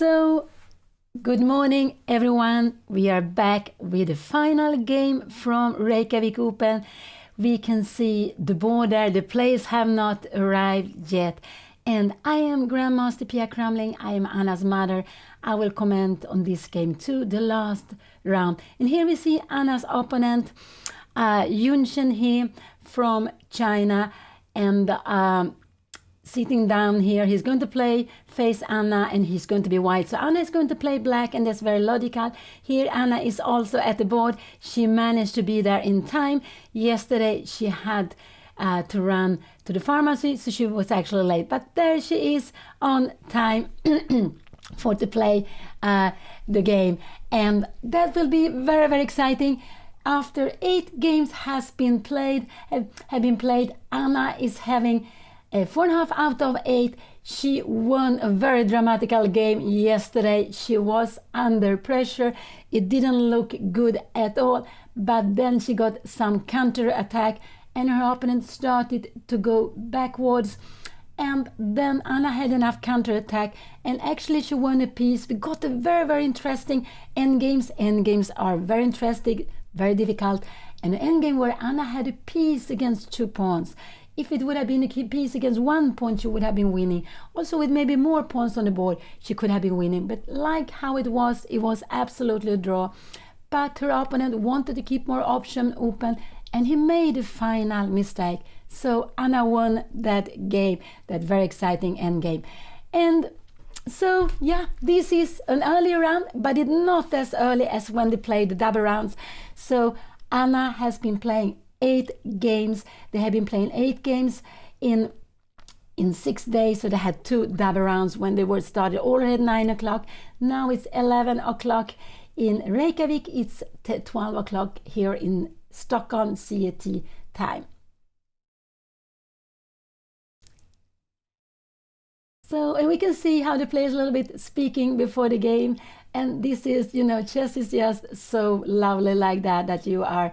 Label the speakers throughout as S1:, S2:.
S1: So, good morning everyone. We are back with the final game from Reykjavik Open. We can see the board there. The players have not arrived yet. And I am Grandmaster Pia Cramling. I am Anna's mother. I will comment on this game too, the last round. And here we see Anna's opponent, Yunshen He from China. And sitting down here, he's going to face Anna, and he's going to be white. So Anna is going to play black, and that's very logical. Here Anna is also at the board. She managed to be there in time. Yesterday she had to run to the pharmacy, so she was actually late. But there she is on time for to play the game. And that will be very, very exciting. After 8 games have been played, Anna is having 4.5 out of 8. She won a very dramatical game yesterday. She was under pressure. It didn't look good at all, but then she got some counter attack and her opponent started to go backwards, and then Anna had enough counter attack and actually she won a piece. We got a very, very interesting endgames. Endgames are very interesting, very difficult, and an endgame where Anna had a piece against 2 pawns. If it would have been a piece against 1 pawn, she would have been winning. Also, with maybe more pawns on the board, she could have been winning. But like how it was absolutely a draw. But her opponent wanted to keep more options open, and he made a final mistake. So Anna won that game, that very exciting endgame. And so, yeah, this is an early round, but it's not as early as when they played the double rounds. So Anna has been playing 8 games. They have been playing 8 games in 6 days. So they had 2 double rounds when they were started already at 9 o'clock. Now it's 11 o'clock in Reykjavik. It's 12 o'clock here in Stockholm CET time. So, and we can see how the players a little bit speaking before the game. And this is, chess is just so lovely like that you're,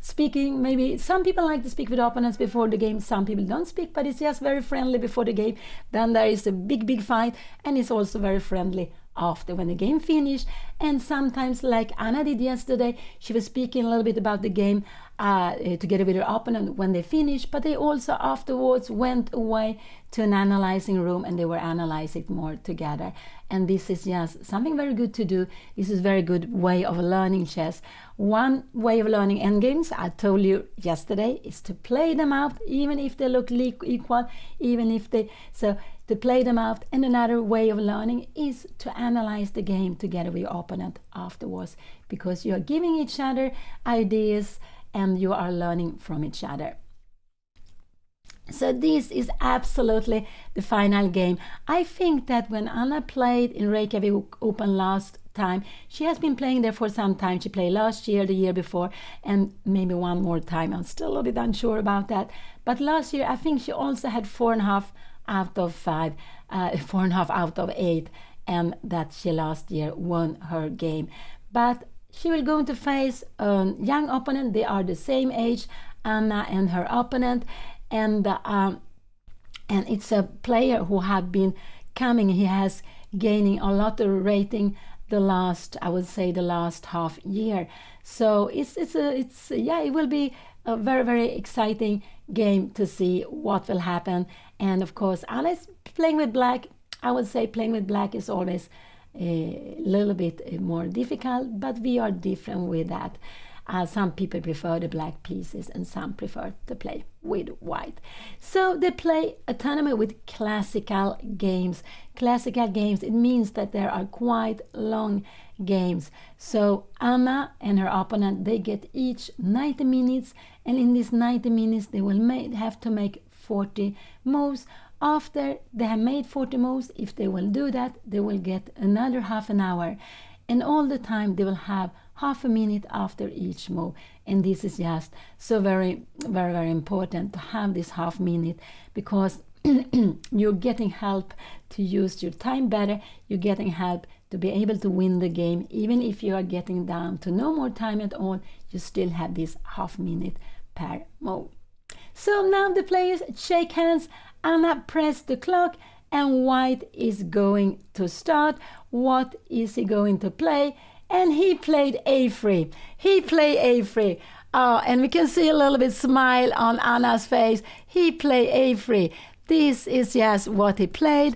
S1: speaking. Maybe some people like to speak with opponents before the game, some people don't speak, but it's just very friendly before the game. Then there is a big fight, and it's also very friendly after when the game finished. And sometimes, like Anna did yesterday, she was speaking a little bit about the game together with her opponent when they finished, but they also afterwards went away to an analyzing room and they were analyzing more together. And this is just something very good to do. This is a very good way of learning chess. One way of learning endgames, I told you yesterday, is to play them out, even if they look equal, so to play them out. And another way of learning is to analyze the game together with your opponent afterwards, because you are giving each other ideas and you are learning from each other. So this is absolutely the final game. I think that when Anna played in Reykjavik Open last time, she has been playing there for some time. She played last year, the year before, and maybe one more time. I'm still a little bit unsure about that. But last year, I think she also had 4.5 out of 5, 4.5 out of 8, and that she last year won her game. But she will go to face a young opponent. They are the same age, Anna and her opponent. And it's a player who had been coming. He has gaining a lot of rating the last half year. So it will be a very, very exciting game to see what will happen. And of course, Anna is playing with black. I would say playing with black is always a little bit more difficult, but we are different with that. Some people prefer the black pieces and some prefer to play with white. So they play a tournament with classical games. Classical games, it means that there are quite long games. So Anna and her opponent, they get each 90 minutes, and in these 90 minutes they will have to make 40 moves. After they have made 40 moves, if they will do that, they will get another half an hour. And all the time they will have half a minute after each move. And this is just so very, very, very important to have this half minute, because you're getting help to use your time better. You're getting help to be able to win the game. Even if you are getting down to no more time at all, you still have this half minute per move. So now the players shake hands. Anna pressed the clock and white is going to start. What is he going to play? And he played a3. He played a3. And we can see a little bit smile on Anna's face. He played a3. This is just what he played.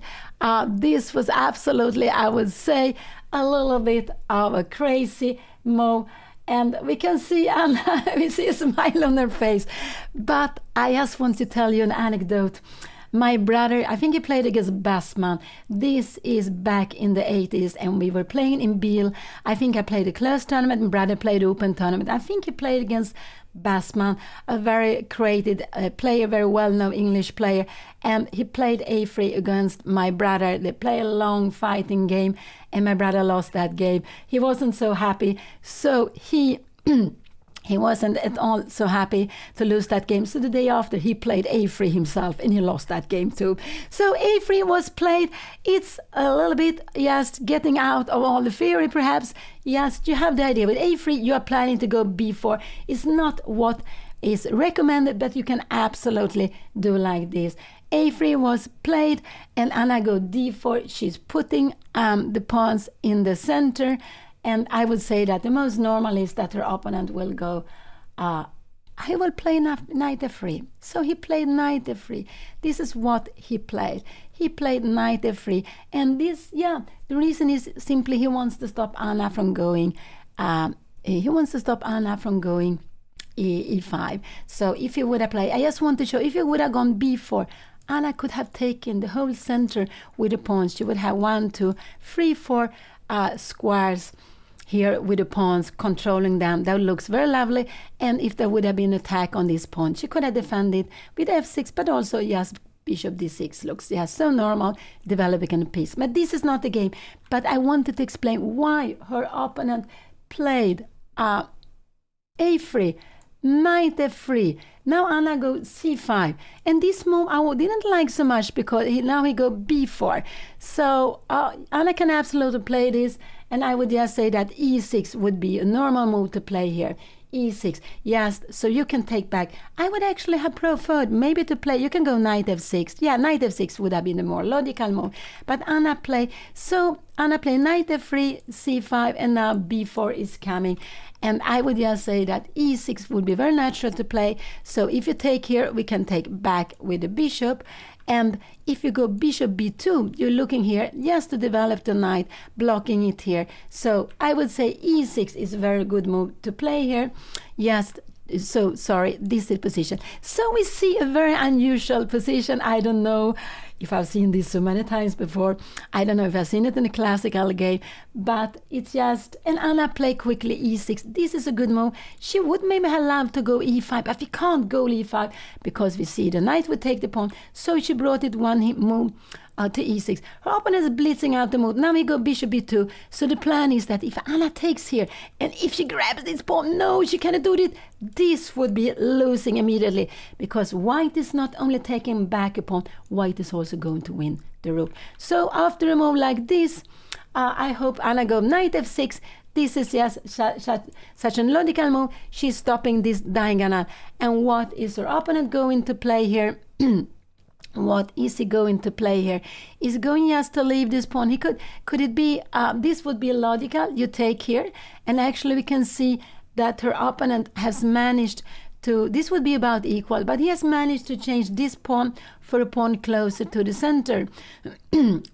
S1: This was absolutely, I would say, a little bit of a crazy move. And we can see Anna, we see a smile on her face. But I just want to tell you an anecdote. My brother, I think he played against Bassman. This is back in the 80s, and we were playing in Biel. I think I played a close tournament, and brother played open tournament. I think he played against Bassman, a very created player, very well-known English player, and he played a3 against my brother. They played a long fighting game, and my brother lost that game. He wasn't so happy, so he wasn't at all so happy to lose that game. So the day after, he played a3 himself, and he lost that game too. So a3 was played. It's a little bit just getting out of all the theory, perhaps. Yes, you have the idea. With a3, you are planning to go b4. It's not what is recommended, but you can absolutely do like this. a3 was played, and Anna go d4. She's putting the pawns in the center. And I would say that the most normal is that her opponent will go, he will play knight f3. So he played knight f3. This is what he played. He played knight f3. And this, the reason is simply he wants to stop Anna from going, e5. So if he would have played, I just want to show, if he would have gone b4, Anna could have taken the whole center with the pawns. She would have 1, 2, 3, 4 squares here with the pawns, controlling them. That looks very lovely. And if there would have been an attack on this pawn, she could have defended with f6, but also, yes, bishop d6 looks, so normal, developing a piece. But this is not the game. But I wanted to explain why her opponent played a3, knight f3. Now Anna goes c5. And this move I didn't like so much because now he go b4. So Anna can absolutely play this. And I would just say that e6 would be a normal move to play here. e6, yes, so you can take back. I would actually have preferred maybe to play, you can go knight f6. Yeah, knight f6 would have been the more logical move. But Anna play knight f3, c5, and now b4 is coming. And I would just say that e6 would be very natural to play. So if you take here, we can take back with the bishop. And if you go bishop b2, you're looking here just to develop the knight, blocking it here. So I would say e6 is a very good move to play here. Yes, so sorry, this is the position. So we see a very unusual position. I don't know if I've seen this so many times before. I don't know if I've seen it in a classical game, but it's just, and Anna play quickly e6. This is a good move. She would maybe have loved to go e5, but we can't go e5 because we see the knight would take the pawn. So she brought it one move to e6. Her opponent is blitzing out the move. Now we go bishop b2. So the plan is that if Anna takes here, and if she grabs this pawn, no, she cannot do it. This would be losing immediately because white is not only taking back a pawn, white is also going to win the rook. So after a move like this, I hope Anna go knight f6. This is just such a logical move. She's stopping this diagonal. And what is her opponent going to play here? What is he going to play here? He's going just to leave this pawn. He could it be, this would be logical. You take here, and actually we can see that her opponent has managed to, this would be about equal, but he has managed to change this pawn for a pawn closer to the center.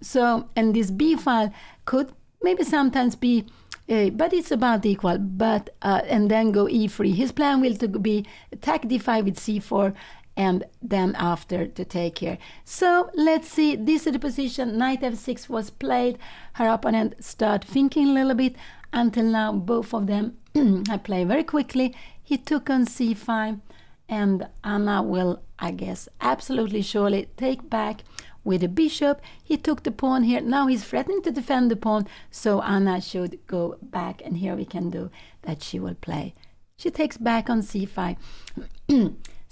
S1: So, and this b file could maybe sometimes be, but it's about equal, but, and then go e3. His plan will to be attack d5 with c4, and then after to take here. So let's see, this is the position. Knight f6 was played. Her opponent start thinking a little bit. Until now, both of them I play very quickly. He took on c5, and Anna will, I guess, absolutely surely take back with the bishop. He took the pawn here. Now he's threatening to defend the pawn, so Anna should go back, and here we can do that she will play. She takes back on c5.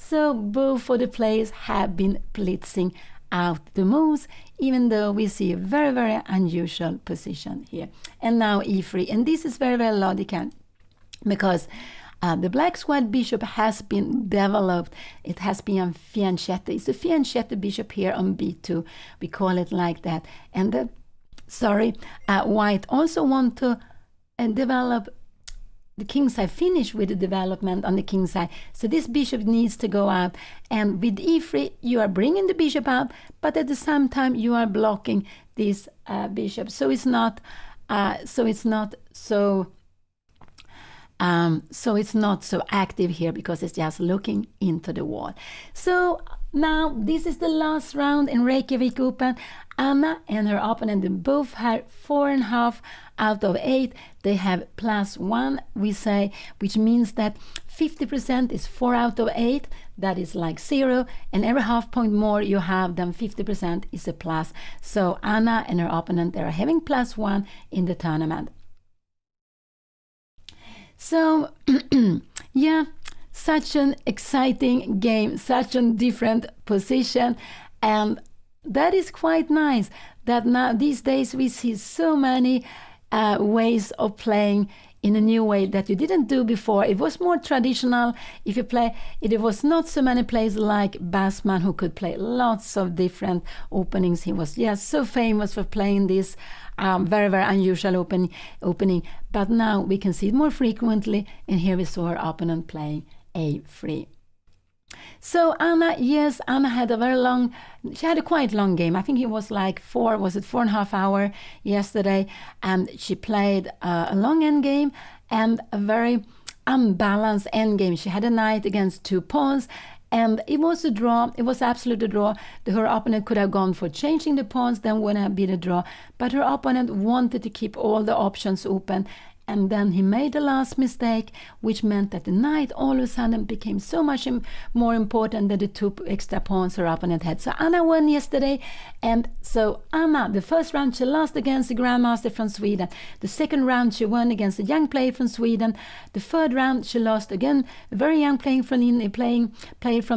S1: So both of the players have been blitzing out the moves, even though we see a very, very unusual position here. And now e3. And this is very, very logical because The black-white bishop has been developed. It has been fianchetto. It's a fianchetto bishop here on b2. We call it like that. And white also want to develop the king side, finish with the development on the king side. So this bishop needs to go out, and with e3 you are bringing the bishop out, but at the same time you are blocking this bishop. So it's not so active here, because it's just looking into the wall. So now this is the last round in Reykjavik Open. Anna and her opponent, they both have 4.5 out of 8. They have +1, we say, which means that 50% is 4 out of 8. That is like 0, and every half point more you have than 50% is a plus. So Anna and her opponent, they are having +1 in the tournament. So yeah, such an exciting game, such a different position, and that is quite nice that now these days we see so many ways of playing in a new way that you didn't do before. It was more traditional. If you play, it was not so many players like Bassman, who could play lots of different openings. He was so famous for playing this very, very unusual opening. But now we can see it more frequently, and here we saw her opponent playing a3. So Anna had she had a quite long game. I think it was like 4.5 hours yesterday, and she played a long end game and a very unbalanced end game. She had a knight against 2 pawns, and it was a draw. It was absolute a draw. Her opponent could have gone for changing the pawns, then would have been a draw, but her opponent wanted to keep all the options open. And then he made the last mistake, which meant that the knight all of a sudden became so much more important than the 2 extra pawns her opponent had. So Anna won yesterday. And so Anna, the first round she lost against the grandmaster from Sweden. The second round she won against a young player from Sweden. The third round she lost again, a very young player from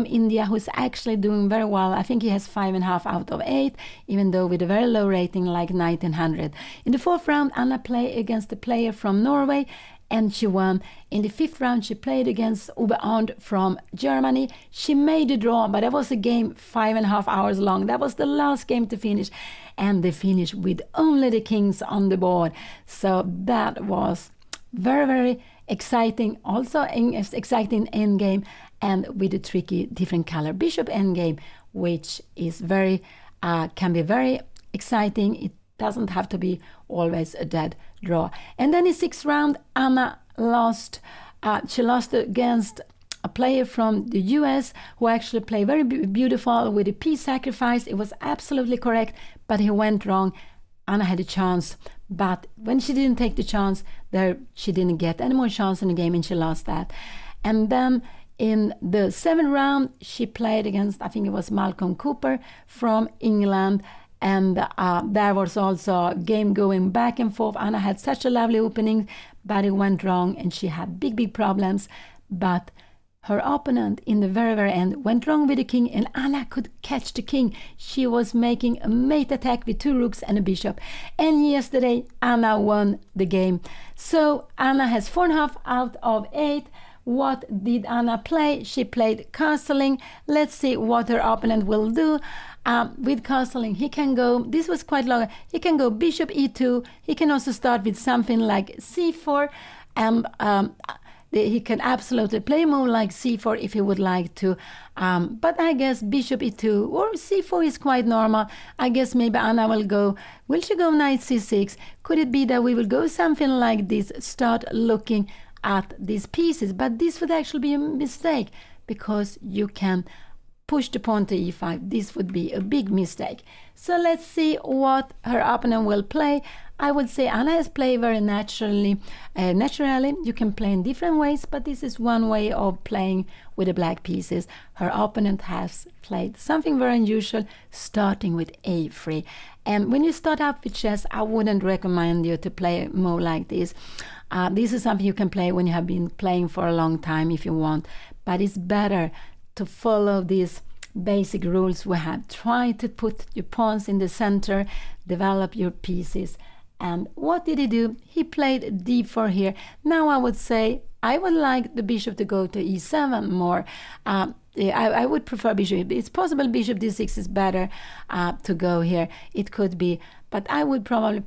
S1: India, who is actually doing very well. I think he has 5.5 out of 8, even though with a very low rating like 1900. In the fourth round, Anna played against a player from Norway, and she won. In the fifth round, she played against Uwe Arndt from Germany. She made a draw, but that was a game 5.5 hours long. That was the last game to finish, and they finished with only the kings on the board. So that was very, very exciting. Also an exciting endgame, and with a tricky different color bishop endgame, which is can be very exciting. It doesn't have to be always a dead draw. And then in sixth round, Anna lost. She lost against a player from the US who actually played very beautiful with a piece sacrifice. It was absolutely correct, but he went wrong. Anna had a chance, but when she didn't take the chance, she didn't get any more chance in the game, and she lost that. And then in the seventh round, she played against, I think it was Malcolm Cooper from England. And there was also a game going back and forth. Anna had such a lovely opening, but it went wrong, and she had big problems. But her opponent in the very, very end went wrong with the king, and Anna could catch the king. She was making a mate attack with 2 rooks and a bishop. And yesterday, Anna won the game. So Anna has 4.5 out of 8. What did Anna play? She played castling. Let's see what her opponent will do. With castling, he can go, this was quite long, he can go bishop e2. He can also start with something like c4, and he can absolutely play a move like c4 if he would like to. But I guess bishop e2 or c4 is quite normal. I guess maybe Anna will she go knight c6? Could it be that we will go something like this, start looking at these pieces? But this would actually be a mistake, because you can push the pawn to e5. This would be a big mistake. So let's see what her opponent will play. I would say Anna has played very naturally. You can play in different ways, but this is one way of playing with the black pieces. Her opponent has played something very unusual, starting with a3. And when you start up with chess, I wouldn't recommend you to play more like this. This is something you can play when you have been playing for a long time if you want, but it's better to follow these basic rules we have. Try to put your pawns in the center, develop your pieces. And what did he do? He played d4 here. Now I would say I would like the bishop to go to e7 more. I would prefer bishop. It's possible bishop d6 is better to go here. It could be, but I would probably.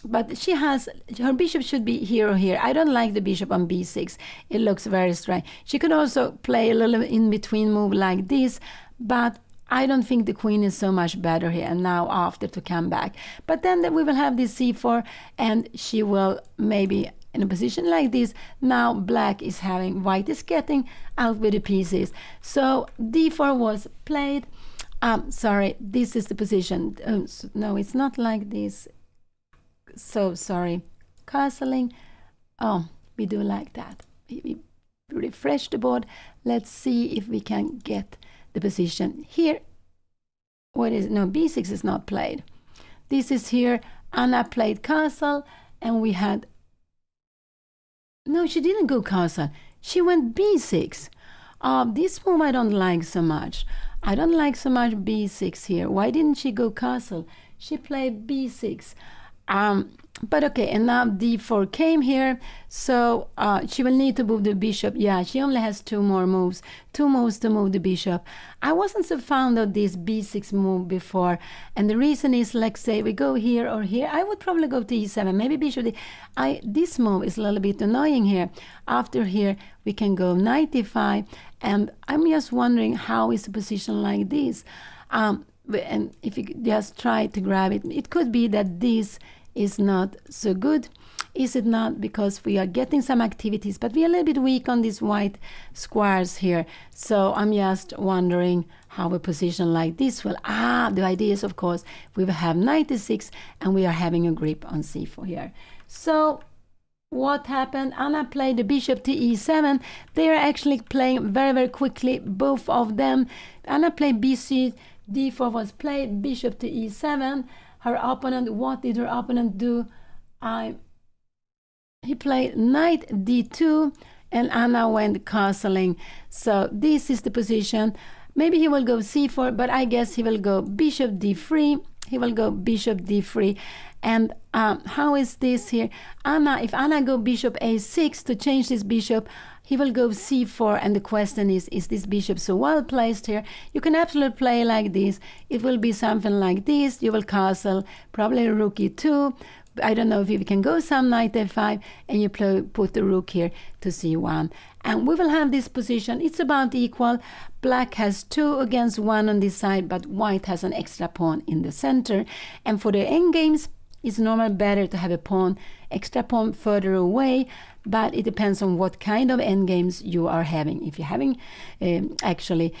S1: But she has her bishop should be here or here. I don't like the bishop on b6. It looks very strange. She could also play a little in between move like this, but I don't think the queen is so much better here. And now after to come back, but then we will have this c4, and she will maybe. In a position like this, now black is having, white is getting out with the pieces. So d4 was played. Sorry, this is the position. No, it's not like this. So sorry. Castling. Oh, we do like that. We refresh the board. Let's see if we can get the position here. What is it? No, b6 is not played. This is here. Anna played castle, and we had. No, she didn't go castle. She went b6. This move I don't like so much. I don't like so much b6 here. Why didn't she go castle? She played b6. But okay, and now d4 came here, so she will need to move the bishop. Yeah, she only has two moves to move the bishop. I wasn't so fond of this b6 move before, and the reason is, like say we go here or here, I would probably go to e7, maybe bishop this move is a little bit annoying here. After here we can go knight d5, and I'm just wondering how is the position like this, and if you just try to grab it, it could be that this is not so good, is it not? Because we are getting some activities, but we are a little bit weak on these white squares here. So I'm just wondering how a position like this will. The idea is, of course, we will have knight d6, and we are having a grip on c4 here. So what happened? Anna played the bishop to e7. They are actually playing very, very quickly, both of them. Anna played bc, d4 was played, bishop to e7. Her opponent, what did her opponent do? He played knight d2, and Anna went castling. So this is the position. Maybe he will go c4, but I guess he will go bishop d3. He will go bishop d3. And how is this here? If Anna go bishop a6 to change this bishop, he will go c4, and the question is this bishop so well placed here? You can absolutely play like this. It will be something like this. You will castle, probably rook e2. I don't know if you can go some knight f5, and you put the rook here to c1. And we will have this position. It's about equal. Black has 2 against 1 on this side, but white has an extra pawn in the center. And for the endgames, it's normally better to have a pawn, extra pawn further away, but it depends on what kind of endgames you are having. If you're having, normally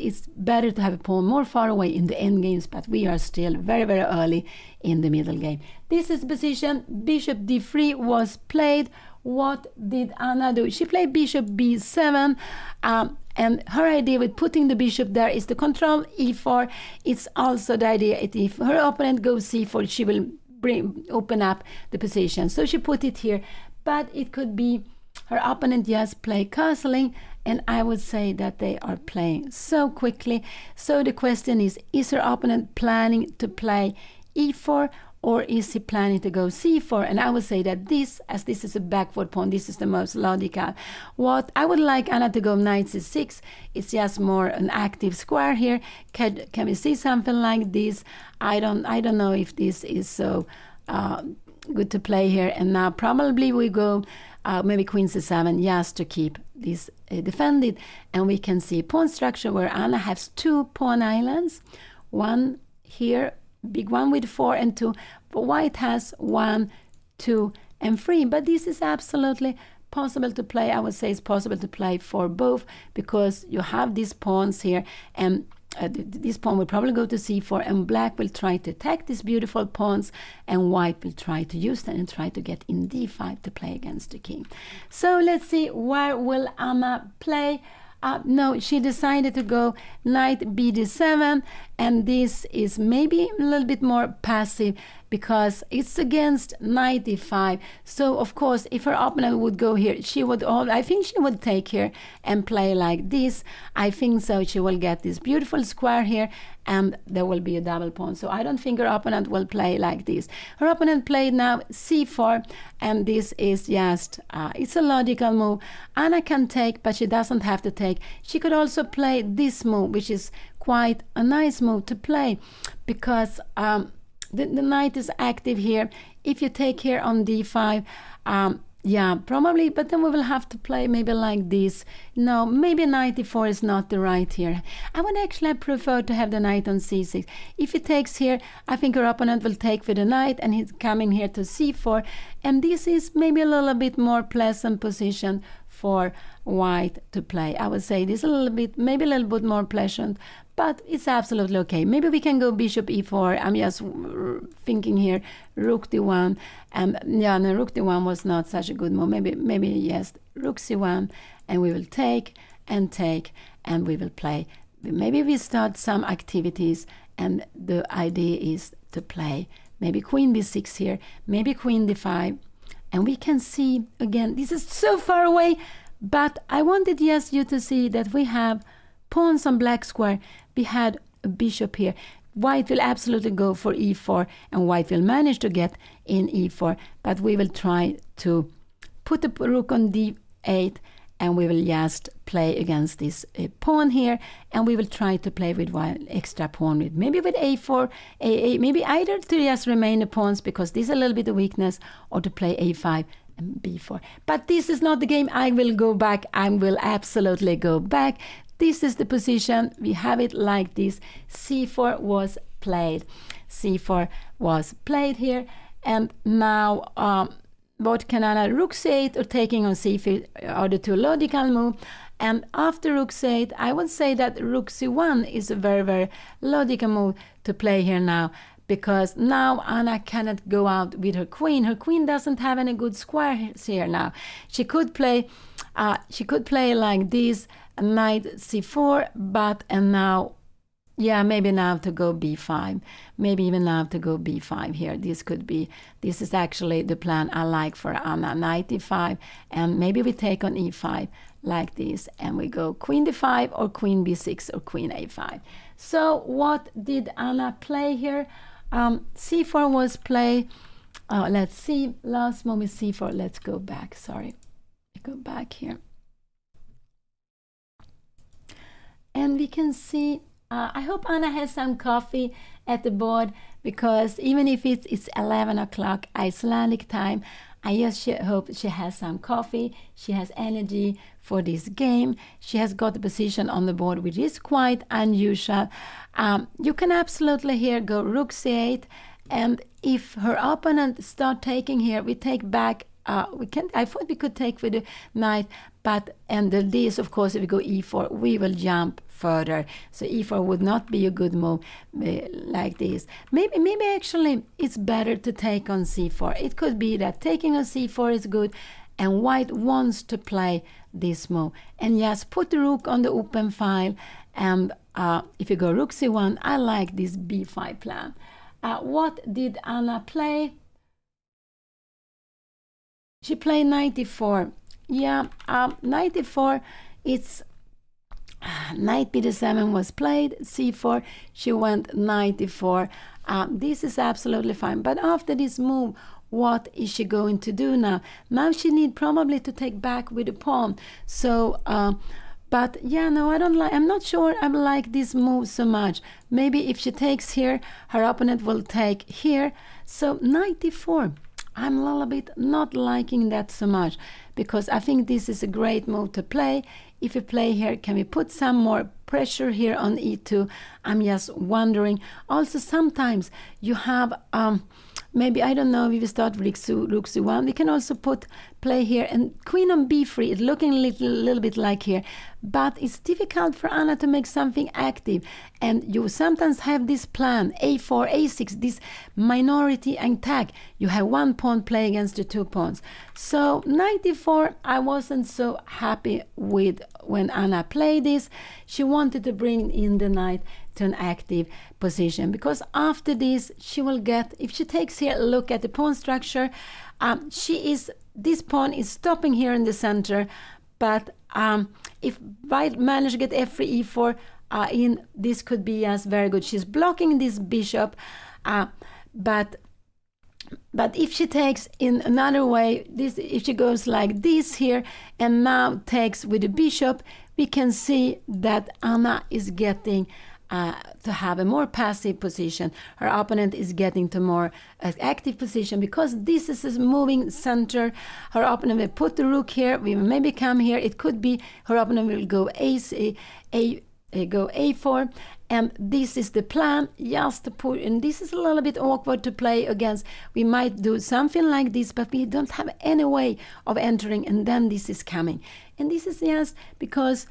S1: it's better to have a pawn more far away in the endgames, but we are still very, very early in the middle game. This is the position. Bishop d3 was played. What did Anna do? She played bishop b7, and her idea with putting the bishop there is to control e4. It's also the idea that if her opponent goes c4, she will open up the position. So she put it here, but it could be her opponent just play castling, and I would say that they are playing so quickly. So the question is her opponent planning to play e4, or is he planning to go c4? And I would say that as this is a backward pawn, this is the most logical. What I would like Anna to go knight c6. It's just more an active square here. Can we see something like this? I don't know if this is so good to play here. And now probably we go maybe queen c7 just to keep this defended. And we can see pawn structure where Anna has 2 pawn islands. One here, big one with 4 and 2, but white has 1, 2, and 3. But this is absolutely possible to play. I would say it's possible to play for both, because you have these pawns here, and this pawn will probably go to c4, and black will try to attack these beautiful pawns, and white will try to use them and try to get in d5 to play against the king. So let's see, where will Anna play? No, she decided to go knight b d7, and this is maybe a little bit more passive. because it's against knight e5. So of course, if her opponent would go here, I think she would take here and play like this. I think so. She will get this beautiful square here, and there will be a double pawn. So I don't think her opponent will play like this. Her opponent played now c4, and this is just, it's a logical move. Anna can take, but she doesn't have to take. She could also play this move, which is quite a nice move to play, because the knight is active here. If you take here on d5, yeah, probably, but then we will have to play maybe like this. No, maybe knight e4 is not the right here. I would actually prefer to have the knight on c6. If he takes here, I think her opponent will take with the knight, and he's coming here to c4, and this is maybe a little bit more pleasant position for white to play. I would say this is a little bit, maybe a little bit more pleasant, but it's absolutely okay. Maybe we can go bishop e4. I'm just thinking here, rook d1, and yeah, no, rook d1 was not such a good move. Maybe yes, rook c1, and we will take, and we will play. Maybe we start some activities, and the idea is to play maybe queen b6 here, maybe queen d5, and we can see again, this is so far away, but I wanted just you to see that we have pawns on black square. We had a bishop here. White will absolutely go for e4, and white will manage to get in e4, but we will try to put the rook on d8, and we will just play against this pawn here, and we will try to play with one extra pawn, with maybe with a4, a8, maybe either to just remain the pawns because this is a little bit of weakness, or to play a5 and b4. But this is not the game. I will go back. I will absolutely go back. This is the position. We have it like this. c4 was played. c4 was played here, and now what can Anna? Rook c8 or taking on c5 are the two logical moves. And after rook c8, I would say that rook c1 is a very, very logical move to play here now, because now Anna cannot go out with her queen. Her queen doesn't have any good squares here now. She could play like this, knight c4, but and now, yeah, maybe now to go b5, maybe even now to go b5 here. This is actually the plan I like for Anna. Knight e5, and maybe we take on e5 like this, and we go queen d5 or queen b6 or queen a5. So what did Anna play here? c4 was play. Let's see, last moment c4. Let's go back. Sorry, go back here, and we can see. I hope Anna has some coffee at the board, because even if it's 11 o'clock Icelandic time, I just hope she has some coffee. She has energy for this game. She has got the position on the board, which is quite unusual. You can absolutely here go rook c8, and if her opponent start taking here, we take back. I thought we could take with the knight, but and this, of course, if we go e4, we will jump further. So e4 would not be a good move like this. Maybe actually it's better to take on c4. It could be that taking on c4 is good, and white wants to play this move, and just put the rook on the open file. And if you go rook c1, I like this b5 plan. What did Anna play? She played knight e4. Yeah, knight e4, it's knight b7 was played, c4, she went knight e4. This is absolutely fine. But after this move, what is she going to do now? Now she need probably to take back with the pawn. So, but yeah, no, I'm not sure I like this move so much. Maybe if she takes here, her opponent will take here. So knight e4. I'm a little bit not liking that so much, because I think this is a great move to play. If we play here, can we put some more pressure here on e2? I'm just wondering. Also, sometimes you have, maybe, I don't know, if we start with rook c1, we can also put play here, and queen on b3, it's looking a little bit like here, but it's difficult for Anna to make something active, and you sometimes have this plan, a4, a6, this minority attack. You have one pawn play against the 2 pawns. So knight e4, I wasn't so happy with when Anna played this. She wanted to bring in the knight to an active position, because after this she will get, if she takes here, look at the pawn structure, this pawn is stopping here in the center, but if White manage to get f3, e4 in, this could be as very good. She's blocking this bishop, but if she takes in another way, this, if she goes like this here and now takes with the bishop, we can see that Anna is getting to have a more passive position. Her opponent is getting to more active position, because this is a moving center. Her opponent will put the rook here, we will maybe come here, it could be her opponent will go go a4, and this is the plan, just to put, and this is a little bit awkward to play against. We might do something like this, but we don't have any way of entering, and then this is coming, and this is just because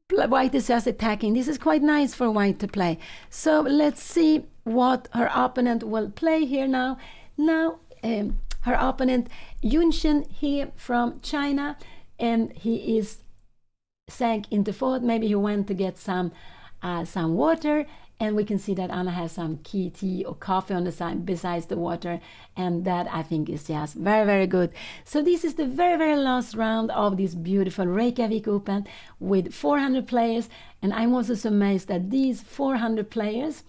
S1: White is just attacking. This is quite nice for White to play. So let's see what her opponent will play here now. Her opponent, Yunshin, here from China, and he is sank into fourth. Maybe he went to get some water, and we can see that Anna has some tea or coffee on the side besides the water, and that I think is just very, very good. So this is the very, very last round of this beautiful Reykjavik Open with 400 players, and I'm also so amazed that these 400 players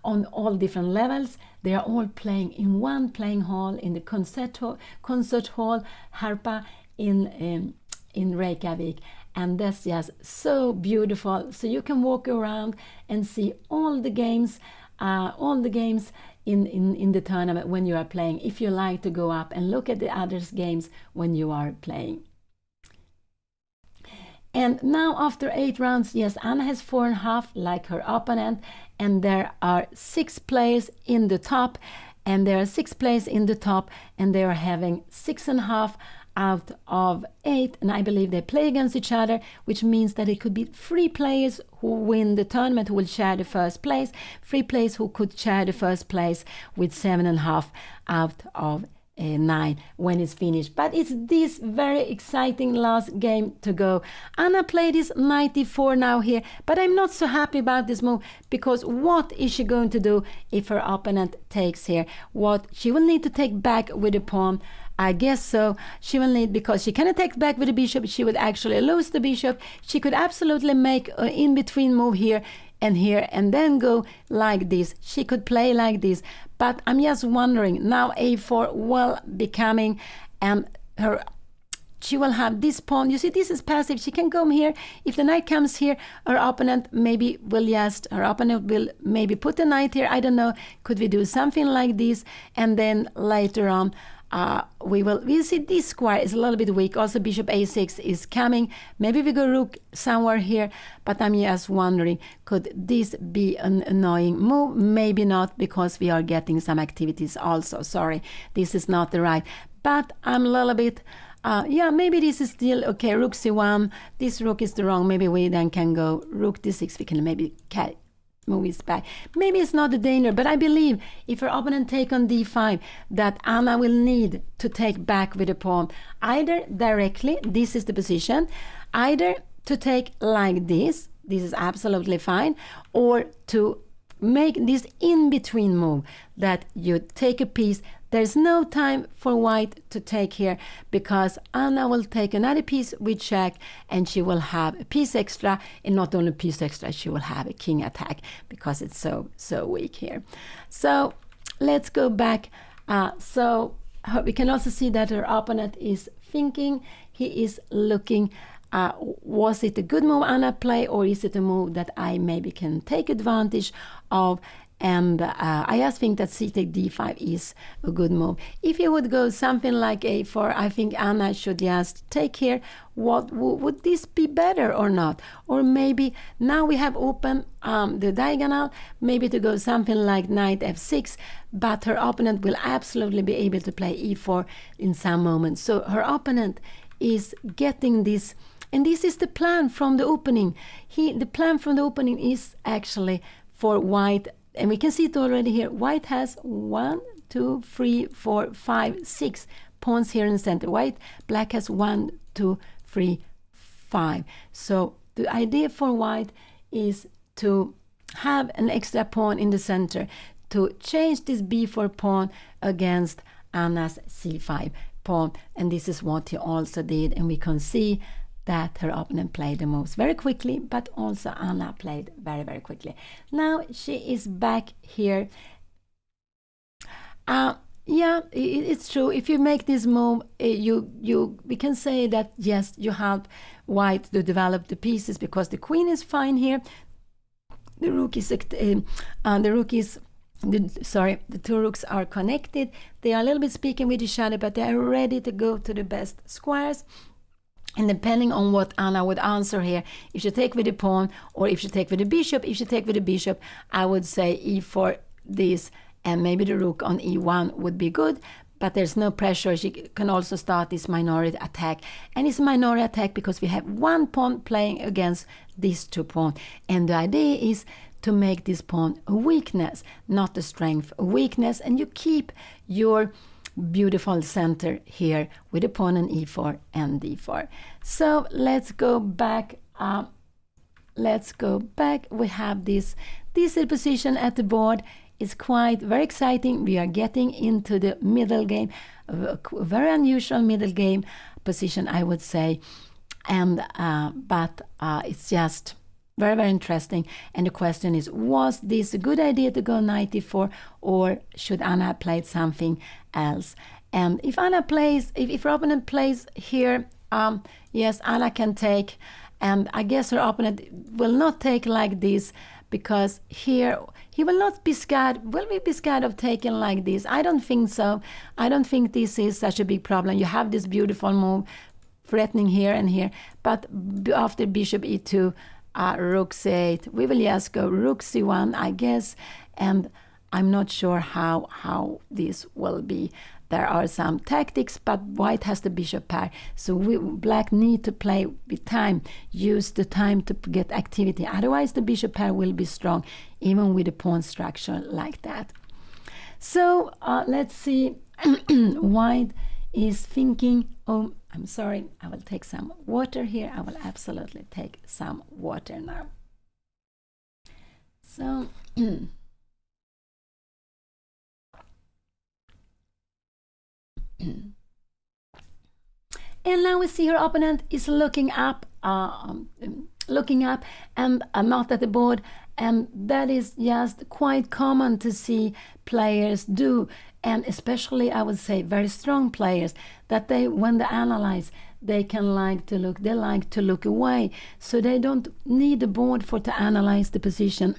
S1: on all different levels, they are all playing in one playing hall, in the concert hall Harpa in Reykjavik. And that's just so beautiful. So you can walk around and see all the games in the tournament when you are playing, if you like to go up and look at the others' games when you are playing. And now after 8 rounds, yes, Anna has 4.5 like her opponent, and there are 6 players in the top, and there are 6 players in the top, and they are having 6.5 out of 8, and I believe they play against each other, which means that it could be 3 players who win the tournament who will share the first place, 3 players who could share the first place with 7.5 out of 9 when it's finished. But it's this very exciting last game to go. Anna played this knight e4 now here, but I'm not so happy about this move, because what is she going to do if her opponent takes here? What she will need to take back with the pawn, I guess so. She will need, because she cannot take back with the bishop, she would actually lose the bishop. She could absolutely make an in-between move here, and then go like this. She could play like this, but I'm just wondering, now a4 will be coming, and she will have this pawn. You see, this is passive. She can go here. If the knight comes here, her opponent will maybe put the knight here. I don't know. Could we do something like this? And then later on, we'll see this square is a little bit weak. Also bishop a6 is coming. Maybe we go rook somewhere here, but I'm just wondering, could this be an annoying move? Maybe not, because we are getting some activities also. Sorry, this is not the right, but I'm a little bit yeah, maybe this is still okay. Rook c1, this rook is the wrong. Maybe we then can go rook d6. We can maybe move his back. Maybe it's not a danger, but I believe if her opponent take on d5, that Anna will need to take back with a pawn, either directly, this is the position, either to take like this is absolutely fine, or to make this in-between move, that you take a piece. There's no time for White to take here, because Anna will take another piece with check, and she will have a piece extra, and not only a piece extra, she will have a king attack, because it's so weak here. So let's go back. So we can also see that her opponent is thinking. He is looking, was it a good move Anna play, or is it a move that I maybe can take advantage of? And I just think that c take d5 is a good move. If you would go something like a4, I think Anna should just take here. What would this be better or not? Or maybe now we have open the diagonal, maybe to go something like knight f6, but her opponent will absolutely be able to play e4 in some moment. So her opponent is getting this, and this is the plan from the opening. The plan from the opening is actually for white, and we can see it already here. White has 1, 2, 3, 4, 5, 6 pawns here in the center. Black has 1, 2, 3, 5. So the idea for white is to have an extra pawn in the center, to change this b4 pawn against Anna's c5 pawn, and this is what he also did, and we can see that her opponent played the moves very quickly, but also Anna played very, very quickly. Now she is back here. Yeah, it's true. If you make this move, we can say that yes, you help white to develop the pieces because the queen is fine here. The two rooks are connected. They are a little bit speaking with each other, but they are ready to go to the best squares. And depending on what Anna would answer here, if she take with the pawn or if she take with the bishop, I would say e4 this, and maybe the rook on e1 would be good, but there's no pressure. She can also start this minority attack, and it's a minority attack because we have one pawn playing against these two pawns, and the idea is to make this pawn a weakness, not a strength, a weakness, and you keep your beautiful center here with a pawn on e4 and d4. So let's go back. We have this position at the board. It's quite very exciting. We are getting into the middle game, a very unusual middle game position, I would say, and but it's just very, very interesting. And the question is, was this a good idea to go knight e4, or should Anna have played something else? And if Anna plays, if her opponent plays here, yes, Anna can take, and I guess her opponent will not take like this, because here he will not be scared. Will we be scared of taking like this? I don't think so. I don't think this is such a big problem. You have this beautiful move threatening here and here, but after bishop e2, rook c8, we will just go rook c1, I guess, and I'm not sure how this will be. There are some tactics, but white has the bishop pair, so black need to play with time, use the time to get activity, otherwise the bishop pair will be strong, even with a pawn structure like that. So let's see. White is thinking, oh, I'm sorry, I will take some water here. I will absolutely take some water now. So and now we see her opponent is looking up and not at the board, and that is just quite common to see players do, and especially I would say very strong players, that they, when they analyze, they like to look away, so they don't need the board to analyze the position.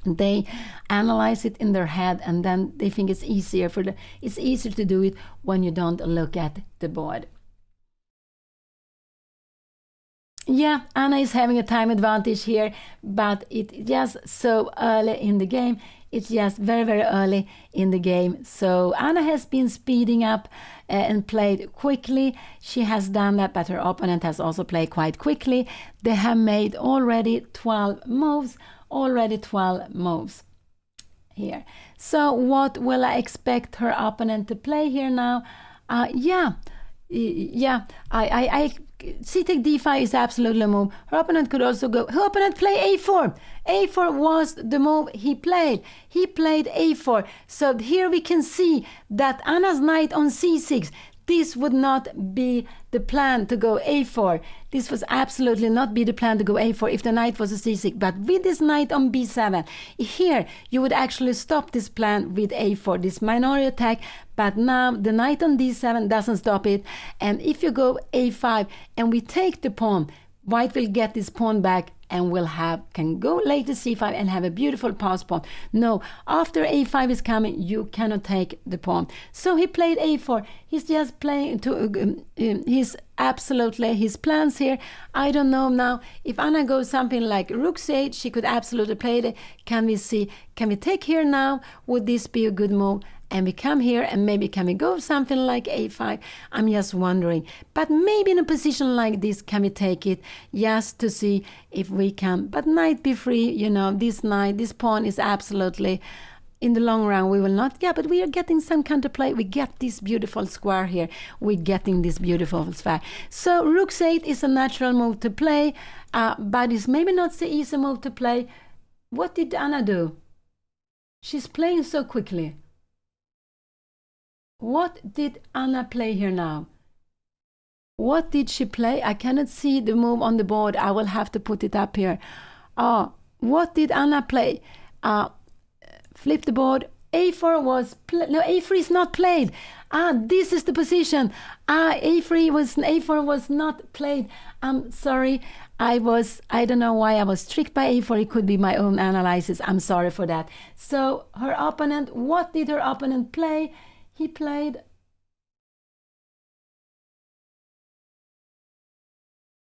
S1: They analyze it in their head, and then they think it's easier to do it when you don't look at the board. Yeah, Anna is having a time advantage here, but it's just so early in the game. It's just very, very early in the game. So Anna has been speeding up and played quickly. She has done that, but her opponent has also played quite quickly. They have made already 12 moves. Here. So what will I expect her opponent to play here now? C take d5 is absolutely a move. Her opponent could also go. Her opponent play a4. a4 was the move he played. He played a4. So here we can see that Anna's knight on c6. This would not be the plan to go a4. This was absolutely not be the plan to go a4 if the knight was a c6. But with this knight on b7, here you would actually stop this plan with a4, this minority attack. But now the knight on d7 doesn't stop it. And if you go a5 and we take the pawn, white will get this pawn back, and can go late to c5 and have a beautiful pass pawn. No, after a5 is coming, you cannot take the pawn. So he played a4. He's just playing to his plans here. I don't know now if Anna goes something like rook c8, she could absolutely play it. Can we take here now? Would this be a good move? And we come here, and maybe can we go something like a5? I'm just wondering. But maybe in a position like this, can we take it just to see if we can? But knight b3, this pawn is absolutely, in the long run, we will not get, but we are getting some counterplay. We get this beautiful square here. We're getting this beautiful square. So rook c8 is a natural move to play, but it's maybe not so easy move to play. What did Anna do? She's playing so quickly. What did Anna play here now? What did she play? I cannot see the move on the board. I will have to put it up here. What did Anna play? Flip the board. A4 was no, A3 is not played. This is the position. A4 was not played. I'm sorry. I don't know why I was tricked by A4. It could be my own analysis. I'm sorry for that. So her opponent, what did her opponent play? He played,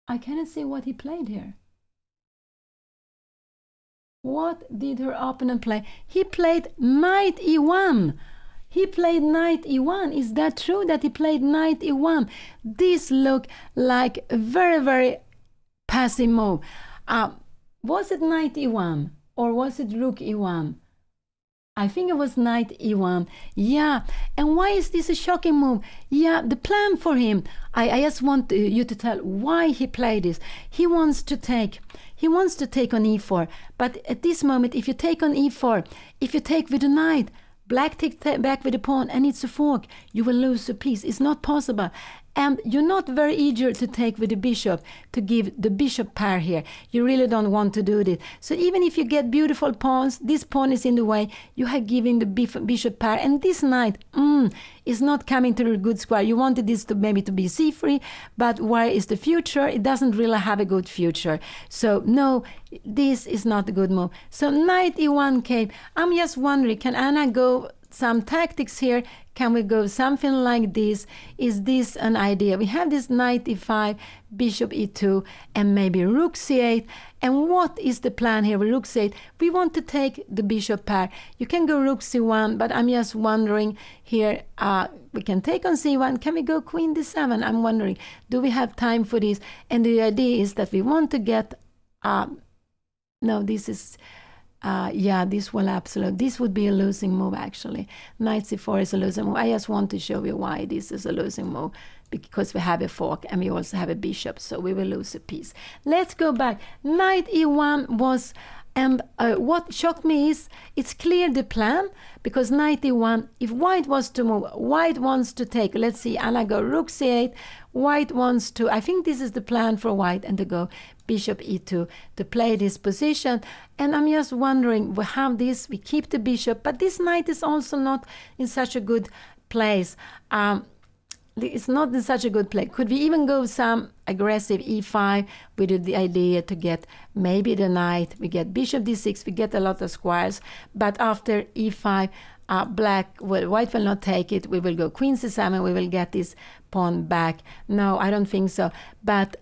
S1: I cannot see what he played here. What did her opponent play? He played knight e1. He played knight e1. Is that true that he played knight e1? This looked like a very, very passive move. Was it knight e1 or was it rook e1? I think it was knight e1. Yeah, and why is this a shocking move? Yeah, the plan for him, I just want you to tell why he played this. He wants to take on e4, but at this moment, if you take on e4, if you take with the knight, black takes back with the pawn, and it's a fork, you will lose a piece. It's not possible. And you're not very eager to take with the bishop, to give the bishop pair here. You really don't want to do this. So even if you get beautiful pawns, this pawn is in the way, you have given the bishop pair, and this knight is not coming to a good square. You wanted this to maybe to be c3, but where is the future? It doesn't really have a good future. So no, this is not a good move. So knight e1 came. I'm just wondering, can Anna go some tactics here? Can we go something like this? Is this an idea? We have this knight e5, bishop e2, and maybe rook c8. And what is the plan here with rook c8? We want to take the bishop pair. You can go rook c1, but I'm just wondering here, we can take on c1. Can we go queen d7? I'm wondering, do we have time for this? And the idea is that we want to get, no, this is... this would be a losing move actually. Knight c4 is a losing move. I just want to show you why this is a losing move, because we have a fork and we also have a bishop, so we will lose a piece. Let's go back. Knight e1 was, and what shocked me is it's clear the plan, because knight e1, if white was to move, white wants to take, let's see, Anna go rook c8, white wants to, I think this is the plan for white, and to go bishop e2 to play this position. And I'm just wondering, we have this, we keep the bishop, but this knight is also not in such a good place. It's not in such a good place. Could we even go some aggressive e5 with the idea to get maybe the knight? We get bishop d6, we get a lot of squares, but after e5, white will not take it. We will go queen c7, we will get this pawn back. No, I don't think so. But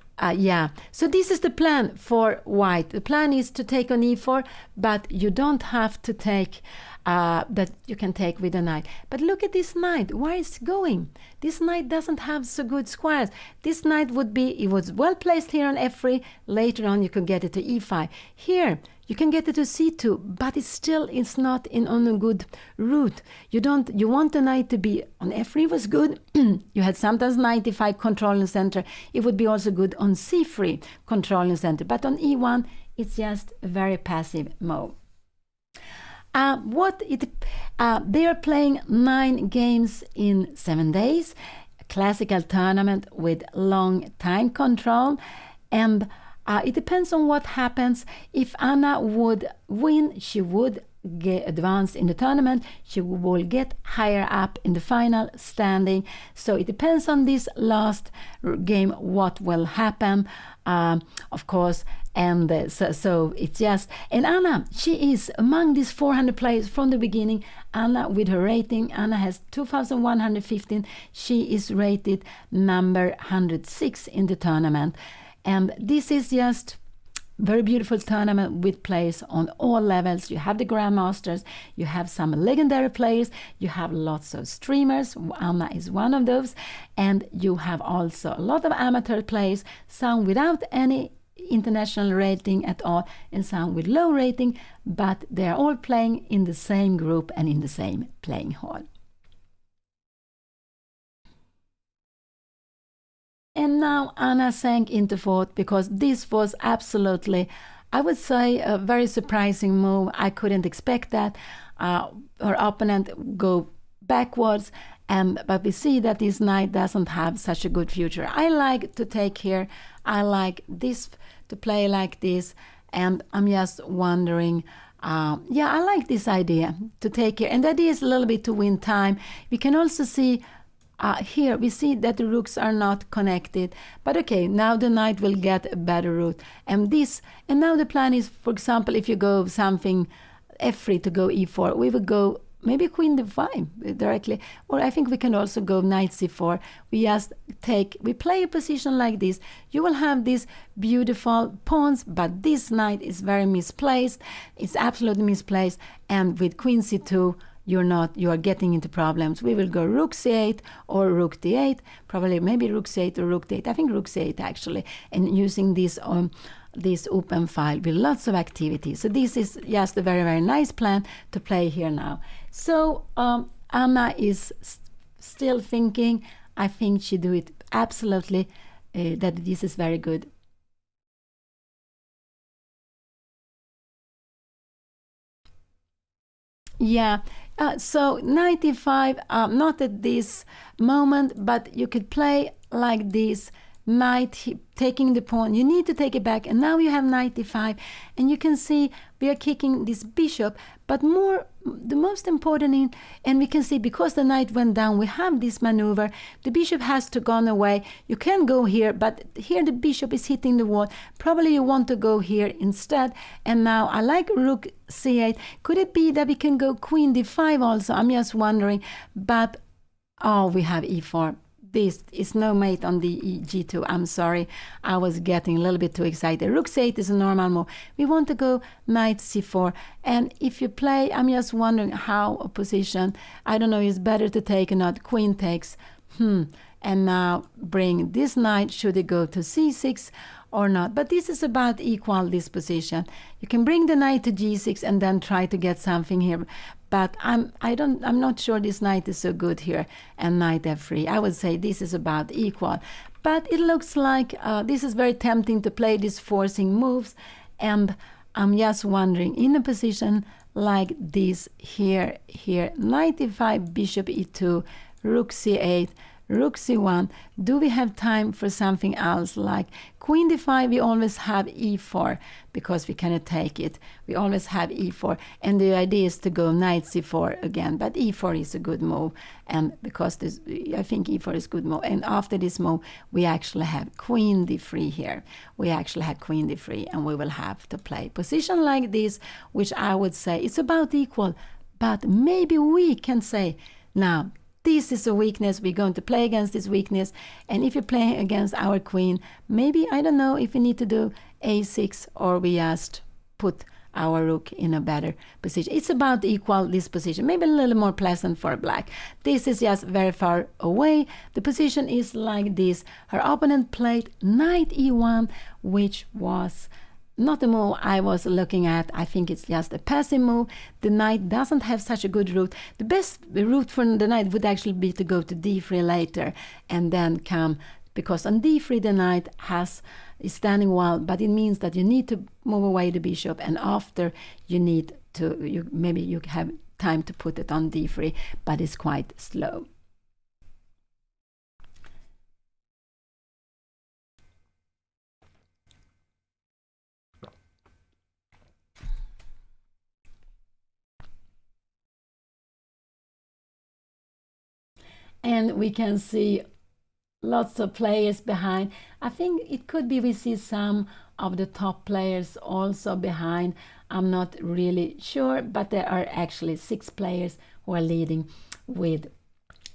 S1: so this is the plan for white. The plan is to take on e4, but you don't have to take that you can take with a knight. But look at this knight. Where is it going? This knight doesn't have so good squares. This knight it was well placed here on f3. Later on, you can get it to e5. Here, you can get it to c2, but it's not on a good route. You want the knight to be on f3 was good. You had sometimes knight e5 controlling the center. It would be also good on c3 controlling the center. But on e1, it's just a very passive move. They are playing 9 games in 7 days, a classical tournament with long time control, and it depends on what happens. If Anna would win, she would advance in the tournament, she will get higher up in the final standing. So it depends on this last game what will happen, of course. And so it's just, and Anna, she is among these 400 players from the beginning. Anna, with her rating, Anna has 2,115. She is rated number 106 in the tournament. And this is just very beautiful tournament with players on all levels. You have the grandmasters, you have some legendary players, you have lots of streamers. Anna is one of those, and you have also a lot of amateur players, some without any international rating at all and some with low rating, but they are all playing in the same group and in the same playing hall. And now Anna sank into fourth because this was absolutely, I would say, a very surprising move. I couldn't expect that. Her opponent go backwards, but we see that this knight doesn't have such a good future. I like to take here. I like this to play like this, and I'm just wondering. Yeah, I like this idea to take here, and that is a little bit to win time. We can also see. Here we see that the rooks are not connected, but okay, now the knight will get a better route, and now the plan is, for example, if you go something f3 to go e4, we would go maybe queen d5 directly, or I think we can also go knight c4. We play a position like this. You will have these beautiful pawns, but this knight is very misplaced. It's absolutely misplaced, and with queen c2 you are getting into problems. We will go rook c8 or rook d8, probably maybe rook c8 or rook d8. I think rook c8 actually, and using this open file with lots of activity. So this is just a very, very nice plan to play here now. So Anna is still thinking. I think she do it absolutely, that this is very good. Yeah, so 95, not at this moment, but you could play like this, knight taking the pawn. You need to take it back, and now you have 95, and you can see we are kicking this bishop, but the most important and we can see because the knight went down, we have this maneuver. The bishop has to gone away. You can go here, but here the bishop is hitting the wall. Probably you want to go here instead. And now I like rook c8. Could it be that we can go queen d5 also? I'm just wondering, but we have e4. This is no mate on the g2. I'm sorry, I was getting a little bit too excited. Rook c8 is a normal move. We want to go knight c4, and if you play, I'm just wondering how a position, I don't know, is better to take or not. Queen takes, and now bring this knight. Should it go to c6 or not? But this is about equal, this position. You can bring the knight to g6 and then try to get something here. But I'm not sure this knight is so good here, and knight f3. I would say this is about equal. But it looks like this is very tempting to play these forcing moves, and I'm just wondering, in a position like this here, knight e5, bishop e2, rook c8, rook c1, do we have time for something else like queen d5? We always have e4 because we cannot take it. We always have e4, and the idea is to go knight c4 again, but e4 is a good move, and because I think e4 is a good move. And after this move we actually have queen d3 here. We actually have queen d3, and we will have to play position like this, which I would say it's about equal, but maybe we can say now this is a weakness. We're going to play against this weakness. And if you're playing against our queen, maybe, I don't know if we need to do a6 or we just put our rook in a better position. It's about equal, this position. Maybe a little more pleasant for black. This is just very far away. The position is like this. Her opponent played knight e1, which was not the move I was looking at. I think it's just a passive move. The knight doesn't have such a good route. The best route for the knight would actually be to go to d3 later and then come, because on d3 the knight is standing well, but it means that you need to move away the bishop, and after you need to, maybe you have time to put it on d3, but it's quite slow. and we can see lots of players behind. I think it could be we see some of the top players also behind. I'm not really sure, but there are actually 6 players who are leading with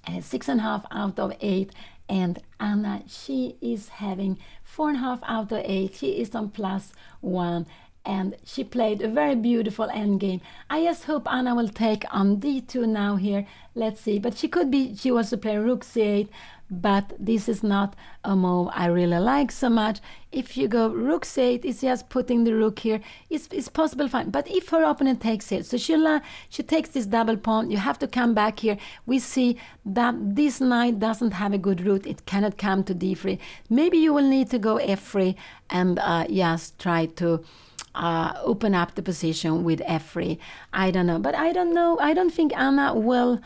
S1: 6.5 out of 8. And Anna, she is having 4.5 out of 8. She is on +1. And she played a very beautiful endgame. I just hope Anna will take on d2 now here. Let's see. But she wants to play rook c8, but this is not a move I really like so much. If you go rook c8, it's just putting the rook here. It's possible, fine. But if her opponent takes it, so she takes this double pawn, you have to come back here. We see that this knight doesn't have a good route. It cannot come to d3. Maybe you will need to go f3 and just try to open up the position with f3. I don't know, but I don't know. I don't think Anna will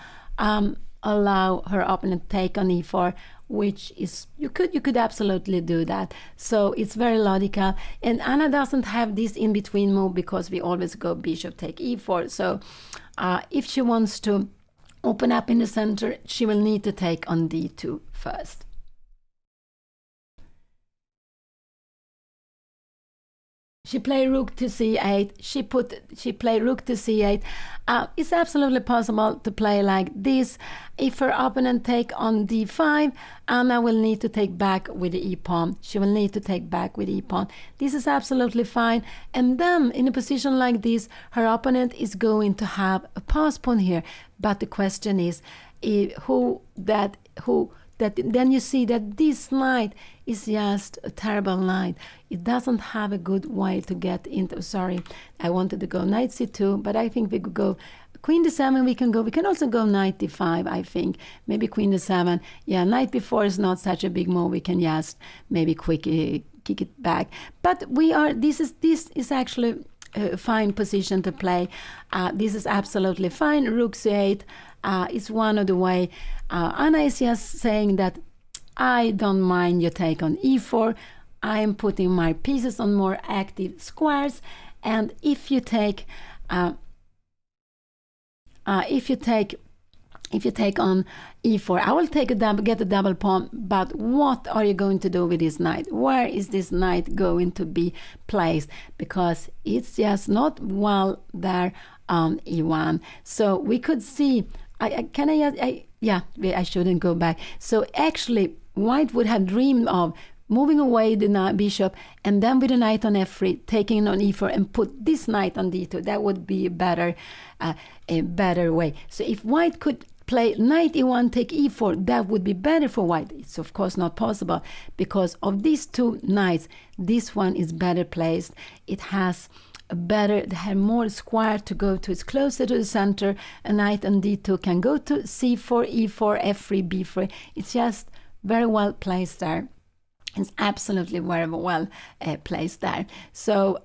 S1: allow her opponent to take on e4, which is you could absolutely do that. So it's very logical. And Anna doesn't have this in between move because we always go bishop take e4. So if she wants to open up in the center, she will need to take on d2 first. She played rook to c8. She played rook to c8. It's absolutely possible to play like this. If her opponent take on d5, Anna will need to take back with the e-pawn. She will need to take back with e-pawn. This is absolutely fine. And then in a position like this, her opponent is going to have a pass pawn here. But the question is, then you see that this knight is just a terrible knight. It doesn't have a good way to get into. Sorry, I wanted to go knight c2, but I think we could go queen d7. We can also go knight d5. I think maybe queen d7. Yeah, knight b4 is not such a big move. We can just maybe quickly kick it back. But this is actually a fine position to play. This is absolutely fine. Rook c8 is one of the way. Anna is just saying that I don't mind your take on e4. I am putting my pieces on more active squares, and if you take on e4, I will get a double pawn. But what are you going to do with this knight? Where is this knight going to be placed? Because it's just not well there on e1. So we could see. I shouldn't go back. So actually, White would have dreamed of moving away the bishop, and then with the knight on f3, taking on e4, and put this knight on d2. That would be a better way. So if White could play knight e1, take e4, that would be better for White. It's of course not possible because of these two knights. This one is better placed. It has they have more square to go to. It's closer to the center. A knight on d2 can go to c4, e4, f3, b3. It's just very well placed there. It's absolutely very well placed there. So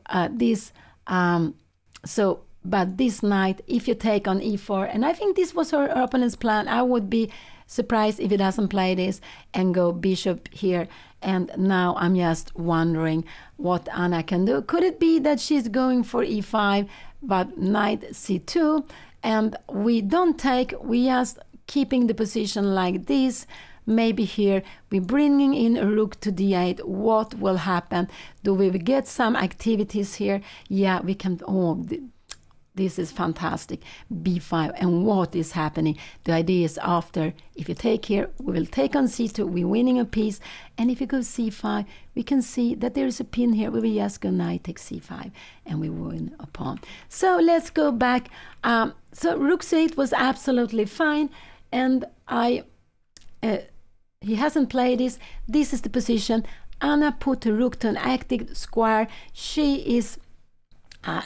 S1: but this knight, if you take on e4, and I think this was her opponent's plan. I would be surprised if he doesn't play this and go bishop here. And now I'm just wondering what Anna can do. Could it be that she's going for e5, but knight c2, and we don't take, we just keeping the position like this. Maybe here we're bringing in a rook to d8. What will happen? Do we get some activities here? Yeah, we can. This is fantastic. b5. And what is happening? The idea is after, if you take here, we will take on c2. We're winning a piece. And if you go c5, we can see that there is a pin here. We will just go knight takes c5, and we win a pawn. So let's go back. So rook c8 was absolutely fine. And he hasn't played this. This is the position. Anna put the rook to an active square. She is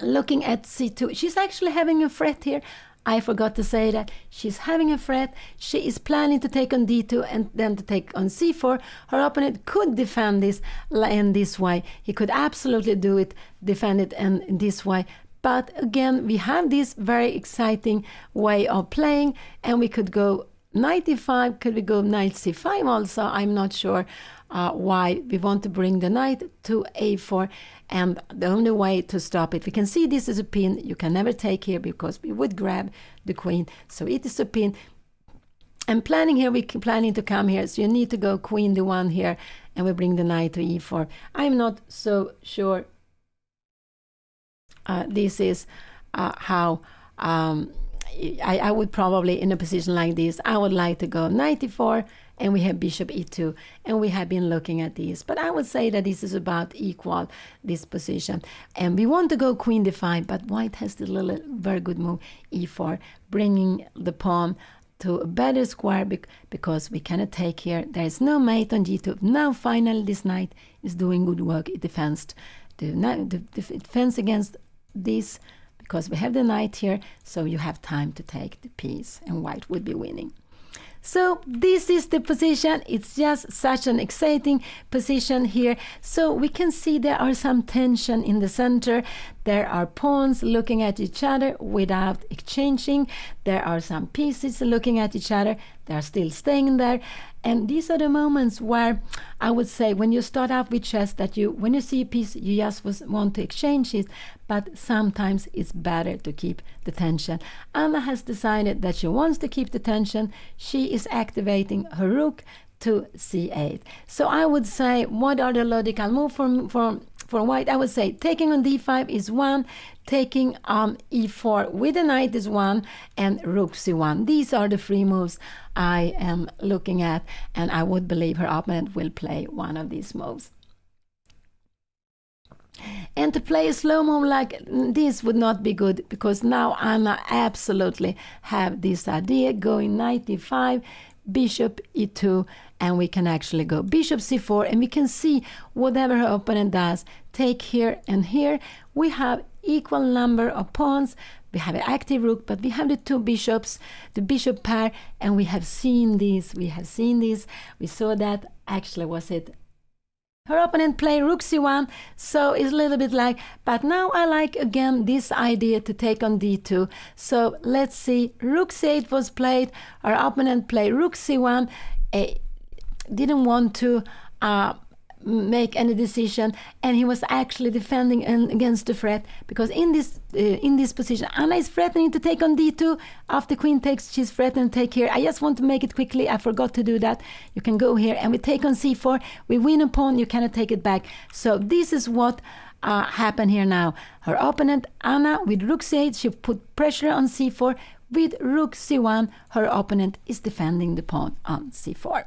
S1: looking at c2. She's actually having a threat here. I forgot to say that. She's having a threat. She is planning to take on d2 and then to take on c4. Her opponent could defend this in this way. He could absolutely do it, defend it in this way. But again, we have this very exciting way of playing, and we could go knight e5. Could we go knight c5 also? I'm not sure why we want to bring the knight to a4, and the only way to stop it, we can see this is a pin. You can never take here because we would grab the queen, so it is a pin. And planning here, we're planning to come here. So you need to go queen d1 here, and we bring the knight to e4. I'm not so sure this is how I would probably, in a position like this, I would like to go knight e4, and we have bishop e2, and we have been looking at this. But I would say that this is about equal, this position. And we want to go queen d5, but white has the little very good move, e4, bringing the pawn to a better square because we cannot take here. There is no mate on g2. Now finally this knight is doing good work. It defends against this because we have the knight here, so you have time to take the piece, and white would be winning. So this is the position. It's just such an exciting position here. So we can see there are some tension in the center. There are pawns looking at each other without exchanging. There are some pieces looking at each other. They are still staying there. And these are the moments where I would say when you start out with chess that when you see a piece, you just want to exchange it. But sometimes it's better to keep the tension. Anna has decided that she wants to keep the tension. She is activating her rook to c8. So I would say, what are the logical moves for white? I would say taking on d5 is one, taking on e4 with the knight is one, and rook c1. These are the three moves I am looking at, and I would believe her opponent will play one of these moves. And to play a slow move like this would not be good, because now Anna absolutely have this idea, going knight e5, bishop e2, and we can actually go bishop c4, and we can see whatever her opponent does, take here and here. We have equal number of pawns. We have an active rook, but we have the two bishops, the bishop pair, and we have seen this. We saw that, actually, was it her opponent play rook c1, so it's a little bit like, but now I like again this idea to take on d2. So let's see, rook c8 was played, our opponent played rook c1, didn't want to make any decision, and he was actually defending against the threat, because in this position Anna is threatening to take on d2. After queen takes, she's threatening to take here. I just want to make it quickly, I forgot to do that. You can go here and we take on c4, we win a pawn, you cannot take it back. So this is what happened here now. Her opponent Anna with rook c8, she put pressure on c4. With rook c1, her opponent is defending the pawn on c4.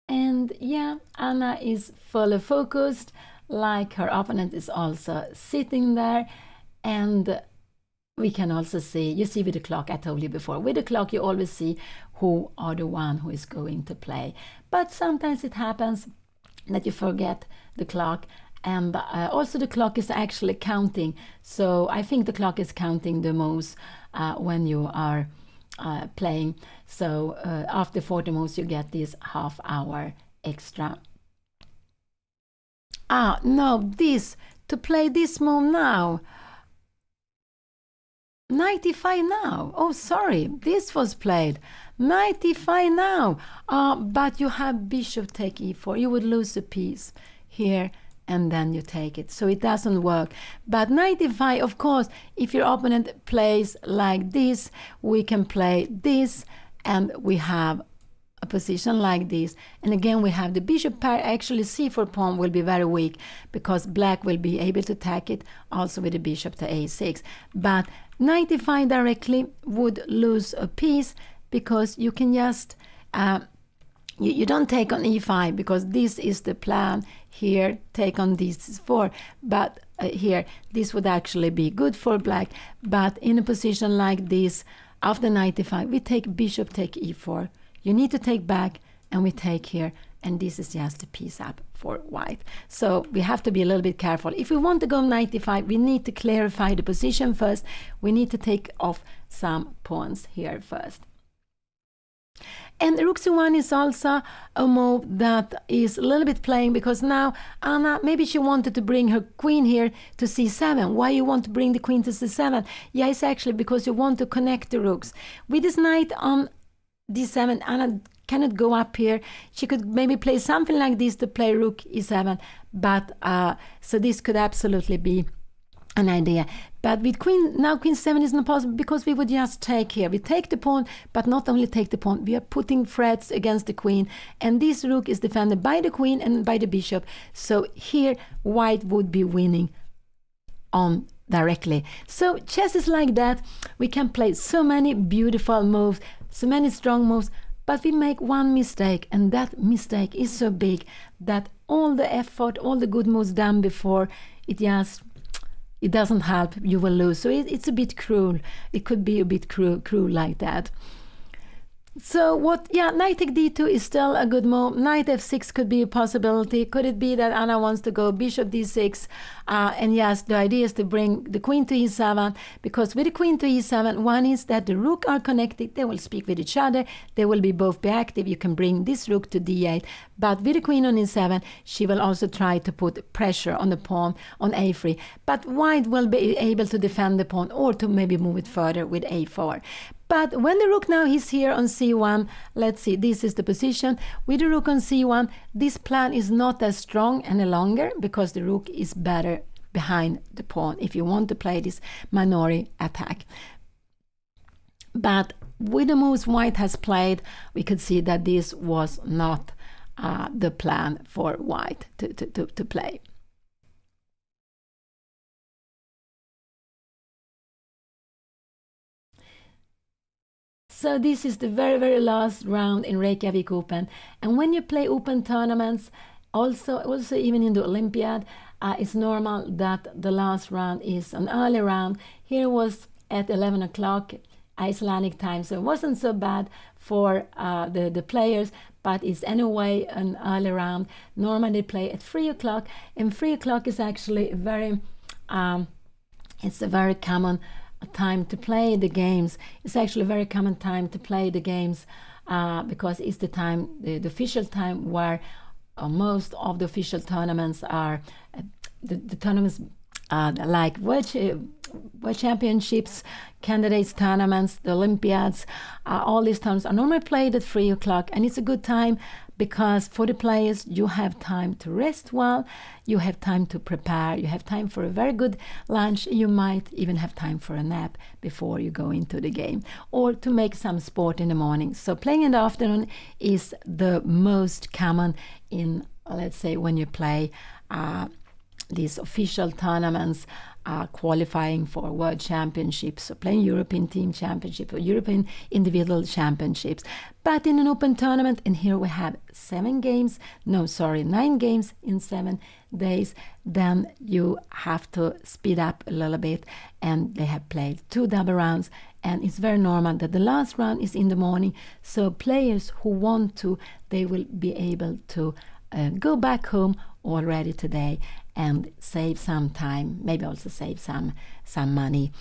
S1: And yeah, Anna is fully focused, like her opponent is also sitting there. And we can also see, you see with the clock, I told you before, with the clock you always see who are the one who is going to play. But sometimes it happens that you forget the clock, and also the clock is actually counting. So I think the clock is counting the moves when you are playing. So after 40 moves you get this half hour extra. No, to play this move now, knight e5 now. Oh, sorry, this was played knight e5 now, but you have bishop take e4. You would lose a piece here, and then you take it, so it doesn't work. But knight e5, of course, if your opponent plays like this, we can play this, and we have a position like this. And again, we have the bishop pair. Actually, c4 pawn will be very weak, because black will be able to attack it also with the bishop to a6. But knight e5 directly would lose a piece, because you can just you don't take on e5, because this is the plan here, take on these 4. But here, this would actually be good for black. But in a position like this, after knight e5, we take bishop take e4. You need to take back, and we take here, and this is just a piece up for white. So we have to be a little bit careful. If we want to go knight e5, we need to clarify the position first. We need to take off some pawns here first. And rook c1 is also a move that is a little bit playing, because now Anna, maybe she wanted to bring her queen here to c7. Why you want to bring the queen to c7? Yeah, it's actually because you want to connect the rooks. With this knight on d7, Anna cannot go up here. She could maybe play something like this to play rook e7, but so this could absolutely be an idea. But with queen 7 is not possible, because we would just take here. We take the pawn, but not only take the pawn, we are putting threats against the queen, and this rook is defended by the queen and by the bishop. So here white would be winning on directly. So chess is like that. We can play so many beautiful moves, so many strong moves, but we make one mistake, and that mistake is so big that all the effort, all the good moves done before, it doesn't help. You will lose. So it's a bit cruel. It could be a bit cruel like that. So knight take d2 is still a good move. Knight f6 could be a possibility. Could it be that Anna wants to go bishop d6? And yes, the idea is to bring the queen to e7, because with the queen to e7, one is that the rook are connected. They will speak with each other. They will both be active. You can bring this rook to d8. But with the queen on e7, she will also try to put pressure on the pawn on a3. But white will be able to defend the pawn, or to maybe move it further with a4. But when the rook now is here on c1, let's see, this is the position. With the rook on c1, this plan is not as strong any longer, because the rook is better behind the pawn if you want to play this minority attack. But with the moves white has played, we could see that this was not the plan for white to play. So this is the very, very last round in Reykjavik Open. And when you play open tournaments, also even in the Olympiad, it's normal that the last round is an early round. Here was at 11 o'clock Icelandic time, so it wasn't so bad for the players, but it's anyway an early round. Normally they play at 3 o'clock, and 3 o'clock is actually it's a very common time to play the games. It's actually a very common time to play the games because it's the time, the official time where most of the official tournaments are the tournaments like World Championships, candidates tournaments, the Olympiads, all these tournaments are normally played at 3 o'clock, and it's a good time because for the players you have time to rest well, you have time to prepare, you have time for a very good lunch, you might even have time for a nap before you go into the game, or to make some sport in the morning. So playing in the afternoon is the most common in, let's say, when you play these official tournaments, qualifying for World Championships, so playing European Team Championship or European Individual Championships. But in an open tournament, and here we have 9 games in 7 days, then you have to speed up a little bit, and they have played 2 double rounds, and it's very normal that the last round is in the morning, so players who want to, they will be able to go back home already today and save some time, maybe also save some money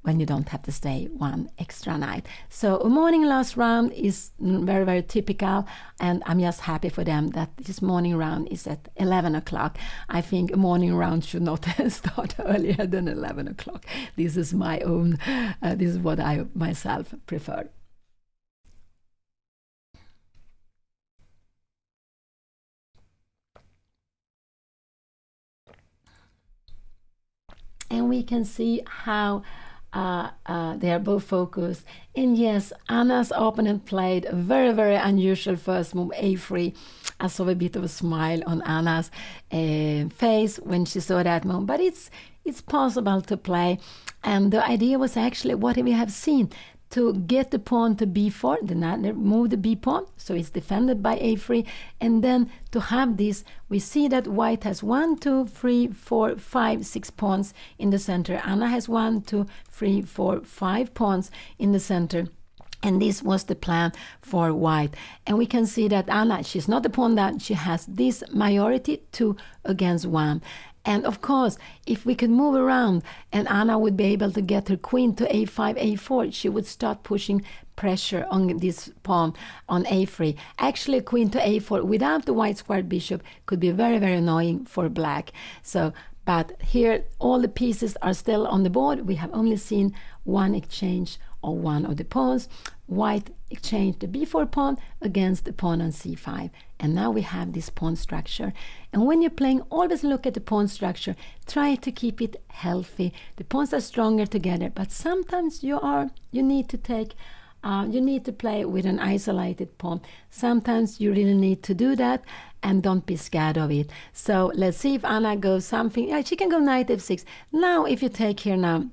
S1: when you don't have to stay one extra night. So a morning last round is very, very typical, and I'm just happy for them that this morning round is at 11 o'clock. I think a morning round should not start earlier than 11 o'clock. This is my own, this is what I myself prefer. And we can see how they are both focused. And yes, Anna's opponent played a very, very unusual first move, a3. I saw a bit of a smile on Anna's face when she saw that move. But it's possible to play. And the idea was actually what we have seen, to get the pawn to b4, then move the b pawn, so it's defended by a3, and then to have this, we see that white has 1, 2, 3, 4, 5, 6 pawns in the center. Anna has 1, 2, 3, 4, 5 pawns in the center. And this was the plan for white. And we can see that Anna, she's not a pawn down, she has this majority 2 against 1. And of course, if we could move around and Anna would be able to get her queen to a5, a4, she would start pushing pressure on this pawn on a3. Actually, queen to a4 without the white squared bishop could be very, very annoying for black. So, but here all the pieces are still on the board. We have only seen one exchange of one of the pawns. White exchanged the b4 pawn against the pawn on c5, and now we have this pawn structure. And when you're playing, always look at the pawn structure. Try to keep it healthy. The pawns are stronger together, but sometimes you need to play with an isolated pawn. Sometimes you really need to do that, and don't be scared of it. So let's see if Anna goes something. Yeah, she can go knight f6. Now if you take here now,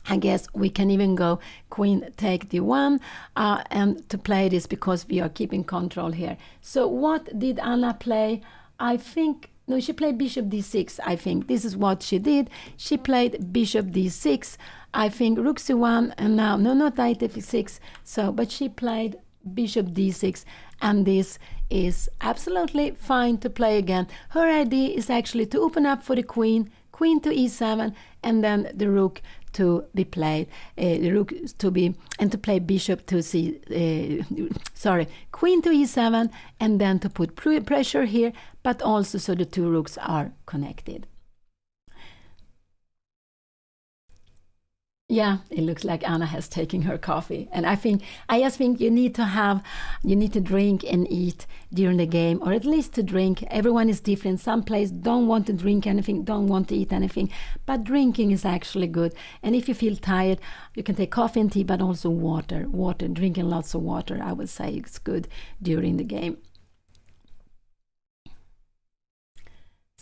S1: I guess we can even go queen take d1 and to play this, because we are keeping control here. So what did Anna play? I think, no, she played bishop d6. I think this is what she did. She played bishop d6. I think rook c1, and now, no, not knight f6. So, but she played bishop d6, and this is absolutely fine to play again. Her idea is actually to open up for the queen to e7, and then the rook to be played, and to play bishop to queen to e7, and then to put pressure here, but also so the two rooks are connected. Yeah, it looks like Anna has taken her coffee, and I just think you need to drink and eat during the game, or at least to drink. Everyone is different. Some players don't want to drink anything, don't want to eat anything, but drinking is actually good. And if you feel tired, you can take coffee and tea, but also water. Drinking lots of water, I would say, it's good during the game.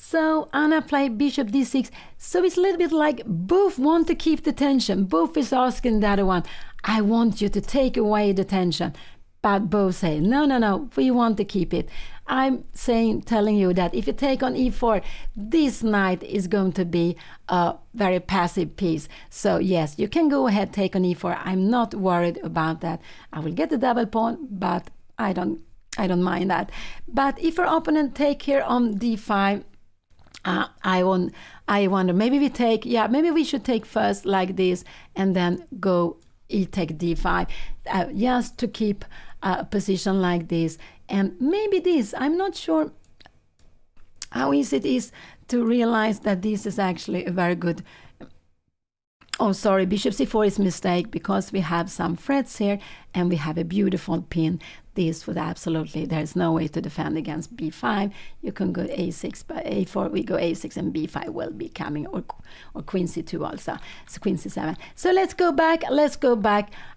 S1: So Anna played bishop d6. So it's a little bit like both want to keep the tension. Both is asking the other one, I want you to take away the tension. But both say, no, we want to keep it. I'm telling you that if you take on e4, this knight is going to be a very passive piece. So yes, you can go ahead, take on e4. I'm not worried about that. I will get the double pawn, but I don't mind that. But if your opponent take here on d5, I wonder, maybe we should take first like this, and then go take d5, just to keep a position like this. And maybe this, I'm not sure how easy it is to realize that this is actually a very good. Oh, sorry, bishop c4 is a mistake, because we have some threats here, and we have a beautiful pin. This would absolutely, there's no way to defend against b5. You can go a6, but a4, we go a6, and b5 will be coming, or queen c2 also, so queen c7. So let's go back.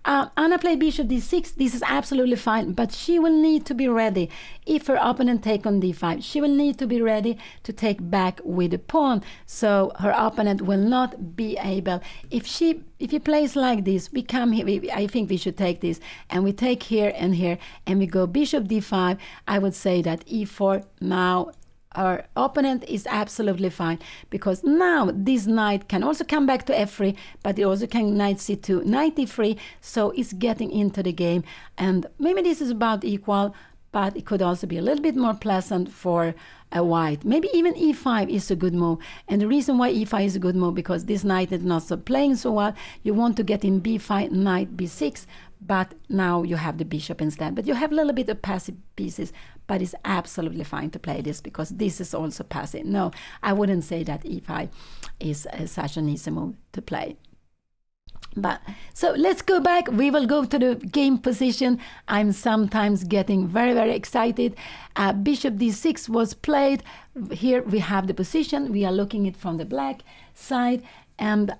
S1: Anna played bishop d6. This is absolutely fine, but she will need to be ready. If her opponent take on d5, she will need to be ready to take back with the pawn. So her opponent will not be able, if he plays like this, we come here, I think we should take this, and we take here and here, and we go bishop d5. I would say that e4, now our opponent is absolutely fine, because now this knight can also come back to f3, but it also can knight c2, knight e3, so it's getting into the game. And maybe this is about equal, but it could also be a little bit more pleasant for a white. Maybe even e5 is a good move. And the reason why e5 is a good move, because this knight is not so playing so well. You want to get in b5, knight b6, but now you have the bishop instead. But you have a little bit of passive pieces, but it's absolutely fine to play this, because this is also passive. No, I wouldn't say that e5 is such an easy move to play. But so let's go back. We will go to the game position. I'm sometimes getting very, very excited. Bishop d6 was played. Here we have the position. We are looking at it from the black side. And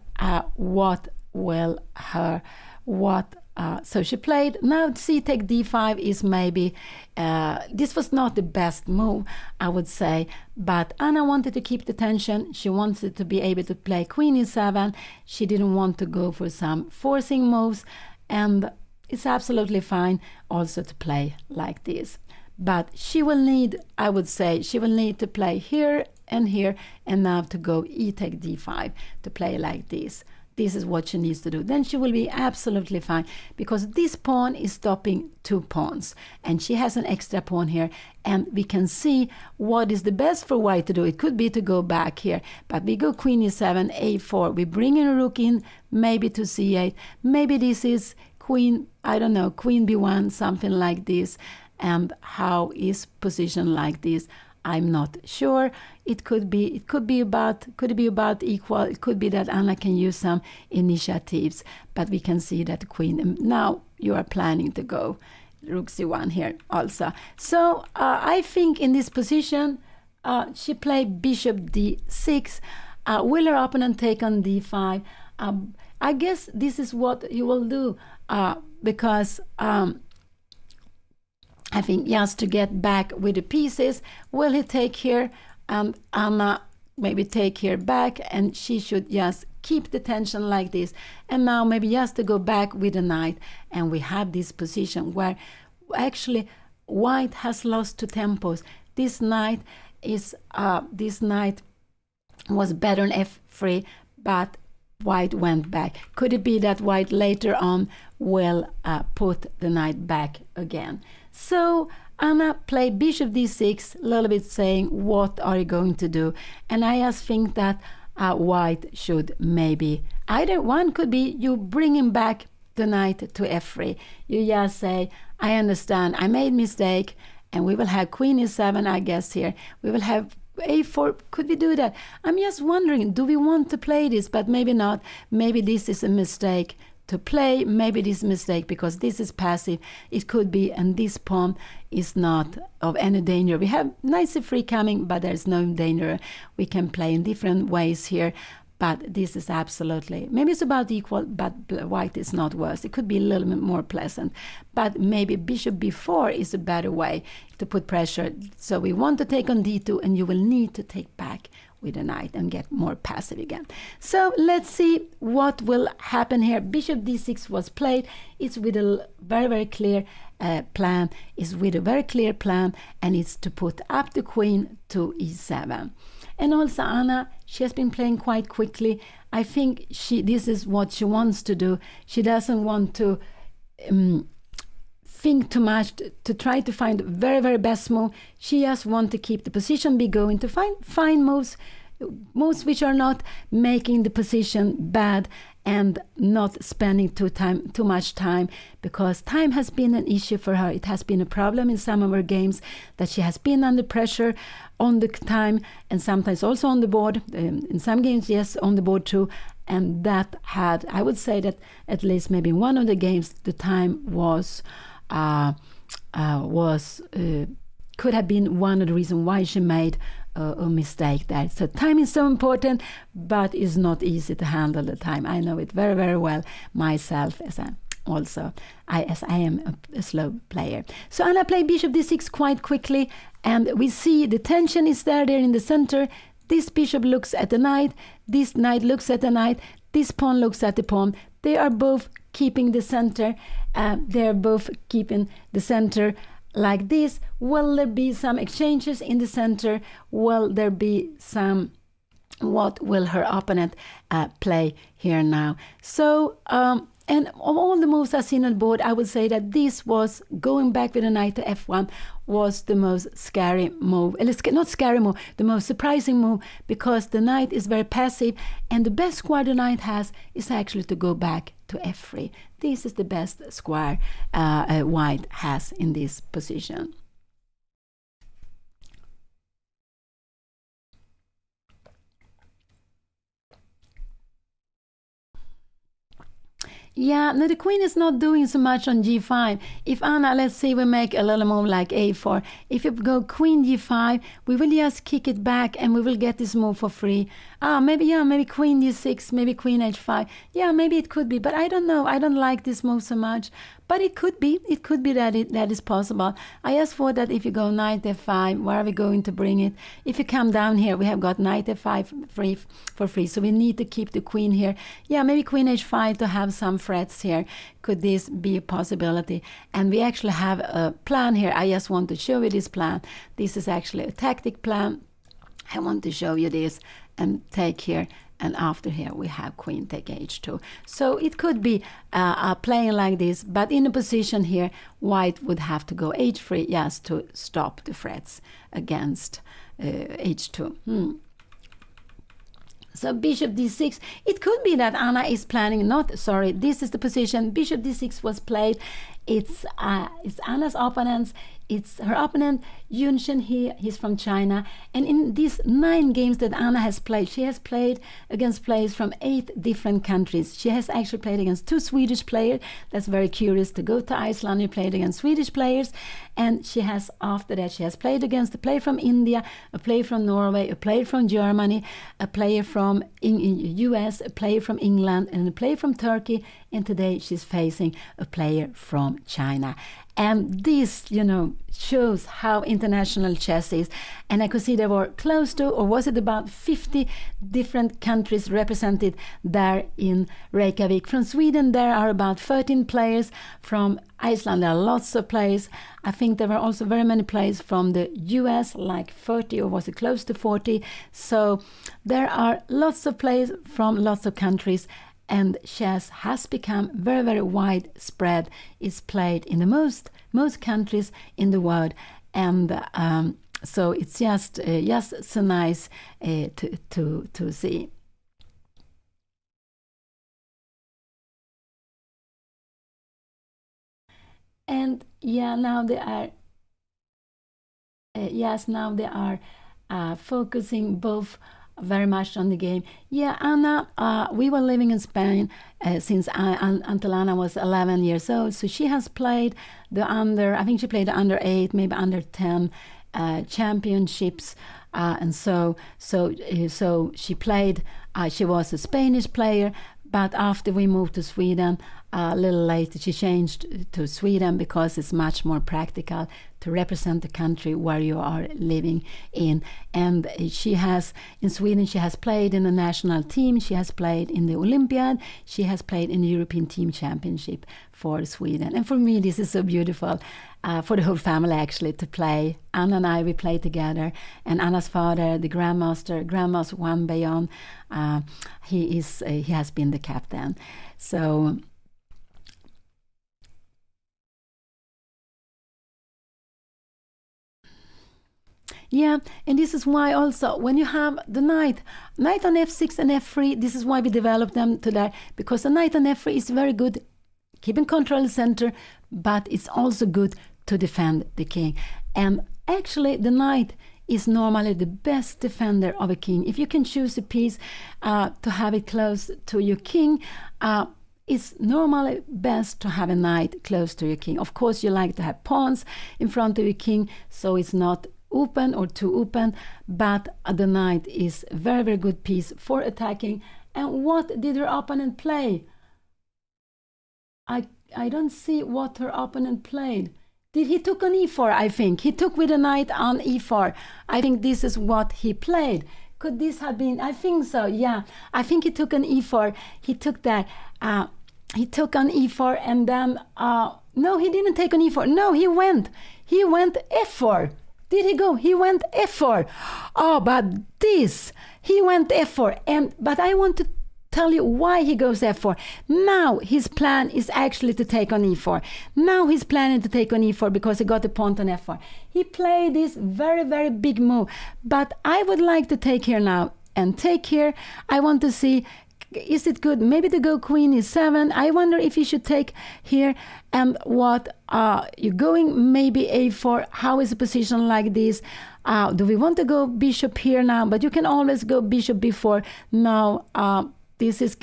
S1: so she played. Now c take d5 is maybe, this was not the best move, I would say, but Anna wanted to keep the tension. She wanted to be able to play queen e7. She didn't want to go for some forcing moves, and it's absolutely fine also to play like this. But she will need, I would say, she will need to play here and here, and now to go e take d5 to play like this. This is what she needs to do. Then she will be absolutely fine, because this pawn is stopping two pawns, and she has an extra pawn here, and we can see what is the best for white to do. It could be to go back here, but we go queen e7, a4. We bring in a rook in, maybe to c8. Maybe this is queen, I don't know, queen b1, something like this. And how is position like this? I'm not sure. It could be about equal. It could be that Anna can use some initiatives, but we can see that the queen. Now you are planning to go rook c1 here also. So I think in this position she played bishop d6. Will her opponent take on d5? I guess this is what you will do because I think just to get back with the pieces. Will he take here and Anna maybe take here back, and she should just keep the tension like this, and now maybe just to go back with the knight, and we have this position where actually white has lost 2 tempos. This knight was better on f3, but white went back. Could it be that white later on will put the knight back again? So Anna played bishop d6, a little bit saying, what are you going to do? And I just think that white should maybe, either one could be you bringing back the knight to f3. You just say, I understand, I made mistake, and we will have queen e7, I guess here. We will have a4. Could we do that? I'm just wondering, do we want to play this? But maybe not. Maybe this is a mistake to play. Maybe this is a mistake because this is passive. It could be, and this pawn is not of any danger. We have knight c3 coming, but there's no danger. We can play in different ways here. But this is absolutely, maybe it's about equal, but white is not worse. It could be a little bit more pleasant. But maybe bishop b4 is a better way to put pressure. So we want to take on d2, and you will need to take back with a knight and get more passive again. So let's see what will happen here. Bishop d6 was played. It's with a very, very clear plan. It's with a very clear plan, and it's to put up the queen to e7. And also Anna, she has been playing quite quickly. I think this is what she wants to do. She doesn't want to think too much, to try to find the very, very best move. She just wants to keep the position be going, to find moves which are not making the position bad and not spending too much time, because time has been an issue for her. It has been a problem in some of her games that she has been under pressure on the time, and sometimes also on the board. In some games, yes, on the board too. And that had, I would say that at least maybe in one of the games, the time could have been one of the reasons why she made a mistake there. So time is so important, but it's not easy to handle the time. I know it very, very well myself, as I am a slow player. So Anna played bishop d6 quite quickly, and we see the tension is there in the center. This bishop looks at the knight, this knight looks at the knight, this pawn looks at the pawn. They are both keeping the center. Like this. Will there be some exchanges in the center? Will there be some, what will her opponent play here now? So and of all the moves I've seen on the board, I would say that this was going back with a knight to f1 was the most scary move. Not scary move, the most surprising move, because the knight is very passive, and the best square the knight has is actually to go back to f3. This is the best square white has in this position. Yeah, no, the queen is not doing so much on g5. If Anna, let's say we make a little move like a4. If you go queen g5, we will just kick it back and we will get this move for free. Maybe queen d6, maybe queen h5. Yeah, maybe it could be, but I don't know. I don't like this move so much. But it could be that is possible. I just thought that if you go knight f5, where are we going to bring it? If you come down here, we have got knight f5 free for free, so we need to keep the queen here. Yeah, maybe queen h5 to have some threats here. Could this be a possibility? And we actually have a plan here. I just want to show you this plan. This is actually a tactic plan. I want to show you this and take here. And after here we have queen take h2. So it could be playing like this, but in a position here, white would have to go h3 just to stop the threats against h2. So bishop d6. It could be that Anna is planning this is the position. Bishop d6 was played. It's Anna's opponents. It's her opponent, Yun Shenhe. He's from China. And in these 9 games that Anna has played, she has played against players from 8 different countries. She has actually played against 2 Swedish players. That's very curious to go to Iceland. You played against Swedish players. And she has, after that, she has played against a player from India, a player from Norway, a player from Germany, a player from US, a player from England, and a player from Turkey. And today she's facing a player from China. And this, shows how international chess is. And I could see there were close to, or was it about 50 different countries represented there in Reykjavik. From Sweden, there are about 13 players. From Iceland, there are lots of players. I think there were also very many players from the US, like 30, or was it close to 40? So there are lots of players from lots of countries. And chess has become very, very widespread. It's played in the most countries in the world, and so it's just so nice to see. And now they are focusing both very much on the game. Anna, we were living in Spain since until Anna was 11 years old. So she has played I think she played the under 8, maybe under 10 championships. And so she played, she was a Spanish player, but after we moved to Sweden, a little later, she changed to Sweden because it's much more practical to represent the country where you are living in. And in Sweden, she has played in the national team, she has played in the Olympiad, she has played in the European Team Championship for Sweden. And for me, this is so beautiful, for the whole family actually, to play. Anna and I, we play together. And Anna's father, the Grandmaster Juan Bayon, he has been the captain. So and this is why also when you have the knight on f6 and f3, this is why we developed them today, because the knight on f3 is very good keeping control of the center, but it's also good to defend the king. And actually the knight is normally the best defender of a king. If you can choose a piece to have it close to your king, it's normally best to have a knight close to your king. Of course, you like to have pawns in front of your king, so it's not open or too open, but the knight is a very, very good piece for attacking. And what did her opponent play? I don't see what her opponent played. Did he took on e4? I think he took with a knight on e4. I think this is what he played. Could this have been? I think so. I think he took on e4. He took that. He took on e4, and then no, he didn't take on e4. No, he went f4. Did he go? He went f4. Oh, but he went f4. But I want to tell you why he goes f4. Now his plan is actually to take on e4. Now he's planning to take on e4 because he got a pawn on f4. He played this very, very big move. But I would like to take here now and take here. I want to see, is it good? Maybe to go queen e7. I wonder if you should take here. And what you're going maybe a4. How is a position like this? Do we want to go bishop here now? But you can always go bishop b4. Now this is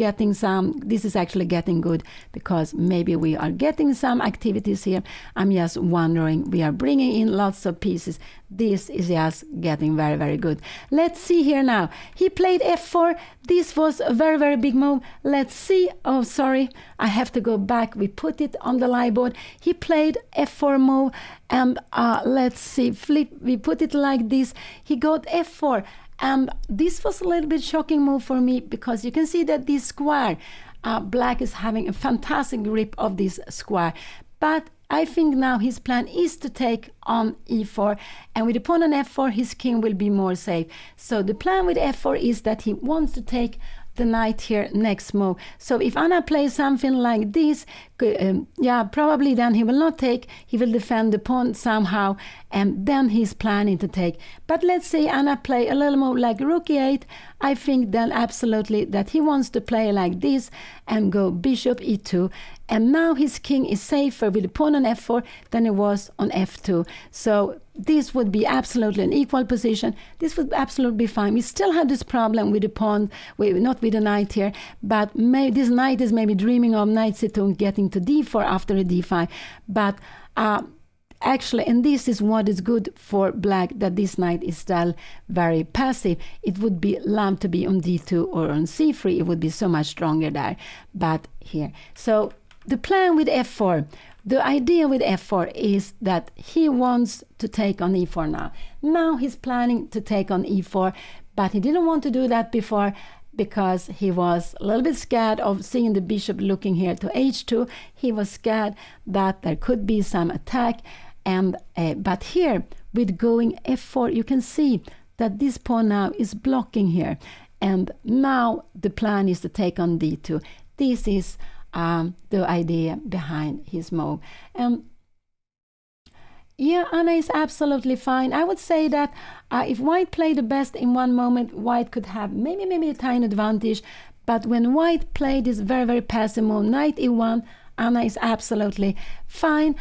S1: actually getting good, because maybe we are getting some activities here. I'm just wondering, we are bringing in lots of pieces. This is just getting very, very good. Let's see here now. He played f4. This was a very, very big move. Let's see. Oh, sorry, I have to go back. We put it on the live board. He played f4 move, and let's see, flip. We put it like this. He got f4. And this was a little bit shocking move for me, because you can see that this square, black is having a fantastic grip of this square. But I think now his plan is to take on e4, and with the pawn on f4, his king will be more safe. So the plan with f4 is that he wants to take the knight here next move. So if Anna plays something like this, probably then he will not take, he will defend the pawn somehow, and then he's planning to take. But let's say Anna play a little move like rook e8. I think then absolutely that he wants to play like this and go bishop e2. And now his king is safer with the pawn on f4 than it was on f2. So this would be absolutely an equal position. This would absolutely be fine. We still have this problem with the pawn, not with the knight here, but this knight is maybe dreaming of knight c2 and getting to d4 after a d5. But actually, and this is what is good for black, that this knight is still very passive. It would be loved to be on d2 or on c3. It would be so much stronger there. But here. So the plan with f4, the idea with f4 is that he wants to take on e4 now. Now he's planning to take on e4, but he didn't want to do that before because he was a little bit scared of seeing the bishop looking here to h2. He was scared that there could be some attack. And but here, with going f4, you can see that this pawn now is blocking here. And now the plan is to take on d2. This is the idea behind his move. Yeah, Anna is absolutely fine. I would say that if white played the best in one moment, white could have maybe a tiny advantage. But when white played this very, very passive move, knight e1, Anna is absolutely fine.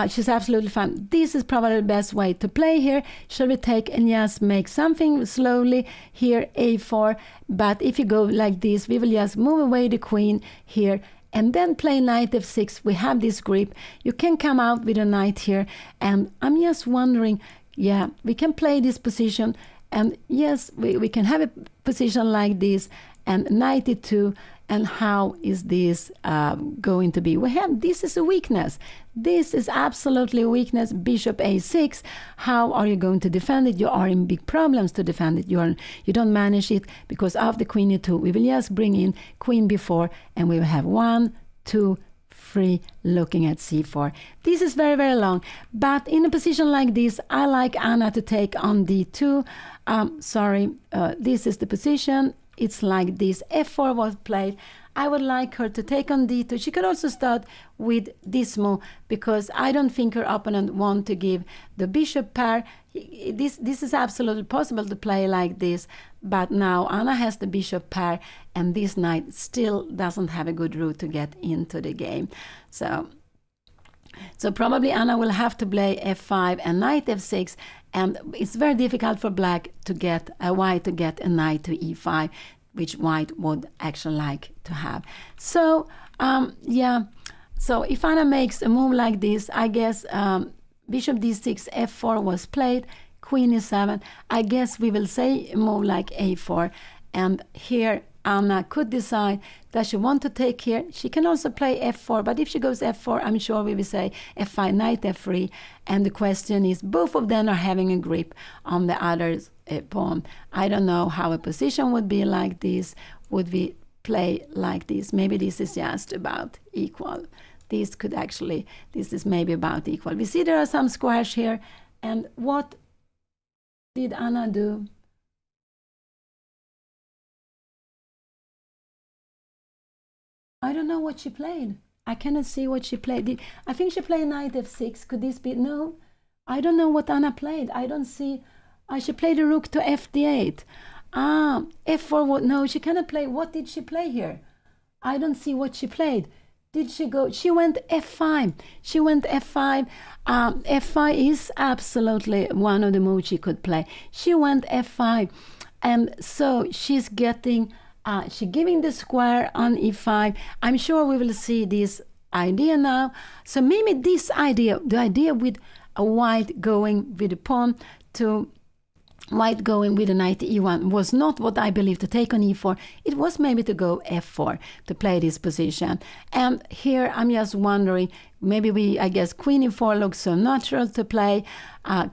S1: She's absolutely fine. This is probably the best way to play here. Shall we take and just make something slowly here, a4. But if you go like this, we will just move away the queen here and then play knight f6. We have this grip. You can come out with a knight here. And I'm just wondering, yeah, we can play this position. And yes, we can have a position like this and knight e2. And how is this going to be? This is a weakness. This is absolutely a weakness. Bishop a6. How are you going to defend it? You are in big problems to defend it. You don't manage it because of the queen e2. We will just bring in queen b4 and we will have 1, 2, 3 looking at c4. This is very, very long. But in a position like this, I like Anna to take on d2. This is the position. It's like this. f4 was played. I would like her to take on d2. She could also start with this move because I don't think her opponent want to give the bishop pair. This is absolutely possible to play like this. But now Anna has the bishop pair and this knight still doesn't have a good route to get into the game. So probably Anna will have to play f5 and knight f6. And it's very difficult for black to get white to get a knight to e5, which white would actually like to have. So yeah, so if Anna makes a move like this, I guess bishop d6, f4 was played, queen e7. I guess we will say a move like a4, and here Anna could decide that she want to take here. She can also play f4, but if she goes f4, I'm sure we will say f5, knight f3. And the question is, both of them are having a grip on the other's pawn. I don't know how a position would be like this. Would we play like this? Maybe this is just about equal. This is maybe about equal. We see there are some squares here. And what did Anna do? I don't know what she played. I cannot see what she played. I think she played knight f6. Could this be? No. I don't know what Anna played. I don't see. She played a rook to fd8. F4. What? No, she cannot play. What did she play here? I don't see what she played. Did she go? She went f5. She went f5. F5 is absolutely one of the moves she could play. She went f5. And so she's getting... she's giving the square on e5. I'm sure we will see this idea now. So maybe this idea, the idea with a white going with a pawn to white going with a knight e1 was not what I believe to take on e4. It was maybe to go f4 to play this position. And here I'm just wondering, maybe I guess queen e4 looks so natural to play,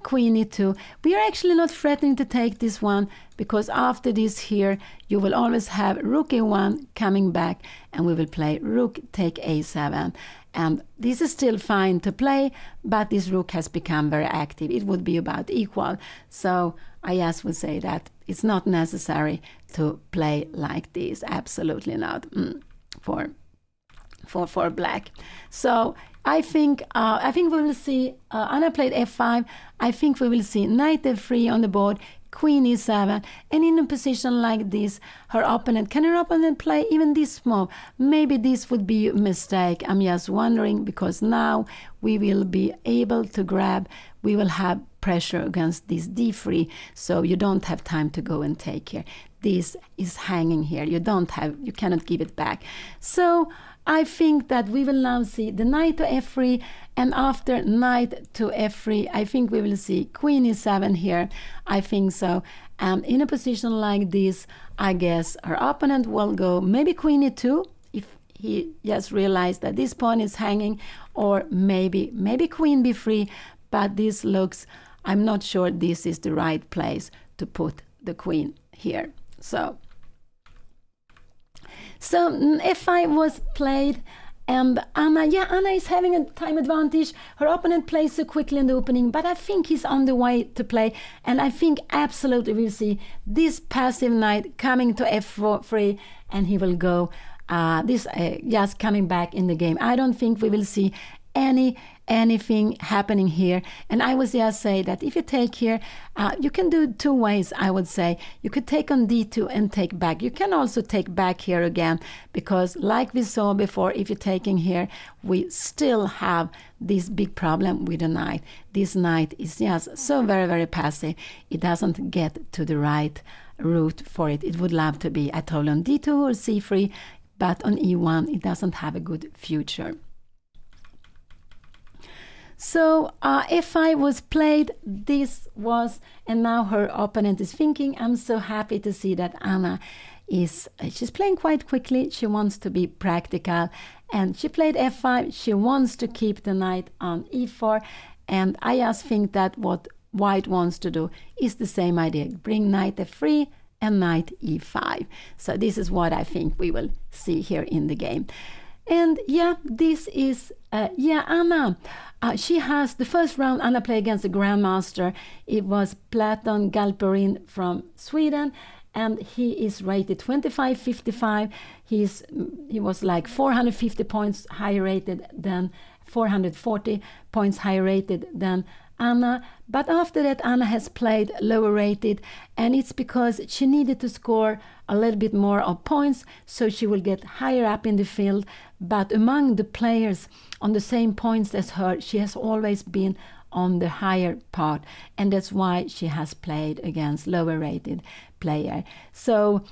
S1: queen e2. We are actually not threatening to take this one because after this here, you will always have rook e1 coming back and we will play rook take a7. And this is still fine to play, but this rook has become very active. It would be about equal. So I just would say that it's not necessary to play like this. Absolutely not for black. So I think we will see Anna played f5. I think we will see knight f3 on the board, queen e7, and in a position like this, her opponent play even this move? Maybe this would be a mistake. I'm just wondering, because now we will be able to grab, we will have pressure against this d3, so you don't have time to go and take here. This is hanging here. You cannot give it back. So I think that we will now see the knight to f3, and after knight to f3, I think we will see queen e7 here. I think so. And in a position like this, I guess our opponent will go maybe queen e2, if he just realized that this pawn is hanging, or maybe queen b3, but this looks, I'm not sure this is the right place to put the queen here. So f5 was played, and Anna is having a time advantage. Her opponent plays so quickly in the opening, but I think he's on the way to play, and I think absolutely we'll see this passive knight coming to f3, and he will go just coming back in the game. I don't think we will see anything happening here. And I would just say that if you take here, you can do two ways. I would say you could take on d2 and take back. You can also take back here again, because like we saw before, if you're taking here, we still have this big problem with the knight. This knight is just so very, very passive. It doesn't get to the right route for it. It would love to be, I told on d2 or c3, but on e1 it doesn't have a good future. So f5 was played, this was, and now her opponent is thinking. I'm so happy to see that Anna she's playing quite quickly. She wants to be practical, and she played f5. She wants to keep the knight on e4, and I just think that what white wants to do is the same idea. Bring knight f3 and knight e5. So this is what I think we will see here in the game. And this is Anna. She has the first round. Anna played against a grandmaster. It was Platon Galperin from Sweden, and he is rated 2555. He was like 450 points higher rated than 440 points higher rated than Anna. But after that, Anna has played lower rated, and it's because she needed to score a little bit more of points, so she will get higher up in the field. But among the players on the same points as her, she has always been on the higher part, and that's why she has played against lower rated player. So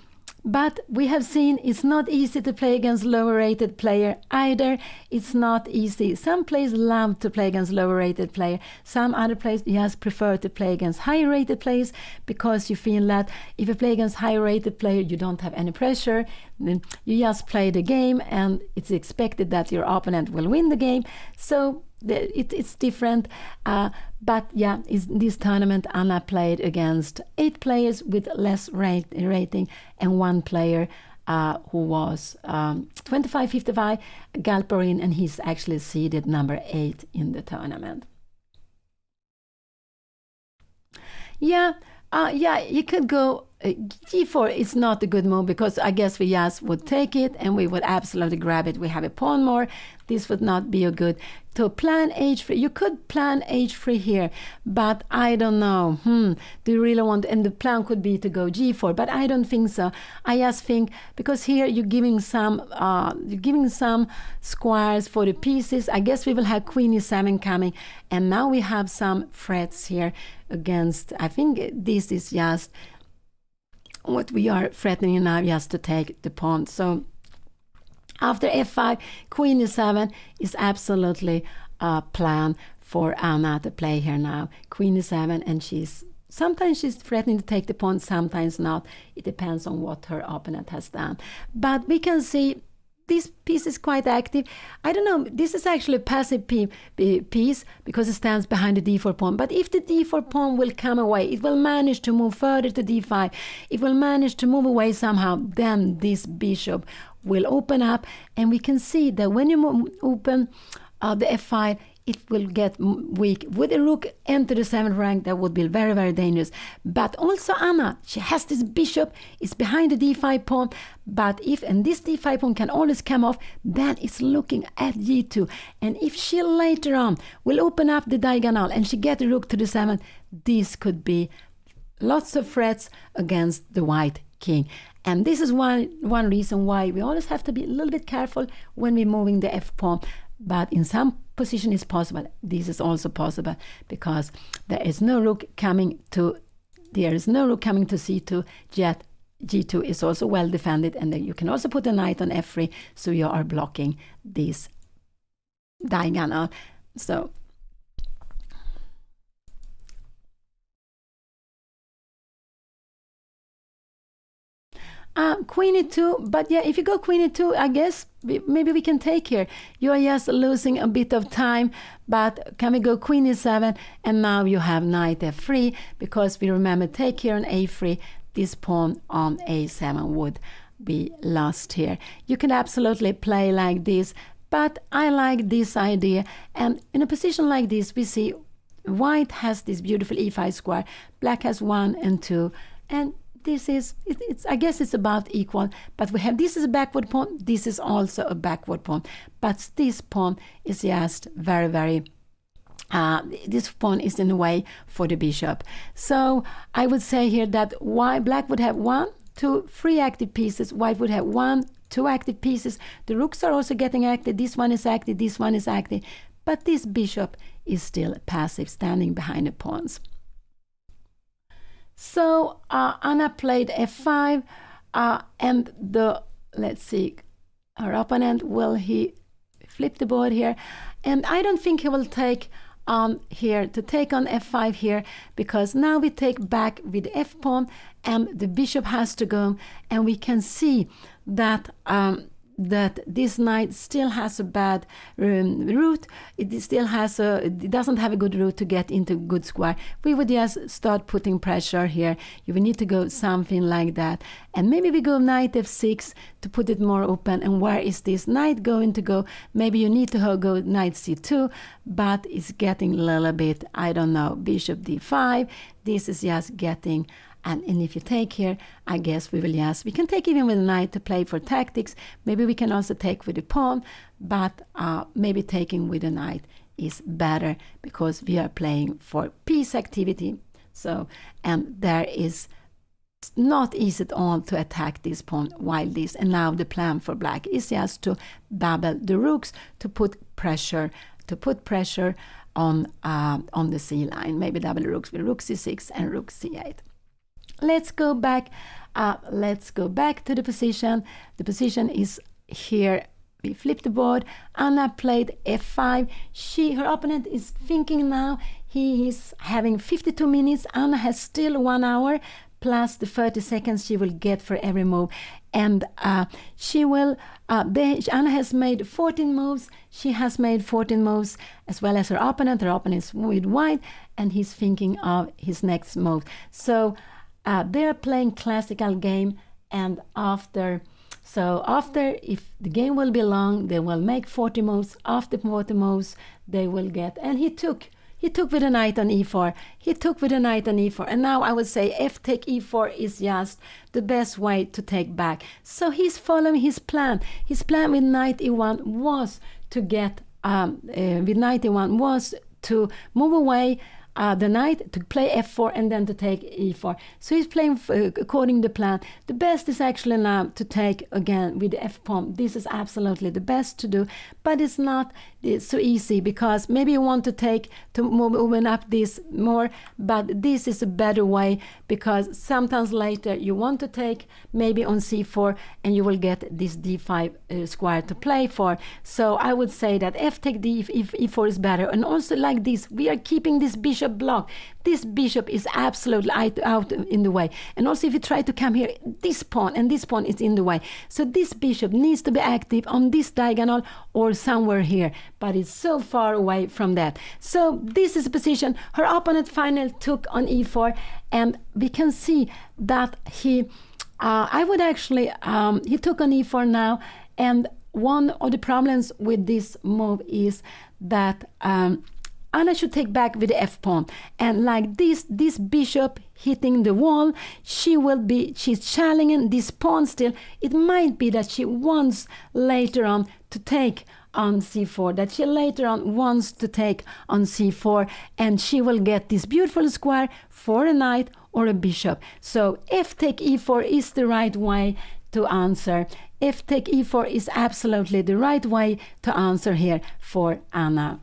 S1: but we have seen it's not easy to play against lower rated player either. It's not easy. Some players love to play against lower rated player. Some other players just prefer to play against higher rated players, because you feel that if you play against higher rated player, you don't have any pressure. You just play the game, and it's expected that your opponent will win the game. So it's different. But in this tournament, Anna played against 8 players with less rating, and 1 player who was 2555, Galperin, and he's actually seeded number 8 in the tournament. You could go g4 is not a good move, because I guess we just would take it and we would absolutely grab it. We have a pawn more. This would not be a good. To plan h3, you could plan h3 here, but I don't know. Do you really want? And the plan could be to go g4, but I don't think so. I just think because here you're giving some squares for the pieces. I guess we will have queen e7 coming, and now we have some threats here against. I think this is just what we are threatening now, just to take the pawn. So after f5, queen e7 is absolutely a plan for Anna to play here now. Queen e7, and sometimes she's threatening to take the pawn, sometimes not. It depends on what her opponent has done. But we can see this piece is quite active. I don't know, this is actually a passive piece because it stands behind the d4 pawn. But if the d4 pawn will come away, it will manage to move further to d5. It will manage to move away somehow. Then this bishop will open up, and we can see that when you open the f5, it will get weak. Would a rook enter the 7th rank, that would be very, very dangerous. But also Anna, she has this bishop, it's behind the d5 pawn, but and this d5 pawn can always come off, then it's looking at g2. And if she later on will open up the diagonal and she get the rook to the 7th, this could be lots of threats against the white king. And this is one reason why we always have to be a little bit careful when we're moving the f-pawn. But in some position it's possible. This is also possible because there is no rook coming to c2, yet g2 is also well defended, and then you can also put a knight on f3, so you are blocking this diagonal. So queen e2, but yeah, if you go queen e2, I guess maybe we can take here. You are just losing a bit of time, but can we go queen e7, and now you have knight f3, because we remember take here on a3, this pawn on a7 would be lost here. You can absolutely play like this, but I like this idea, and in a position like this we see white has this beautiful e5 square, black has 1 and 2, and this is, I guess it's about equal, but we have, this is a backward pawn, this is also a backward pawn, but this pawn is just very, very, this pawn is in the way for the bishop. So I would say here that black would have 1, 2, 3 active pieces, white would have 1, 2 active pieces, the rooks are also getting active, this one is active, this one is active, but this bishop is still passive, standing behind the pawns. So Anna played f5, and let's see, her opponent, will he flip the board here? And I don't think he will take here to take on f5 here, because now we take back with f pawn and the bishop has to go, and we can see that that this knight still has a bad route. It doesn't have a good route to get into good square. We would just start putting pressure here. You will need to go something like that, and maybe we go knight f6 to put it more open. And where is this knight going to go? Maybe you need to go knight c2, but it's getting a little bit, I don't know, bishop d5. This is just getting. And if you take here, I guess we can take even with a knight to play for tactics. Maybe we can also take with a pawn, but maybe taking with a knight is better, because we are playing for piece activity. So, and there is not easy at all to attack this pawn while this, and now the plan for black is just to double the rooks to put pressure on the c line. Maybe double the rooks with rook c6 and rook c8. Let's go back to the position. The position is here. We flip the board. Anna played f5. Her opponent is thinking now. He is having 52 minutes. Anna has still 1 hour plus the 30 seconds she will get for every move. And she will, Anna has made 14 moves. She has made 14 moves as well as her opponent. Her opponent is with white, and he's thinking of his next move. So they're playing classical game, and after, if the game will be long, they will make 40 moves. After 40 moves, they will get, and he took with a knight on e4. He took with a knight on e4, and now I would say f take e4 is just the best way to take back. So he's following his plan. His plan with knight e1 was to get to move away the knight, to play f4 and then to take e4. So he's playing according to the plan. The best is actually now to take again with the f pawn. This is absolutely the best to do, but it's not so easy, because maybe you want to take to open up this more, but this is a better way, because sometimes later you want to take maybe on c4 and you will get this d5 square to play for. So I would say that f take d if e4 is better. And also like this, we are keeping this bishop blocked. This bishop is absolutely out in the way. And also if you try to come here, this pawn and this pawn is in the way. So this bishop needs to be active on this diagonal or somewhere here, but it's so far away from that. So this is a position. Her opponent finally took on e4, and we can see that he took on e4 now, and one of the problems with this move is that Anna should take back with the f-pawn, and like this bishop hitting the wall, she's challenging this pawn still. It might be that she wants later on to take on c4, that she later on wants to take on c4, and she will get this beautiful square for a knight or a bishop. So f take e4 is the right way to answer. F take e4 is absolutely the right way to answer here for Anna.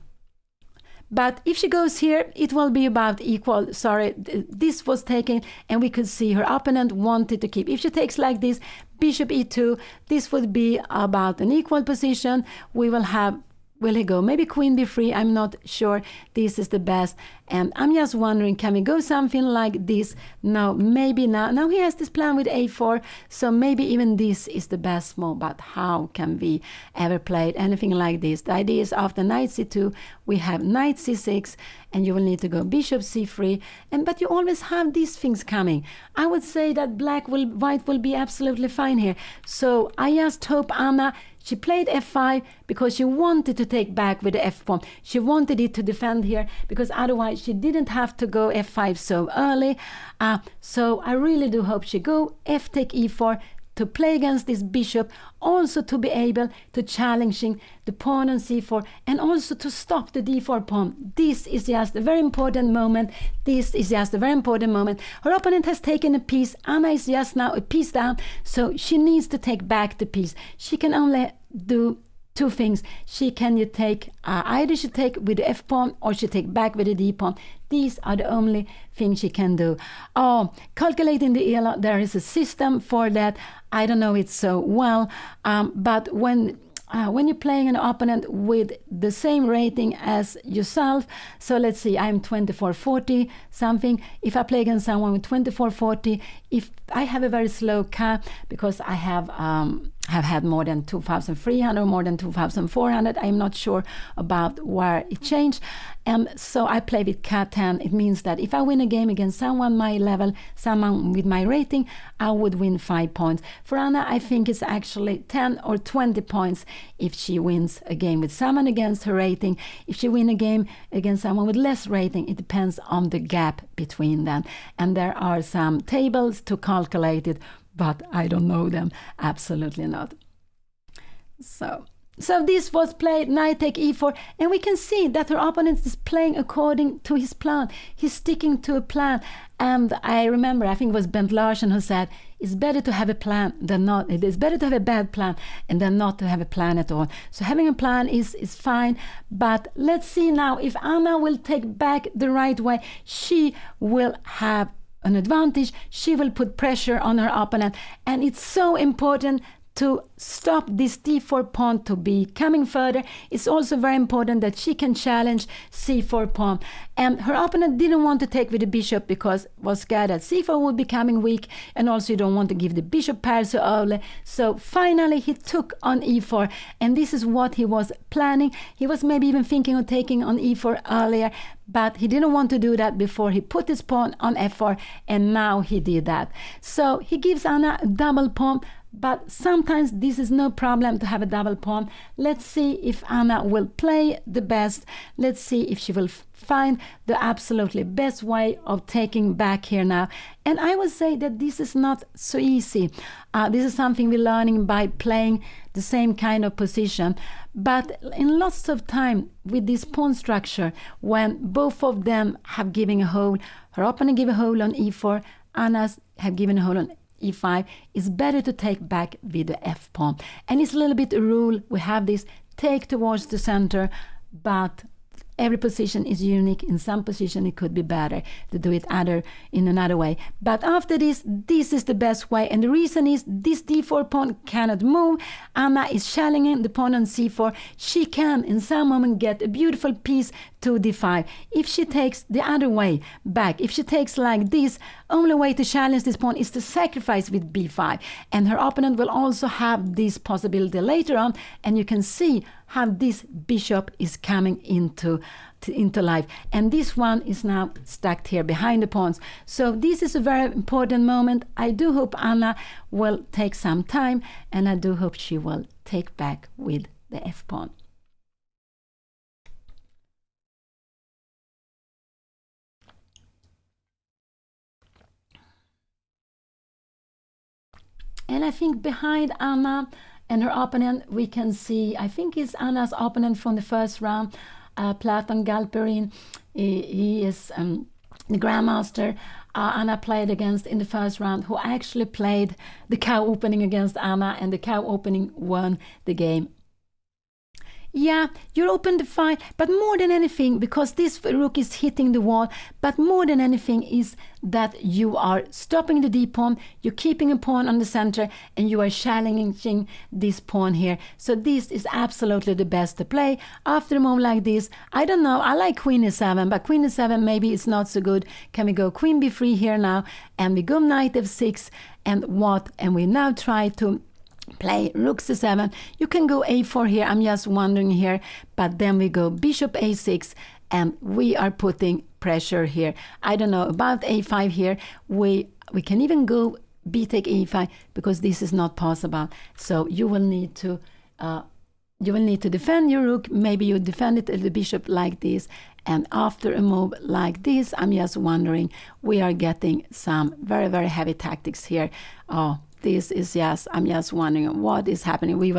S1: But if she goes here, it will be about equal. Sorry, this was taken, and we could see her opponent wanted to keep. If she takes like this, bishop e2, this would be about an equal position. We will have, will he go maybe queen b3? I'm not sure. This is the best. And I'm just wondering, can we go something like this? No, maybe not. Now he has this plan with a4, so maybe even this is the best move. But how can we ever play anything like this? The idea is after knight c2, we have knight c6, and you will need to go bishop c3. But you always have these things coming. I would say that white will be absolutely fine here. So I just hope Anna, she played f5 because she wanted to take back with the f pawn. She wanted it to defend here, because otherwise she didn't have to go f5 so early. So I really do hope she go f take e4 to play against this bishop, also to be able to challenging the pawn on c4, and also to stop the d4 pawn. This is just a very important moment. This is just a very important moment. Her opponent has taken a piece. Anna is just now a piece down, so she needs to take back the piece. She can only do two things. She can take either she take with the f pawn, or she take back with the d pawn. These are the only things she can do. Oh, calculating the ELO, there is a system for that. I don't know it so well, but when you're playing an opponent with the same rating as yourself, so let's see, I'm 2440 something. If I play against someone with 2440, if I have a very slow cat, because I have had more than 2,300 or more than 2,400, I'm not sure about where it changed. So I play with cat 10. It means that if I win a game against someone my level, someone with my rating, I would win 5 points. For Anna, I think it's actually 10 or 20 points if she wins a game with someone against her rating. If she wins a game against someone with less rating, it depends on the gap between them. And there are some tables to calculate it, but I don't know them. Absolutely not. So this was played knight take e4, and we can see that her opponent is playing according to his plan. He's sticking to a plan. And I remember, I think it was Bent Larsen who said, it's better to have a plan than not. It is better to have a bad plan and than not to have a plan at all. So having a plan is fine. But let's see now if Anna will take back the right way. She will have an advantage. She will put pressure on her opponent. And it's so important to stop this d4 pawn to be coming further. It's also very important that she can challenge c4 pawn. And her opponent didn't want to take with the bishop because was scared that c4 would be coming weak, and also you don't want to give the bishop pair so early. So finally he took on e4, and this is what he was planning. He was maybe even thinking of taking on e4 earlier, but he didn't want to do that before he put his pawn on f4, and now he did that. So he gives Anna a double pawn. But sometimes this is no problem to have a double pawn. Let's see if Anna will play the best. Let's see if she will find the absolutely best way of taking back here now. And I would say that this is not so easy. This is something we're learning by playing the same kind of position. But in lots of time with this pawn structure, when both of them have given a hole, her opponent give a hole on e4, Anna's have given a hole on e5, it's better to take back with the f pawn. And it's a little bit a rule. We have this take towards the center, but every position is unique. In some position it could be better to do it in another way. But after this is the best way, and the reason is this d4 pawn cannot move. Anna is challenging the pawn on c4. She can in some moment get a beautiful piece to d5. If she takes the other way back, if she takes like this, only way to challenge this pawn is to sacrifice with b5, and her opponent will also have this possibility later on, and you can see how this bishop is coming into life, and this one is now stuck here behind the pawns. So this is a very important moment. I do hope Anna will take some time, and I do hope she will take back with the f pawn. And I think behind Anna And her opponent, we can see, I think is Anna's opponent from the first round, Platon Galperin. He is the grandmaster Anna played against in the first round, who actually played the cow opening against Anna, and the cow opening won the game. Yeah, you're open to fight, but more than anything, because this rook is hitting the wall, but more than anything is that you are stopping the d pawn, you're keeping a pawn on the center, and you are challenging this pawn here. So this is absolutely the best to play. After a move like this, I don't know, I like queen e7, but queen e7 maybe it's not so good. Can we go queen b3 here now, and we go knight f6, and what? And we now try to play rook c7. You can go a4 here, I'm just wondering here, but then we go bishop a6, and we are putting pressure here. I don't know about a5 here. We can even go b take e5, because this is not possible. So you will need to defend your rook. Maybe you defend it the bishop like this, and after a move like this, I'm just wondering, we are getting some very, very heavy tactics here. Oh, this is just, I'm just wondering what is happening. We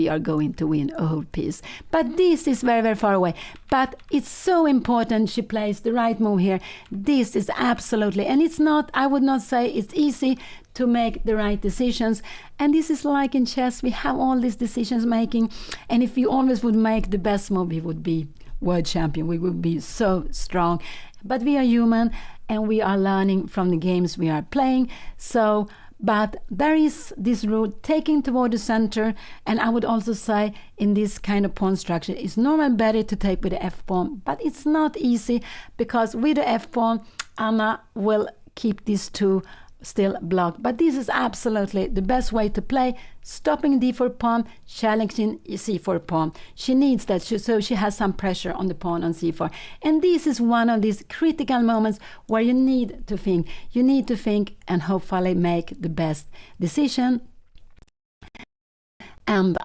S1: are going to win a whole piece. But this is very, very far away. But it's so important she plays the right move here. This is absolutely, and it's not, I would not say it's easy to make the right decisions. And this is like in chess, we have all these decisions making. And if we always would make the best move, we would be world champion. We would be so strong. But we are human, and we are learning from the games we are playing. So, but there is this route taking toward the center, and I would also say in this kind of pawn structure, it's normally better to take with the f-pawn, but it's not easy, because with the f-pawn, Anna will keep these two still blocked. But this is absolutely the best way to play, stopping d4 pawn, challenging c4 pawn. She needs that, so she has some pressure on the pawn on c4. And this is one of these critical moments where you need to think. You need to think and hopefully make the best decision. And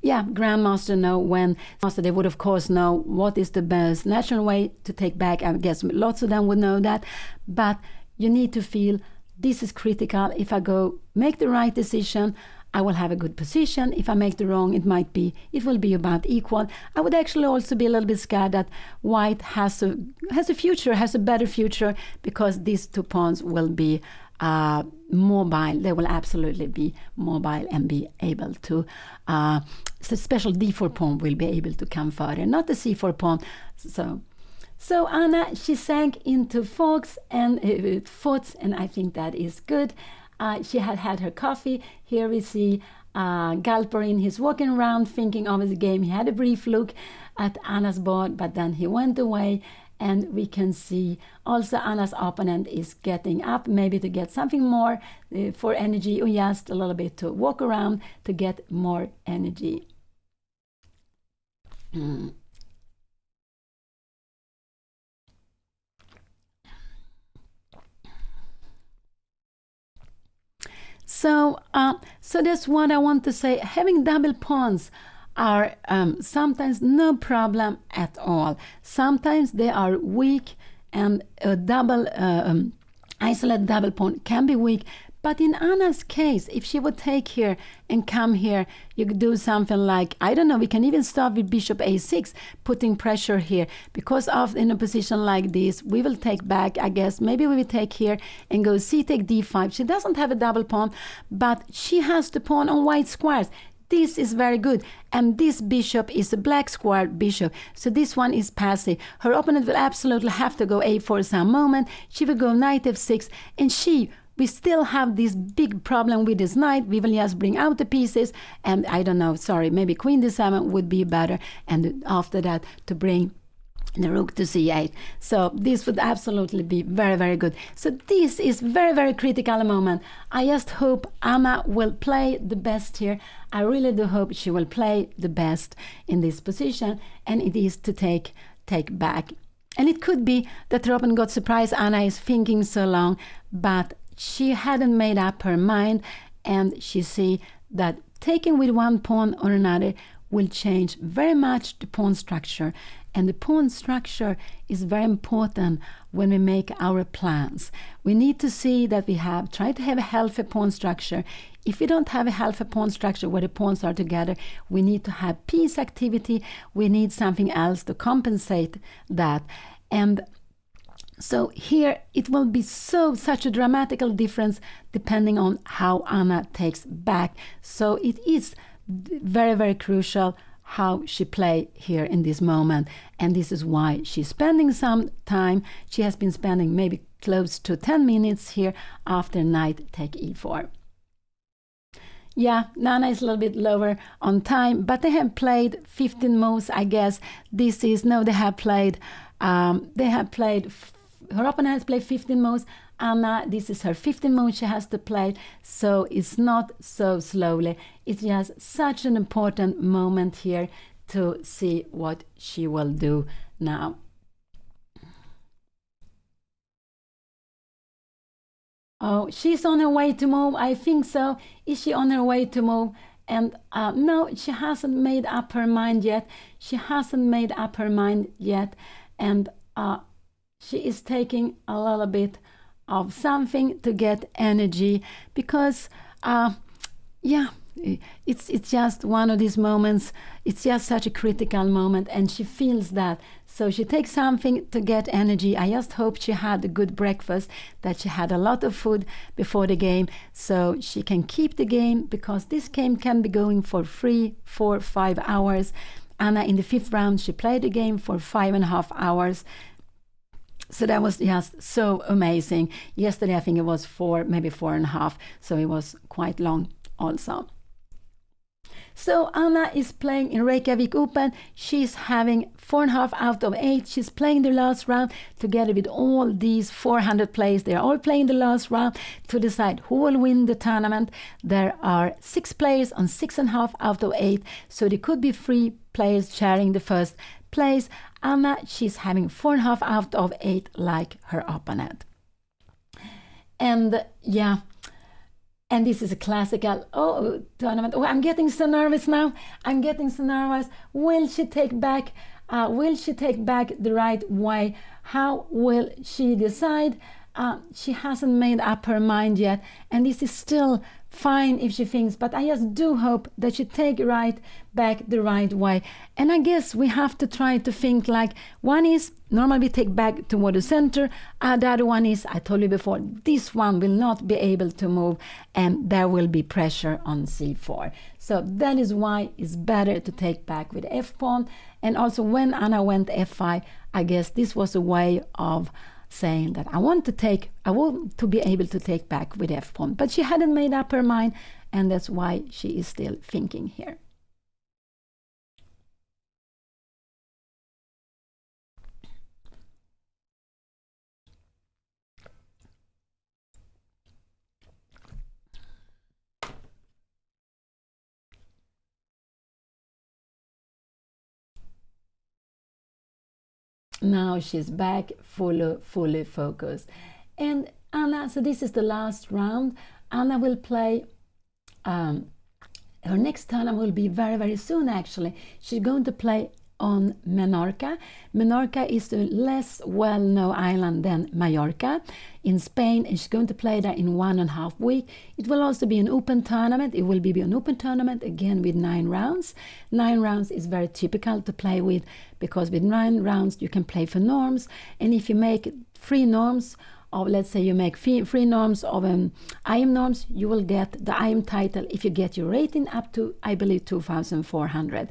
S1: grandmaster know when master, they would of course know what is the best natural way to take back. I guess lots of them would know that, but you need to feel this is critical. If I go make the right decision, I will have a good position. If I make the wrong, it will be about equal. I would actually also be a little bit scared that white has a better future, because these two pawns will be mobile. They will absolutely be mobile and be able to so special d4 pawn will be able to come further, not the c4 pawn. So Anna, she sank into fox and foots, and I think that is good. She had her coffee. Here we see Galperin. He's walking around thinking of the game. He had a brief look at Anna's board, but then he went away. And we can see also Anna's opponent is getting up, maybe to get something more for energy, or just a little bit to walk around to get more energy. So that's what I want to say. Having double pawns are sometimes no problem at all. Sometimes they are weak, and a double isolated double pawn can be weak. But in Anna's case, if she would take here and come here, you could do something like, I don't know, we can even start with bishop a6, putting pressure here. Because in a position like this, we will take back, I guess. Maybe we will take here and go c take d5. She doesn't have a double pawn, but she has the pawn on white squares. This is very good, and this bishop is a black squared bishop, so this one is passive. Her opponent will absolutely have to go a4 some moment. She will go knight f6, and we still have this big problem with this knight. We will just bring out the pieces, and I don't know, sorry, maybe queen d7 would be better, and after that to bring the rook to c8. So this would absolutely be very, very good. So this is very, very critical moment. I just hope Anna will play the best here. I really do hope she will play the best in this position, and it is to take back. And it could be that Robin got surprised. Anna is thinking so long, but she hadn't made up her mind, and she see that taking with one pawn or another will change very much the pawn structure. And the pawn structure is very important when we make our plans. We need to see that we try to have a healthy pawn structure. If we don't have a healthy pawn structure where the pawns are together, we need to have piece activity. We need something else to compensate that. And so here it will be such a dramatical difference depending on how Anna takes back. So it is very, very crucial how she play here in this moment. And this is why she's spending some time. She has been spending maybe close to 10 minutes here after knight take e4. Yeah, Nana is a little bit lower on time, but they have played 15 moves, I guess. They have played, her opponent has played 15 moves. Anna, this is her 15 move she has to play, so it's not so slowly. It's just such an important moment here to see what she will do now. Oh, she's on her way to move. I think so. Is she on her way to move? And no, she hasn't made up her mind yet. She hasn't made up her mind yet. And she is taking a little bit of something to get energy because, yeah, it's just one of these moments. It's just such a critical moment, and she feels that. So she takes something to get energy. I just hope she had a good breakfast, that she had a lot of food before the game, so she can keep the game, because this game can be going for 3, 4, 5 hours. Anna, in the 5th round, she played the game for 5.5 hours. So that was just so amazing. Yesterday, I think it was 4, maybe 4.5, so it was quite long also. So Anna is playing in Reykjavik Open. She's having 4.5 out of 8. She's playing the last round together with all these 400 players. They are all playing the last round to decide who will win the tournament. There are 6 players on 6.5 out of 8, so there could be 3 players sharing the first place. Anna, she's having 4.5 out of 8 like her opponent. And yeah, and this is a classical tournament. Oh, I'm getting so nervous now. I'm getting so nervous. Will she take back? Will she take back the right way? How will she decide? She hasn't made up her mind yet, and this is still fine if she thinks, but I just do hope that she take right back the right way. And I guess we have to try to think like, one is normally we take back toward the center, the other one is, I told you before, this one will not be able to move, and there will be pressure on c4. So that is why it's better to take back with f-pawn. And also when Anna went f5, I guess this was a way of saying that I want to be able to take back with f-pawn, but she hadn't made up her mind, and that's why she is still thinking here. Now she's back, fully focused. And Anna, so this is the last round. Anna will play, her next tournament will be very, very soon actually. She's going to play on Menorca. Menorca is a less well-known island than Mallorca in Spain, and she's going to play there in 1.5 weeks. It will also be an open tournament. It will be an open tournament again with 9 rounds. 9 rounds is very typical to play with, because with 9 rounds you can play for norms, and if you make 3 norms of, let's say you make 3 norms of IM norms, you will get the IM title if you get your rating up to, I believe, 2,400.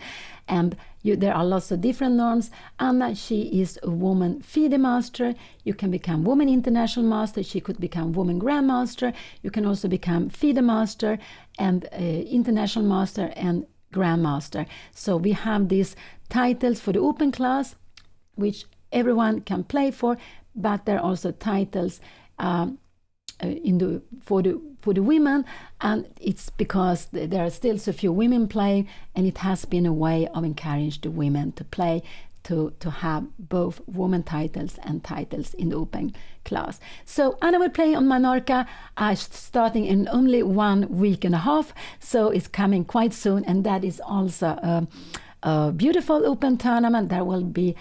S1: And there are lots of different norms. Anna, she is a woman FIDE master. You can become woman international master. She could become woman grandmaster. You can also become FIDE master and international master and grandmaster. So we have these titles for the open class, which everyone can play for, but there are also titles for the women, and it's because there are still so few women playing, and it has been a way of encouraging the women to play, to have both women titles and titles in the open class. So Anna will play on Menorca starting in only 1.5 weeks, so it's coming quite soon, and that is also a beautiful open tournament. There will be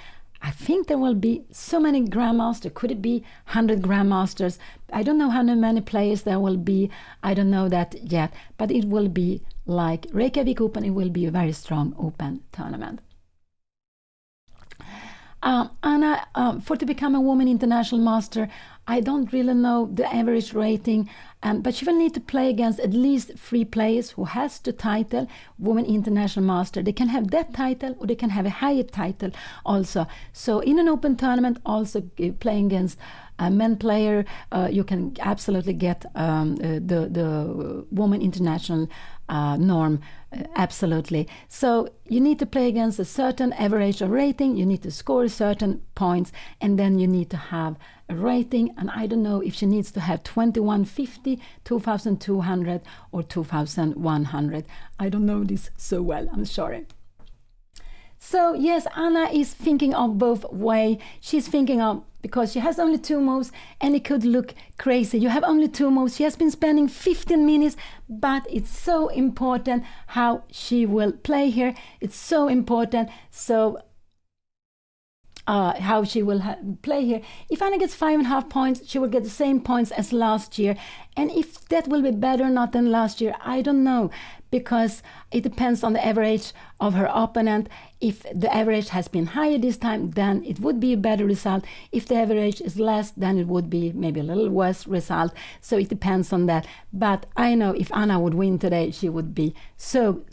S1: I think there will be so many grandmasters. Could it be 100 grandmasters? I don't know how many players there will be. I don't know that yet. But it will be like Reykjavik Open. It will be a very strong open tournament. Anna, to become a woman international master, I don't really know the average rating, but she will need to play against at least 3 players who has the title Woman International Master. They can have that title or they can have a higher title also. So in an open tournament, also playing against a men player, you can absolutely get the Woman International norm, absolutely. So you need to play against a certain average of rating, you need to score certain points, and then you need to have a rating, and I don't know if she needs to have 2150, 2200 or 2100. I don't know this so well, I'm sorry. So yes, Anna is thinking of both ways. She's thinking of, because she has only 2 moves and it could look crazy. You have only 2 moves. She has been spending 15 minutes, but it's so important how she will play here. It's so important. So how she will play here. If Anna gets 5.5 points, she will get the same points as last year. And if that will be better or not than last year, I don't know, because it depends on the average of her opponent. If the average has been higher this time, then it would be a better result. If the average is less, then it would be maybe a little worse result. So it depends on that. But I know if Anna would win today, she would be so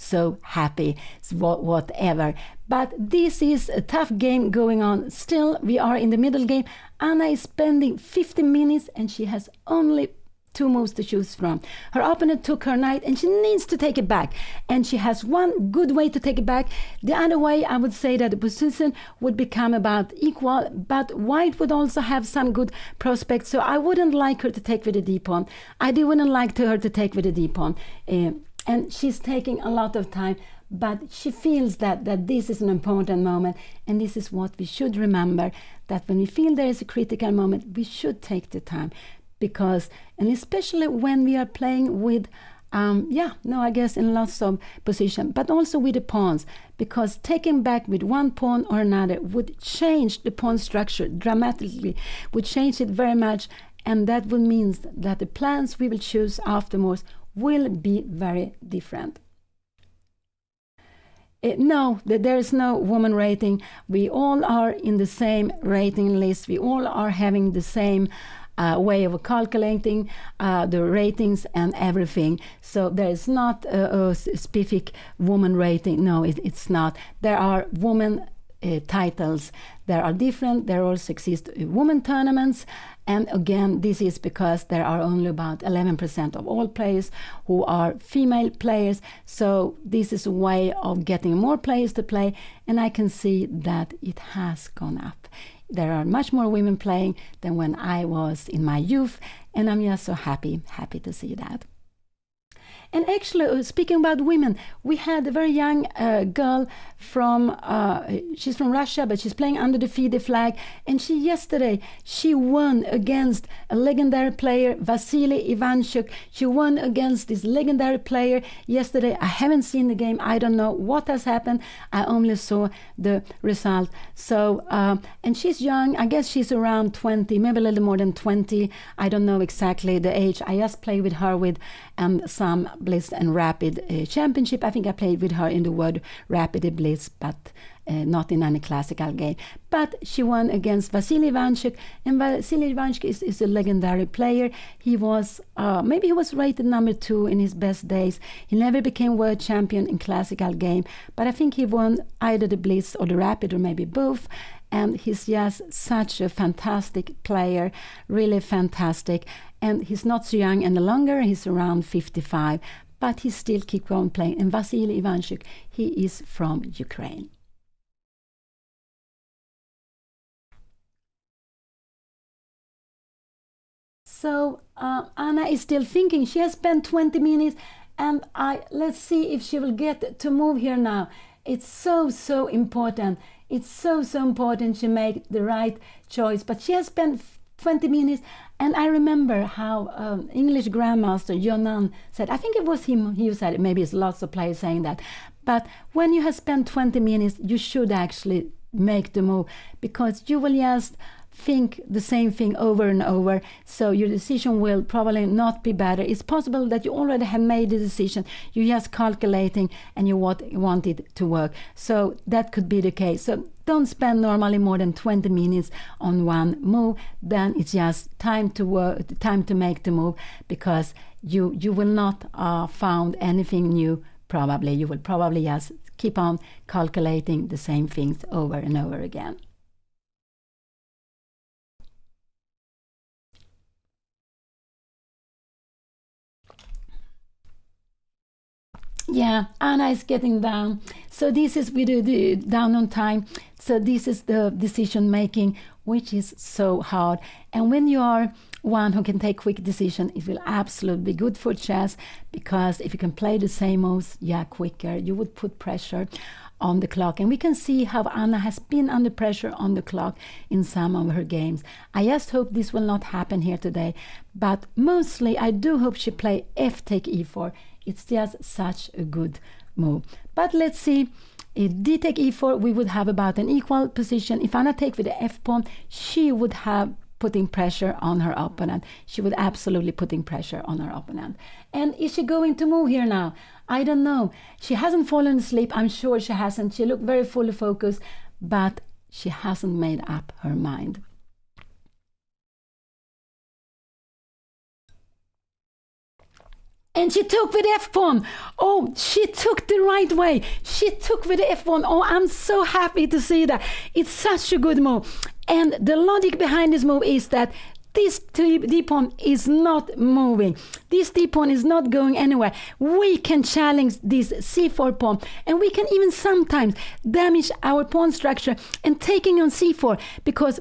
S1: happy, whatever. But this is a tough game going on. Still, we are in the middle game. Anna is spending 50 minutes and she has only 2 moves to choose from. Her opponent took her knight and she needs to take it back. And she has one good way to take it back. The other way, I would say that the position would become about equal, but white would also have some good prospects. So I wouldn't like her to take with the d pawn. I wouldn't like her to take with the d pawn. And she's taking a lot of time, but she feels that this is an important moment. And this is what we should remember, that when we feel there is a critical moment, we should take the time. Because, and especially when we are playing with, I guess in lots of position, but also with the pawns, because taking back with one pawn or another would change the pawn structure dramatically, would change it very much, and that would mean that the plans we will choose afterwards will be very different. No, there is no woman rating. We all are in the same rating list. We all are having the same way of calculating the ratings and everything. So there is not a specific woman rating. No, it's not. There are woman titles. There are different. There also exist women tournaments. And again, this is because there are only about 11% of all players who are female players. So this is a way of getting more players to play. And I can see that it has gone up. There are much more women playing than when I was in my youth, and I'm just so happy to see that. And actually, speaking about women, we had a very young girl from, she's from Russia, but she's playing under the FIDE flag. And yesterday, she won against a legendary player, Vasily Ivanchuk. She won against this legendary player yesterday. I haven't seen the game. I don't know what has happened. I only saw the result. So, and she's young. I guess she's around 20, maybe a little more than 20. I don't know exactly the age. I just played with her with some Blitz and Rapid championship. I think I played with her in the World Rapid Blitz, but not in any classical game. But she won against Vasily Ivanchuk, and Vasily Ivanchuk is a legendary player. He was, maybe he was rated number 2 in his best days. He never became world champion in classical game, but I think he won either the Blitz or the Rapid, or maybe both. And he's just such a fantastic player, really fantastic. And he's not so young any longer, he's around 55, but he still keeps on playing. And Vasily Ivanchuk, he is from Ukraine. So Anna is still thinking. She has spent 20 minutes, and let's see if she will get to move here now. It's so important. It's so important she make the right choice. But she has spent 20 minutes, and I remember how English Grandmaster Jonan said, I think it was him who said it, maybe it's lots of players saying that, but when you have spent 20 minutes, you should actually make the move, because you will just think the same thing over and over, so your decision will probably not be better. It's possible that you already have made the decision, you're just calculating and you want it to work. So that could be the case. So don't spend normally more than 20 minutes on one move. Then it's just time to make the move, because you will not found anything new. Probably you will probably just keep on calculating the same things over and over again. Yeah, Anna is getting down. So this is, we do the down on time. So this is the decision making, which is so hard. And when you are one who can take quick decision, it will absolutely be good for chess, because if you can play the same moves, quicker, you would put pressure on the clock. And we can see how Anna has been under pressure on the clock in some of her games. I just hope this will not happen here today, but mostly I do hope she play f take e4. It's just such a good move. But let's see, if d take e4, we would have about an equal position. If Anna take with the f pawn, she would have putting pressure on her opponent. She would absolutely putting pressure on her opponent. And is she going to move here now? I don't know. She hasn't fallen asleep. I'm sure she hasn't. She looked very fully focused, but she hasn't made up her mind. And she took with f-pawn. Oh, she took the right way. She took with the f-pawn. Oh, I'm so happy to see that. It's such a good move. And the logic behind this move is that this d-pawn is not moving. This d-pawn is not going anywhere. We can challenge this c4 pawn, and we can even sometimes damage our pawn structure and taking on c4, because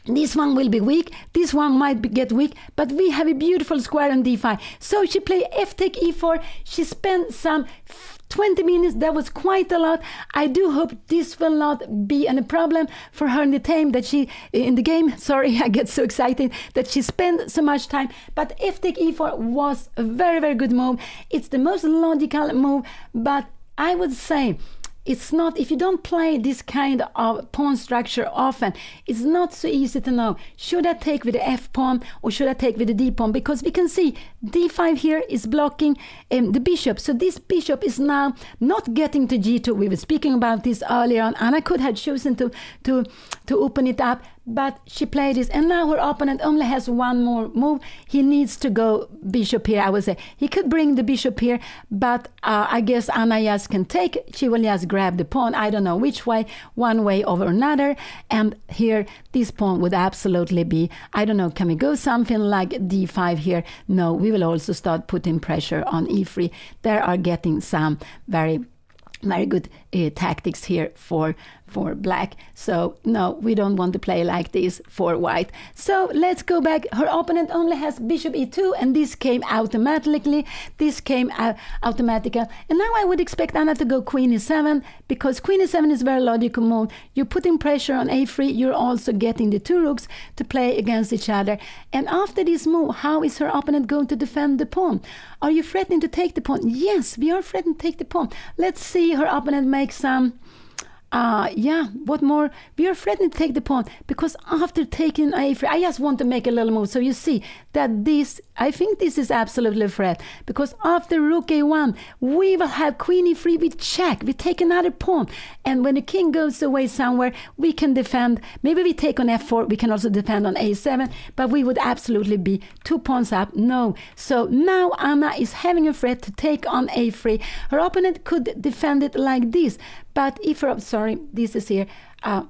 S1: this one will be weak, this one might get weak, but we have a beautiful square on d5. So she played f take e4. She spent some 20 minutes. That was quite a lot. I do hope this will not be a problem for her in the game. Sorry, I get so excited that she spent so much time. But f take e4 was a very, very good move. It's the most logical move, but I would say it's not, if you don't play this kind of pawn structure often, it's not so easy to know, should I take with the f pawn or should I take with the d pawn? Because we can see d5 here is blocking the bishop. So this bishop is now not getting to g2. We were speaking about this earlier on, and I could have chosen to open it up, but she played this, and now her opponent only has one more move. He needs to go bishop here, I would say. He could bring the bishop here, but I guess Anna just can take. She will just grab the pawn. I don't know which way, one way or another. And here, this pawn would absolutely be, I don't know, can we go something like d5 here? No, we will also start putting pressure on e3. There are getting some very, very good tactics here for black. So no, we don't want to play like this for white. So let's go back. Her opponent only has bishop e2, and this came automatically. This came automatically. And now I would expect Anna to go queen e7, because queen e7 is a very logical move. You're putting pressure on a3. You're also getting the two rooks to play against each other. And after this move, how is her opponent going to defend the pawn? Are you threatening to take the pawn? Yes, we are threatening to take the pawn. Let's see her opponent make some what more? We are threatening to take the pawn, because after taking a3, I just want to make a little move. So you see that this, I think this is absolutely a threat, because after rook a1, we will have queen e3 with check. We take another pawn, and when the king goes away somewhere, we can defend. Maybe we take on f4. We can also defend on a7, but we would absolutely be 2 pawns up. No. So now Anna is having a threat to take on a3. Her opponent could defend it like this. But if her, this is here.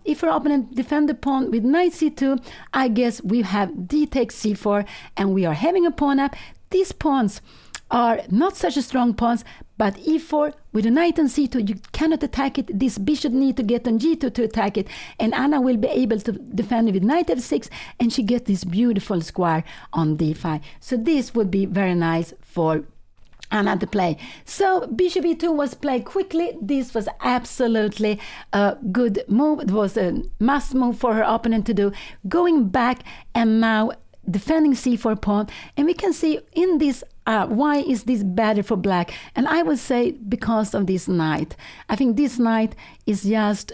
S1: If her opponent defend the pawn with knight c2, I guess we have d takes c4, and we are having a pawn up. These pawns are not such a strong pawns, but e4 with a knight on c2, you cannot attack it. This bishop need to get on g2 to attack it, and Anna will be able to defend it with knight f6, and she gets this beautiful square on d5. So this would be very nice for Anna to play. So bishop e2 was played quickly. This was absolutely a good move. It was a must move for her opponent to do. Going back and now defending c4 pawn. And we can see in this, why is this better for black? And I would say because of this knight. I think this knight is just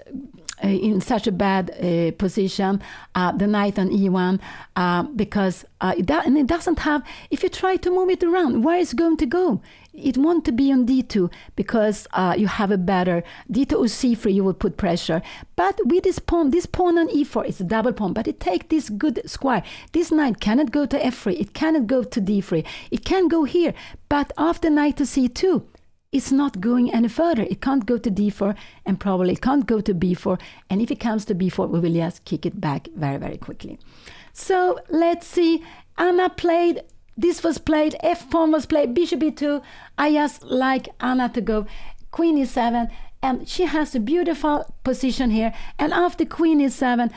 S1: in such a bad position, the knight on e1, because it doesn't have, if you try to move it around, where is it going to go? It wants to be on d2 because you have a better d2 or c3, you will put pressure. But with this pawn on e4 is a double pawn, but it takes this good square. This knight cannot go to f3, it cannot go to d3, it can go here, but after knight to c2, it's not going any further. It can't go to d4 and probably it can't go to b4. And if it comes to b4, we will just kick it back very, very quickly. So let's see. Anna played, this was played, f pawn was played, bishop e2. I just like Anna to go queen e7. And she has a beautiful position here. And after queen e7,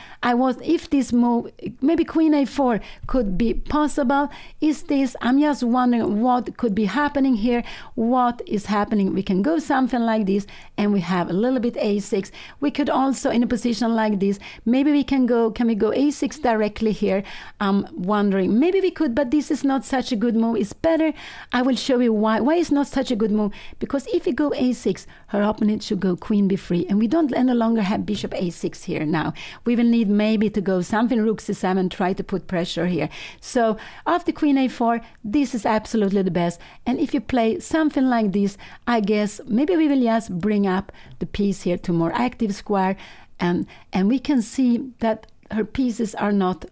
S1: if this move, maybe queen a4 could be possible. Is this, I'm just wondering what could be happening here. What is happening? We can go something like this, and we have a little bit a6. We could also, in a position like this, maybe we can we go a6 directly here? I'm wondering, maybe we could, but this is not such a good move. It's better. I will show you why. Why it's not such a good move? Because if you go a6, her opponent should go queen b3, and we don't any longer have bishop a6 here now. We will need maybe to go something rook c7, try to put pressure here. So after queen a4, this is absolutely the best. And if you play something like this, I guess maybe we will just bring up the piece here to more active square, and we can see that her pieces are not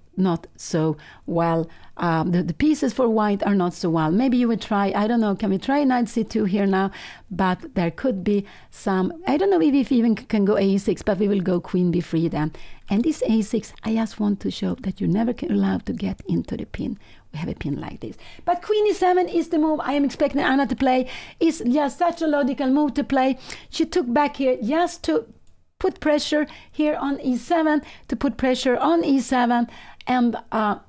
S1: so well. The pieces for white are not so well. Maybe you would try, I don't know, can we try knight c2 here now? But there could be some, I don't know if we even can go a6, but we will go queen b3 then. And this a6, I just want to show that you're never allowed to get into the pin. We have a pin like this. But queen e7 is the move I am expecting Anna to play. It's just such a logical move to play. She took back here just to put pressure here on e7, to put pressure on e7. And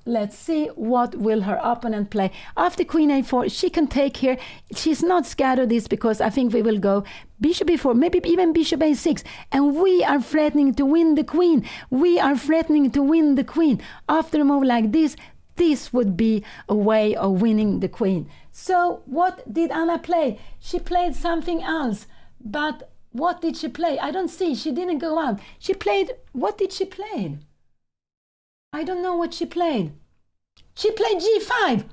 S1: let's see what will her opponent play. After queen a4, she can take here. She's not scared of this because I think we will go bishop e4, maybe even bishop a6. And we are threatening to win the queen. We are threatening to win the queen. After a move like this, this would be a way of winning the queen. So what did Anna play? She played something else. But what did she play? I don't see. She didn't go out. She played, what did she play? I don't know what she played. She played g5.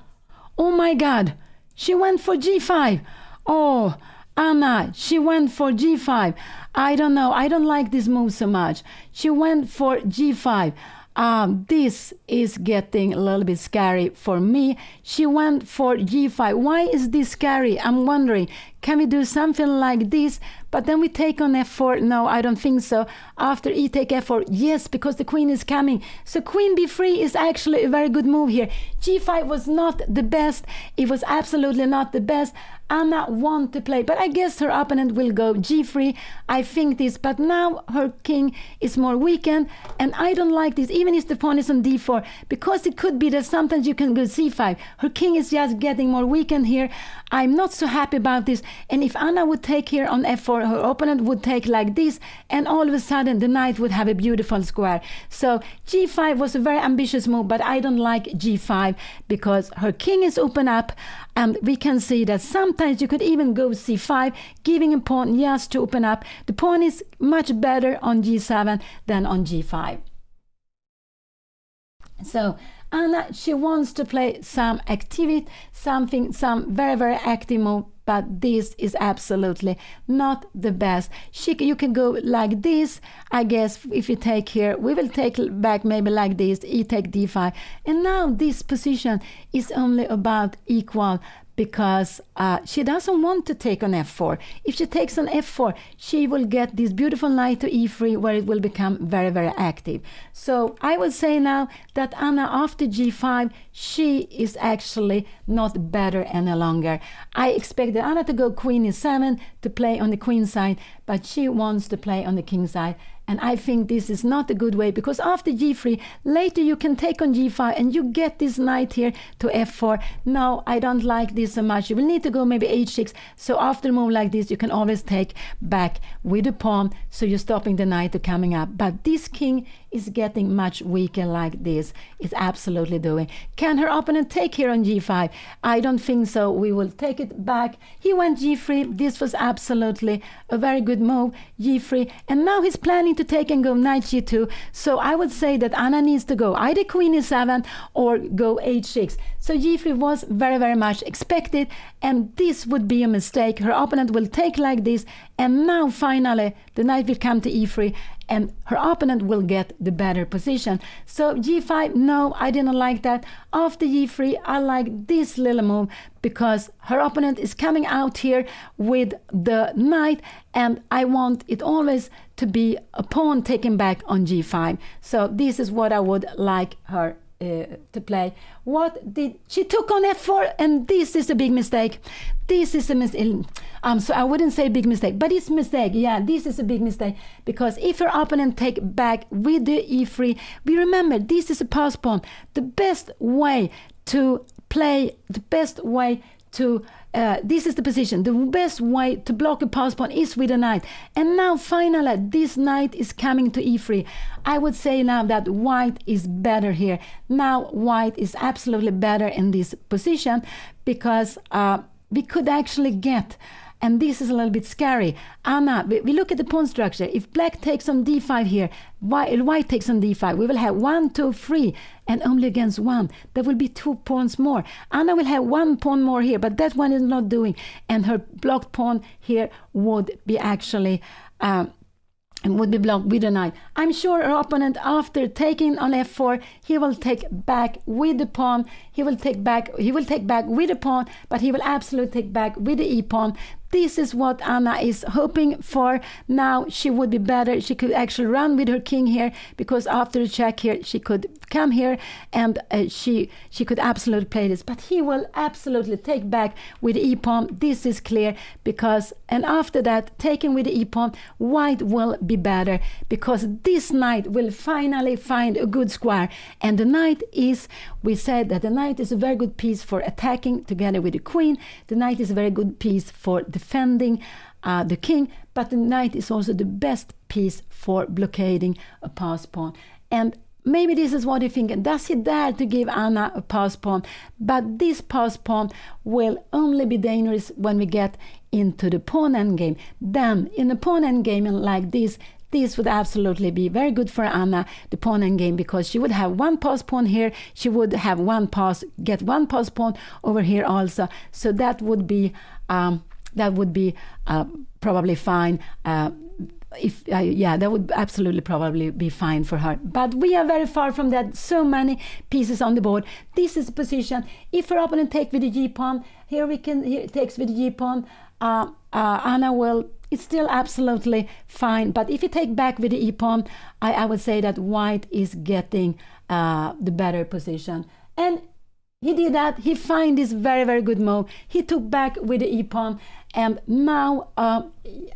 S1: Oh my God. She went for g5. Oh, Anna, she went for g5. I don't know. I don't like this move so much. She went for g5. This is getting a little bit scary for me. She went for g5. Why is this scary? I'm wondering. Can we do something like this? But then we take on f4. No, I don't think so. After e take f4, yes, because the queen is coming. So queen b3 is actually a very good move here. g5 was not the best. It was absolutely not the best. Anna want to play, but I guess her opponent will go g3. I think this, but now her king is more weakened, and I don't like this, even if the pawn is on d4, because it could be that sometimes you can go c5. Her king is just getting more weakened here. I'm not so happy about this. And if Anna would take here on f4, her opponent would take like this, and all of a sudden the knight would have a beautiful square. So g5 was a very ambitious move, but I don't like g5 because her king is open up, and we can see that sometimes you could even go c5, giving a pawn just to open up. The pawn is much better on g7 than on g5. So Anna, she wants to play some activity, some very, very active move, but this is absolutely not the best. You can go like this. I guess if you take here, we will take back maybe like this, e take d5. And now this position is only about equal, because she doesn't want to take on f4. If she takes on f4, she will get this beautiful knight to e3, where it will become very, very active. So I would say now that Anna, after g5, she is actually not better any longer. I expected Anna to go queen e7 to play on the queen side, but she wants to play on the king side. And I think this is not a good way, because after g3, later you can take on g5 and you get this knight here to f4. No, I don't like this so much. You will need to go maybe h6. So after a move like this, you can always take back with the pawn, so you're stopping the knight to coming up. But this king is getting much weaker like this. It's absolutely doing. Can her opponent take here on g5? I don't think so. We will take it back. He went g3. This was absolutely a very good move, g3. And now he's planning need to take and go knight g2. So I would say that Anna needs to go either queen e7 or go h6. So g3 was very, very much expected, and this would be a mistake. Her opponent will take like this, and now finally the knight will come to e3, and her opponent will get the better position. So g5, no, I didn't like that. After g3, I like this little move because her opponent is coming out here with the knight, and I want it always to be a pawn taken back on g5. So this is what I would like her to play. What did she took on f4, and this is a big mistake. This is a mistake. So I wouldn't say big mistake, but it's a mistake. Yeah, this is a big mistake, because if her opponent take back with the e3, we remember this is a pass pawn. The best way to play, the best way to this is the position. The best way to block a pass pawn is with a knight. And now finally this knight is coming to e3. I would say now that white is better here. Now white is absolutely better in this position, because we could actually get, and this is a little bit scary. Anna, we look at the pawn structure. If black takes on d5 here, white takes on d5, we will have 1, 2, 3, and only against 1. There will be 2 pawns more. Anna will have 1 pawn more here, but that one is not doing. And her blocked pawn here would be actually would be blocked with a knight. I'm sure her opponent, after taking on f4, he will take back with the pawn. He will take back with the pawn, but he will absolutely take back with the e-pawn. This is what Anna is hoping for. Now she would be better. She could actually run with her king here, because after the check here, she could come here, and she could absolutely play this. But he will absolutely take back with the e-pawn. This is clear, because, and after that, taking with the e-pawn, white will be better, because this knight will finally find a good square. And the knight is, we said that the knight is a very good piece for attacking together with the queen. The knight is a very good piece for defending the king, but the knight is also the best piece for blockading a pass pawn. And maybe this is what you think. Does he dare to give Anna a pass pawn? But this pass pawn will only be dangerous when we get into the pawn endgame. Then in the pawn endgame like this would absolutely be very good for Anna, the pawn endgame, because she would have 1 pass pawn here. She would have get 1 pass pawn over here also. So that would be probably fine. That would absolutely probably be fine for her. But we are very far from that. So many pieces on the board. This is the position. If her opponent takes with the g-pawn, here takes with the g-pawn, Anna will, it's still absolutely fine. But if you take back with the e-pawn, I would say that white is getting the better position. And he did that. He found this very, very good move. He took back with the e-pawn, and now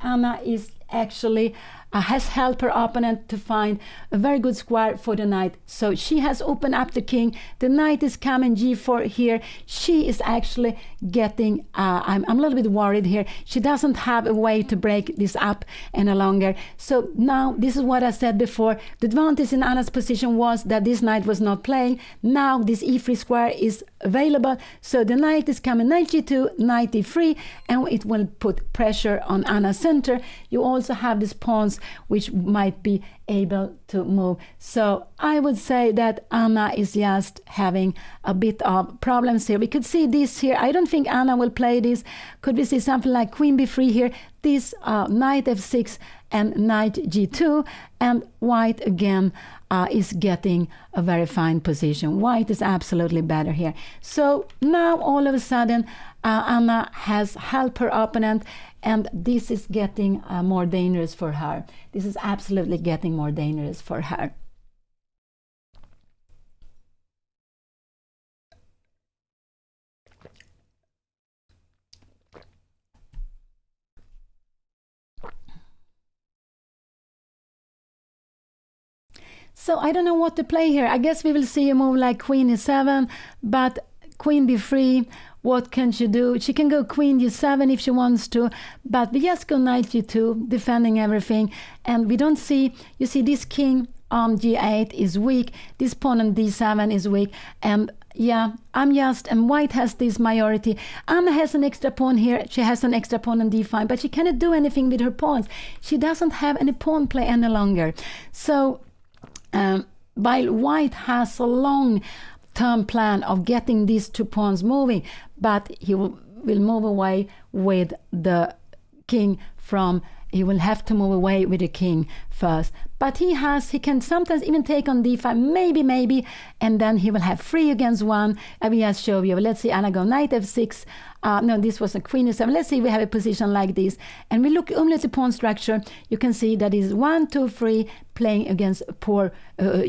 S1: Anna is actually has helped her opponent to find a very good square for the knight. So she has opened up the king. The knight is coming g4 here. She is actually getting, I'm a little bit worried here. She doesn't have a way to break this up any longer. So now, this is what I said before. The advantage in Anna's position was that this knight was not playing. Now this e3 square is available. So the knight is coming knight g2, knight e3, and it will put pressure on Anna's center. You also have these pawns which might be able to move. So I would say that Anna is just having a bit of problems here. We could see this here. I don't think Anna will play this. Could we see something like queen b3 here? This knight f6 and knight g2, and white again is getting a very fine position. White is absolutely better here. So now all of a sudden Anna has helped her opponent, and this is getting more dangerous for her. This is absolutely getting more dangerous for her. So I don't know what to play here. I guess we will see a move like queen e7, but queen b3, what can she do? She can go queen d7 if she wants to, but we just go knight g2, defending everything. And we don't see, you see this king on g8 is weak, this pawn on d7 is weak, and Yeah, and white has this majority. Anna has an extra pawn here. She has an extra pawn on d5, but she cannot do anything with her pawns. She doesn't have any pawn play any longer. So while white has a long-term plan of getting these 2 pawns moving, but he will move away with the king from. He will have to move away with the king first. But he can sometimes even take on d5, maybe, and then he will have 3 against 1. I will just show you. Let's see, Anna go knight f6. No, this was a queen e7. Let's see, we have a position like this. And we look only at the pawn structure. You can see that is 1, 2, 3 playing against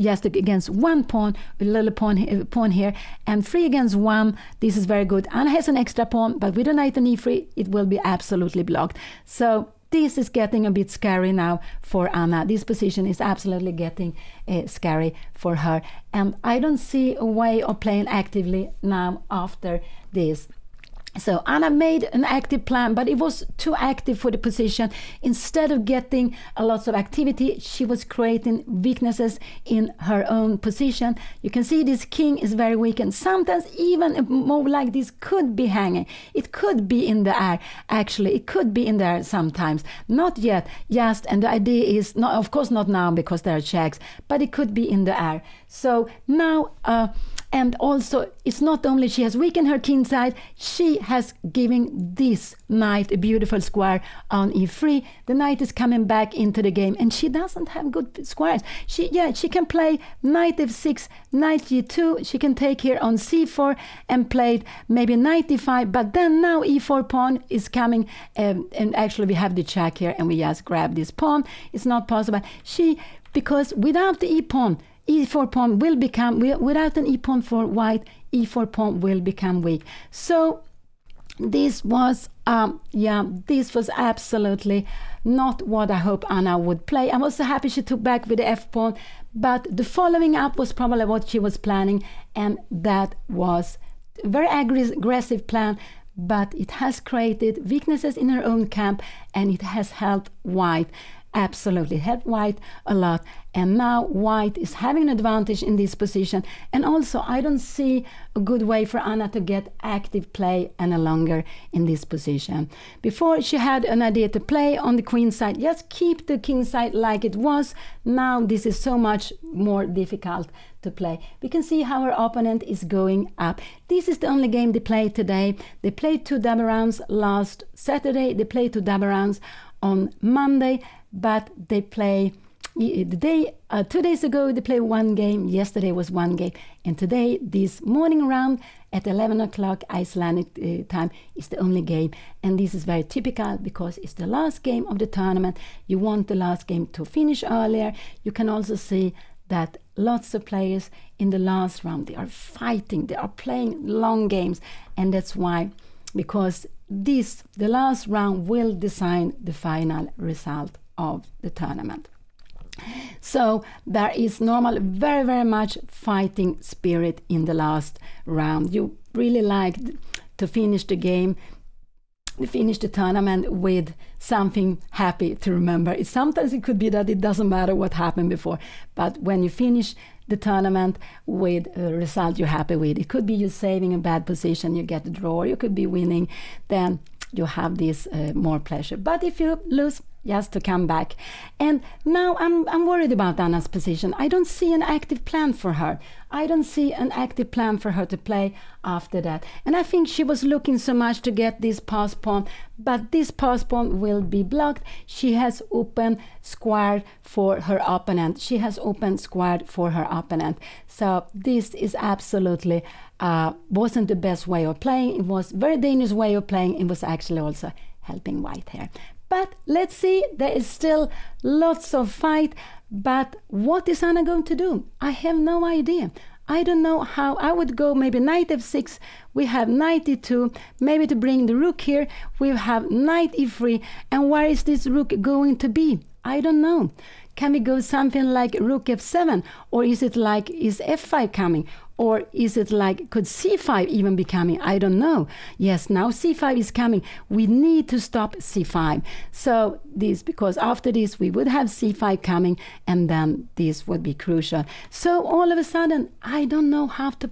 S1: just against 1 pawn, a little pawn here, and 3 against 1. This is very good. Anna has an extra pawn, but with a knight on e3, it will be absolutely blocked. So this is getting a bit scary now for Anna. This position is absolutely getting scary for her. And I don't see a way of playing actively now after this. So Anna made an active plan, but it was too active for the position. Instead of getting a lot of activity, she was creating weaknesses in her own position. You can see this king is very weak, and sometimes even a move like this could be hanging. It could be in the air. Actually, it could be in there sometimes. Not yet, and the idea is, not, of course not now because there are checks, but it could be in the air. So now, and also, it's not only she has weakened her king side, she has given this knight a beautiful square on e3. The knight is coming back into the game, and she doesn't have good squares. She can play knight f6, knight g2. She can take here on c4 and play maybe knight e5, but then now e4 pawn is coming, and actually we have the check here, and we just grab this pawn. It's not possible. Because without the e-pawn, e4 pawn will become, without an e-pawn for white, e4 pawn will become weak. So this was absolutely not what I hope Anna would play. I'm also happy she took back with the f-pawn, but the following up was probably what she was planning, and that was a very aggressive plan, but it has created weaknesses in her own camp, and it has helped white. Absolutely helped white a lot, and now white is having an advantage in this position. And also I don't see a good way for Anna to get active play any longer in this position. Before she had an idea to play on the queen side, just keep the king side like it was. Now this is so much more difficult to play. We can see how her opponent is going up. This is the only game they played today. They played 2 double rounds last Saturday. They played 2 double rounds on Monday, but they play 2 days ago they played 1 game, yesterday was 1 game, and today, this morning round at 11 o'clock Icelandic time, is the only game. And this is very typical because it's the last game of the tournament. You want the last game to finish earlier. You can also see that lots of players in the last round, they are fighting, they are playing long games, and that's why, because the last round will decide the final result of the tournament. So there is very, very much fighting spirit in the last round. You really like to finish the game, finish the tournament with something happy to remember. Sometimes it could be that it doesn't matter what happened before, but when you finish the tournament with a result you're happy with, it could be you saving a bad position, you get a draw, or you could be winning, then you have this more pleasure. But if you lose, just to come back. And now I'm worried about Anna's position. I don't see an active plan for her. I don't see an active plan for her to play after that. And I think she was looking so much to get this pass pawn, but this pass pawn will be blocked. She has open squared for her opponent. So this is absolutely wasn't the best way of playing. It was a very dangerous way of playing. It was actually also helping white here. But let's see, there is still lots of fight. But what is Anna going to do? I have no idea. I don't know how. I would go maybe knight f6. We have knight e2. Maybe to bring the rook here, we have knight e3. And where is this rook going to be? I don't know. Can we go something like rook f7? Or is it like, is f5 coming? Or is it like, could c5 even be coming? I don't know. Yes, now c5 is coming. We need to stop c5. So this, because after this we would have c5 coming, and then this would be crucial. So all of a sudden, I don't know how to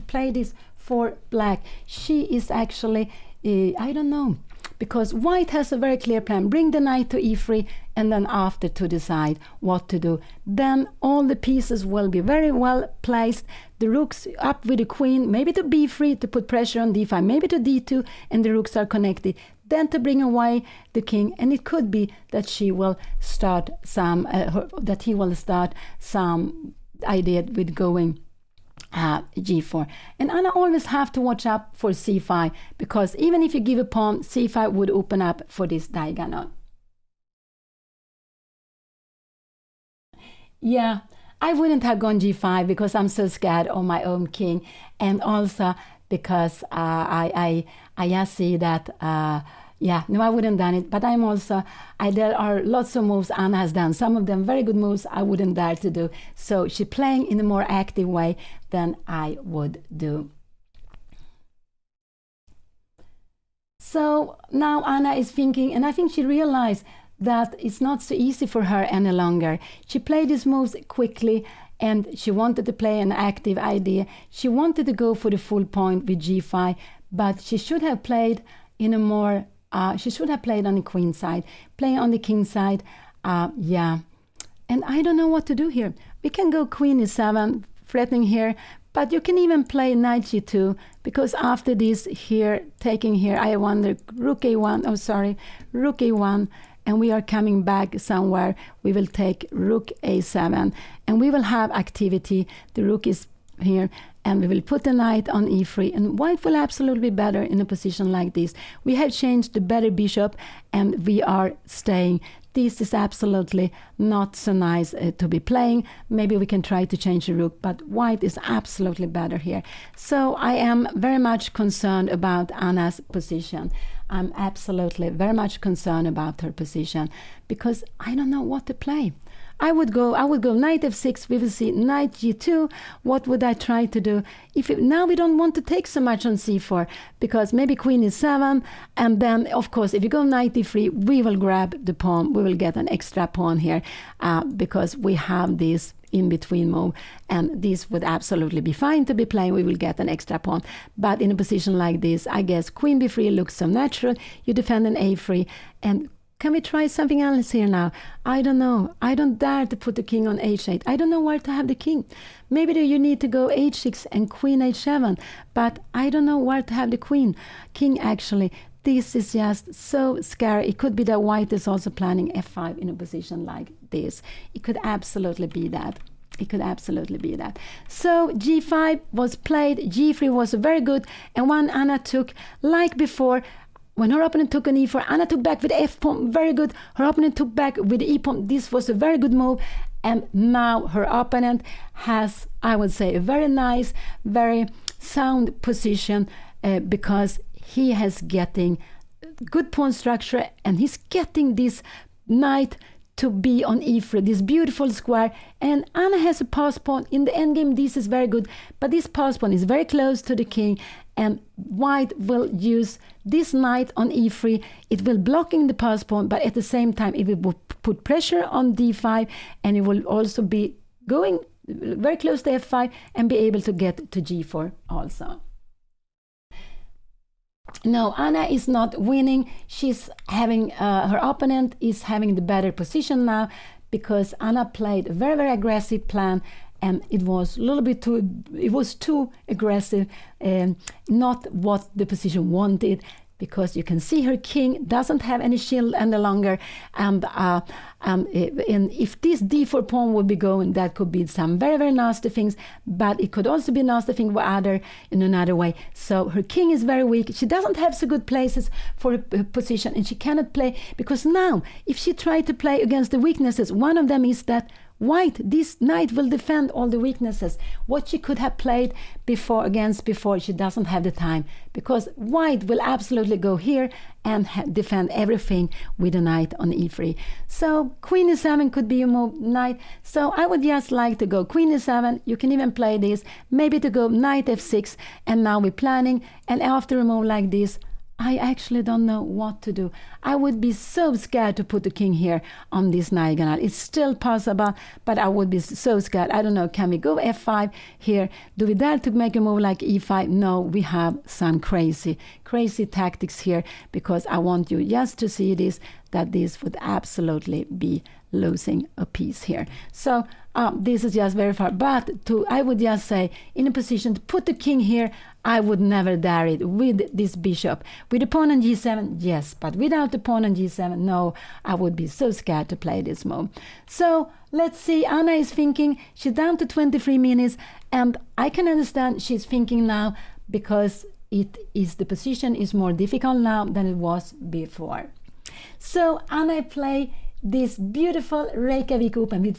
S1: play this for black. She is actually, I don't know, because white has a very clear plan. Bring the knight to e3, and then after to decide what to do. Then all the pieces will be very well placed. The rooks up with the queen, maybe to b3 to put pressure on d5, maybe to d2, and the rooks are connected. Then to bring away the king, and it could be that she will start some, that he will start some idea with going g4. And Anna always have to watch out for c5, because even if you give a pawn, c5 would open up for this diagonal. Yeah, I wouldn't have gone g5 because I'm so scared of my own king, and also because I just see that yeah, no, I wouldn't done it. But I'm also, there are lots of moves Anna has done. Some of them very good moves I wouldn't dare to do. So she's playing in a more active way than I would do. So now Anna is thinking, and I think she realized that it's not so easy for her any longer. She played these moves quickly, and she wanted to play an active idea. She wanted to go for the full point with g5, but she should have played in a more she should have played on the queen side, playing on the king side. Yeah, and I don't know what to do here. We can go queen e7, threatening here, but you can even play knight g2, because after this here, taking here, I wonder, rook a1, oh sorry, rook a1, and we are coming back somewhere. We will take rook a7, and we will have activity. The rook is here, and we will put the knight on e3, and white will absolutely be better in a position like this. We have changed the better bishop, and we are staying. This is absolutely not so nice to be playing. Maybe we can try to change the rook, but white is absolutely better here. So I am very much concerned about Anna's position. I'm absolutely very much concerned about her position, because I don't know what to play. I would go knight f6, we will see knight g2. What would I try to do? Now we don't want to take so much on c4, because maybe queen is 7, and then of course if you go knight e3, we will grab the pawn, we will get an extra pawn here, because we have this in between move, and this would absolutely be fine to be playing. We will get an extra pawn, but in a position like this, I guess queen b3 looks so natural. You defend an a3, and can we try something else here now? I don't know. I don't dare to put the king on h8. I don't know where to have the king. Maybe you need to go h6 and queen h7, but I don't know where to have the king actually. This is just so scary. It could be that white is also planning f5 in a position like this. It could absolutely be that. It could absolutely be that. So g5 was played, g3 was very good, and when Anna took, like before, when her opponent took an e4, Anna took back with f pawn, very good. Her opponent took back with the e pawn. This was a very good move. And now her opponent has, I would say, a very nice, very sound position, because he has getting good pawn structure, and he's getting this knight to be on e3, this beautiful square. And Anna has a pass pawn. In the endgame, this is very good, but this pass pawn is very close to the king, and white will use this knight on e3. It will blocking the pass pawn, but at the same time it will put pressure on d5, and it will also be going very close to f5 and be able to get to g4 also. No, Anna is not winning. She's having, her opponent is having the better position now, because Anna played a very, very aggressive plan, and it was a little bit too aggressive, and not what the position wanted, because you can see her king doesn't have any shield any longer, and if this d4 pawn would be going, that could be some very, very nasty things, but it could also be nasty thing in another way. So her king is very weak. She doesn't have so good places for a position, and she cannot play, because now if she tried to play against the weaknesses, one of them is that white, this knight will defend all the weaknesses. What she could have played before, she doesn't have the time, because white will absolutely go here and defend everything with the knight on e3. So queen e7 could be a move, knight. So I would just like to go queen e7. You can even play this, maybe to go knight f6, and now we're planning. And after a move like this, I actually don't know what to do. I would be so scared to put the king here on this diagonal. It's still possible, but I would be so scared. I don't know, can we go f5 here? Do we dare to make a move like e5? No, we have some crazy tactics here, because I want you just to see this, that this would absolutely be losing a piece here. So this is just very far, but I would just say, in a position to put the king here, I would never dare it with this bishop. With the pawn on g7, yes, but without the pawn on g7, no, I would be so scared to play this move. So let's see, Anna is thinking, she's down to 23 minutes, and I can understand she's thinking now, because the position is more difficult now than it was before. So Anna play this beautiful REYKJAVIK Open with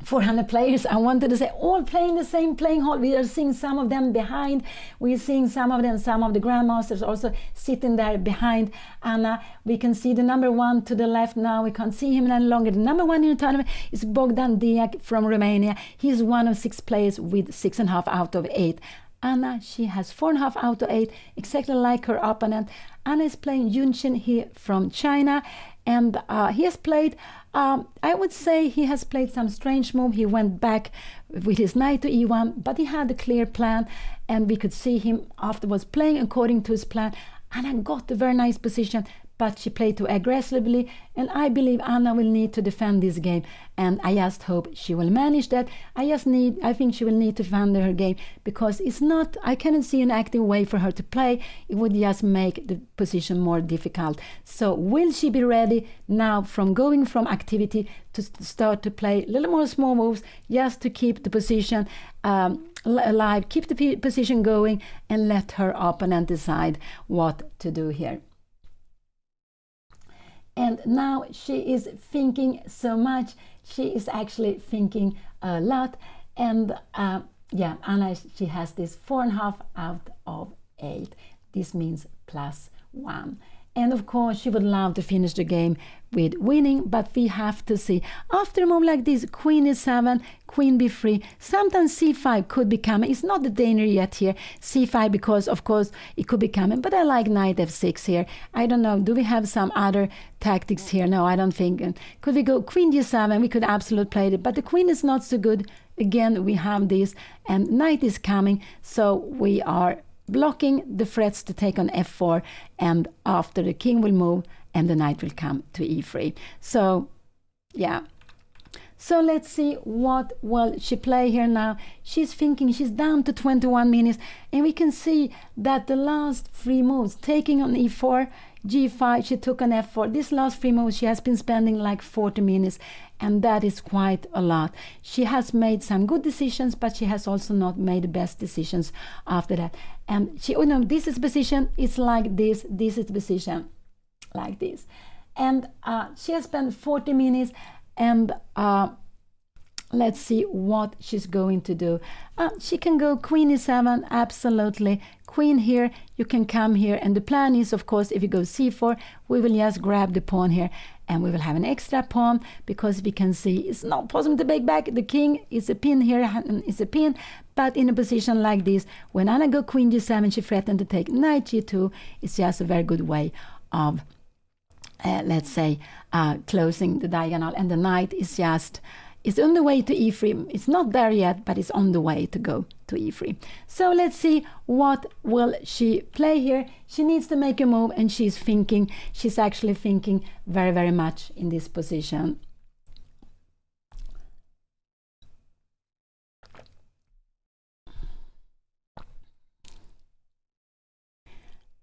S1: 400 players. I wanted to say all playing the same playing hall. We are seeing some of them behind. We're seeing some of the grandmasters also sitting there behind Anna. We can see the number one to the left now. We can't see him any longer. The number one in the tournament is Bogdan Diak from Romania. He's one of 6 players with 6.5 out of 8. Anna, she has 4.5 out of 8, exactly like her opponent. Anna is playing Yunshin here from China, and he has played, I would say he has played some strange move. He went back with his knight to e1, but he had a clear plan, and we could see him afterwards playing according to his plan. Anna got a very nice position, but she played too aggressively, and I believe Anna will need to defend this game, and I just hope she will manage that. I think she will need to defend her game, because it's not, I cannot see an active way for her to play. It would just make the position more difficult. So will she be ready now from going from activity to start to play a little more small moves, just to keep the position alive, keep the position going, and let her opponent decide what to do here. And now she is thinking so much. She is actually thinking a lot. And yeah, Anna, she has this 4.5 out of 8. This means +1. And of course, she would love to finish the game with winning, but we have to see. After a move like this, queen e7, queen b3, sometimes c5 could be coming. It's not the danger yet here, c5, because of course it could be coming, but I like knight f6 here. I don't know, do we have some other tactics here? No, I don't think. Could we go queen g7? We could absolutely play it, but the queen is not so good. Again, we have this, and knight is coming, so we are blocking the threats to take on f4, and after the king will move and the knight will come to e3. So yeah, so let's see what will she play here now. She's thinking, she's down to 21 minutes, and we can see that the last 3 moves, taking on e4, g5, she took on f4. This last 3 moves she has been spending like 40 minutes, and that is quite a lot. She has made some good decisions, but she has also not made the best decisions after that. And she, this is position, it's like this is the position like this. And she has spent 40 minutes, and let's see what she's going to do. She can go queen e7, absolutely. Queen here, you can come here, and the plan is, of course, if you go c4, we will just grab the pawn here, and we will have an extra pawn, because we can see it's not possible to take back. The king is a pin here, and is a pin, but in a position like this, when Anna go queen g7, she threatened to take knight g2. It's just a very good way of, let's say, closing the diagonal, and the knight is just, it's on the way to e3. It's not there yet, but it's on the way to go to e3. So let's see what will she play here. She needs to make a move, and she's thinking, she's actually thinking very, very much in this position.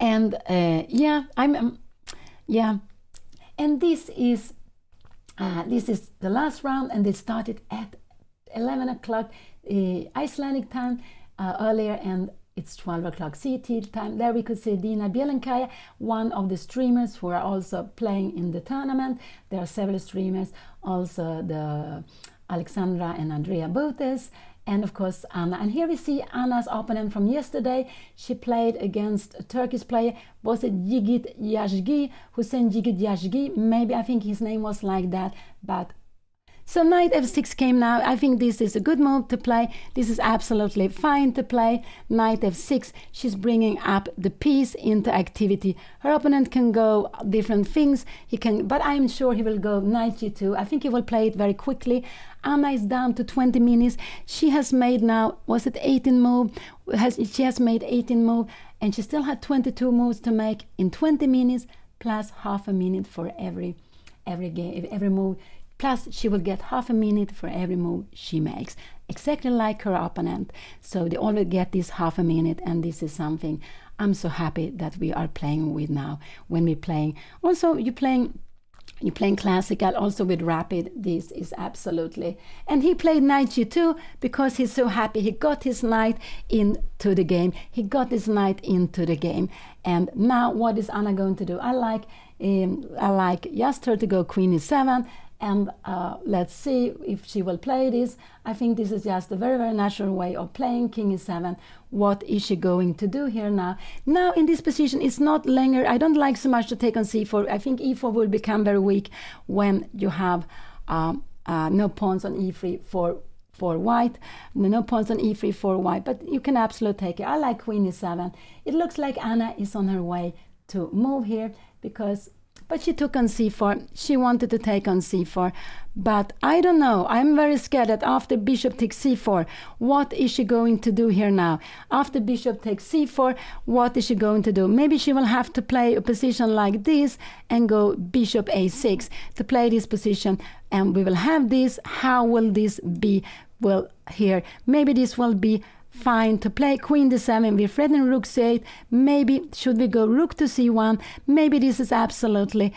S1: And yeah, yeah, and this is the last round, and they started at 11 o'clock Icelandic time earlier, and It's 12 o'clock CT time. There we could see Dina Bielenkaya, one of the streamers who are also playing in the tournament. There are several streamers, also the Alexandra and Andrea Botes, and of course Anna. And here we see Anna's opponent from yesterday. She played against a Turkish player. Was it Yigit Yazgi? Hussein Yigit Yazgi? Maybe, I think his name was like that, but so knight f6 came now. I think this is a good move to play. This is absolutely fine to play. Knight f6, she's bringing up the piece into activity. Her opponent can go different things. He can, but I'm sure he will go knight g2. I think he will play it very quickly. Anna is down to 20 minutes. She has made now, was it 18 move? She has made 18 move, and she still had 22 moves to make in 20 minutes, plus half a minute for every game, every move. Plus, she will get half a minute for every move she makes, exactly like her opponent. So they always get this half a minute, and this is something I'm so happy that we are playing with now. When we're playing, also you're playing classical, also with rapid. This is absolutely. And he played knight g2 because he's so happy. He got his knight into the game. He got his knight into the game. And now, what is Anna going to do? I like just her to go queen e7. And let's see if she will play this. I think this is just a very, very natural way of playing king e7. What is she going to do here now? Now in this position, it's not longer, I don't like so much to take on c4. I think e4 will become very weak when you have no pawns on e3 for white, no pawns on e3 for white, but you can absolutely take it. I like queen e7. It looks like Anna is on her way to move here but she took on c4. She wanted to take on c4. But I don't know. I'm very scared that after bishop takes c4, what is she going to do here now? After bishop takes c4, what is she going to do? Maybe she will have to play a position like this and go bishop a6 to play this position. And we will have this. How will this be? Well, here, maybe this will be fine to play queen d7. We're threatening rook c8. Maybe should we go rook to c1? Maybe this is absolutely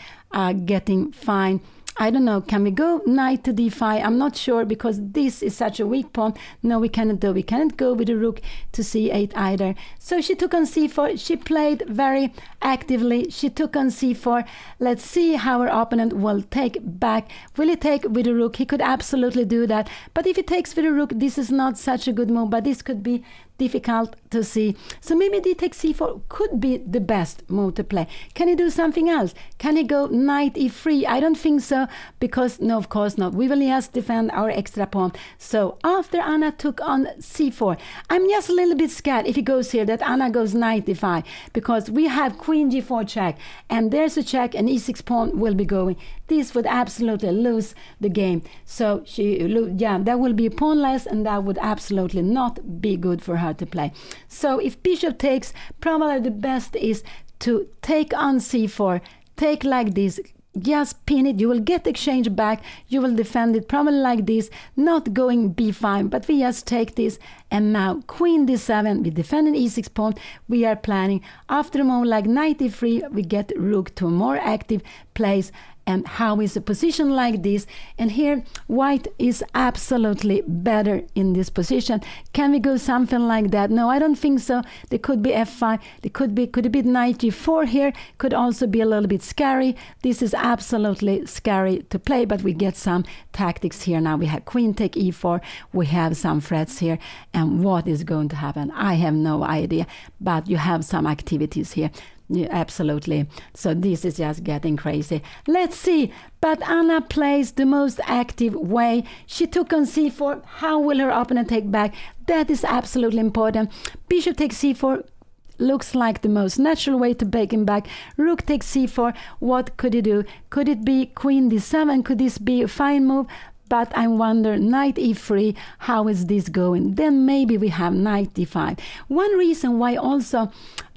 S1: getting fine. I don't know. Can we go knight to d5? I'm not sure, because this is such a weak pawn. No, we cannot do. We cannot go with the rook to c8 either. So she took on c4. She played very actively. She took on c4. Let's see how her opponent will take back. Will he take with the rook? He could absolutely do that. But if he takes with the rook, this is not such a good move. But this could be difficult to see. So maybe d takes c4 could be the best move to play. Can he do something else? Can he go knight e3? I don't think so, because no, of course not. We will just defend our extra pawn. So after Anna took on c4, I'm just a little bit scared if he goes here that Anna goes knight e5, because we have queen g4 check, and there's a check, and e6 pawn will be going. This would absolutely lose the game. So that will be a pawn less, and that would absolutely not be good for her to play. So if bishop takes, probably the best is to take on c4, take like this, just pin it. You will get exchange back. You will defend it probably like this, not going b5, but we just take this. And now queen d7, we defend an e6 pawn. We are planning after a move like knight e3, we get rook to a more active place. And how is a position like this? And here white is absolutely better in this position. Can we go something like that? No, I don't think so. There could be f5. Could it be knight g4 here? Could also be a little bit scary. This is absolutely scary to play, but we get some tactics here now. We have queen take e4. We have some threats here. And what is going to happen? I have no idea. But you have some activities here. Yeah, absolutely. So this is just getting crazy. Let's see. But Anna plays the most active way. She took on c4. How will her opponent take back? That is absolutely important. Bishop takes c4. Looks like the most natural way to break him back. Rook takes c4. What could he do? Could it be queen d7? Could this be a fine move? But I wonder, knight e3, how is this going? Then maybe we have knight d5. One reason why also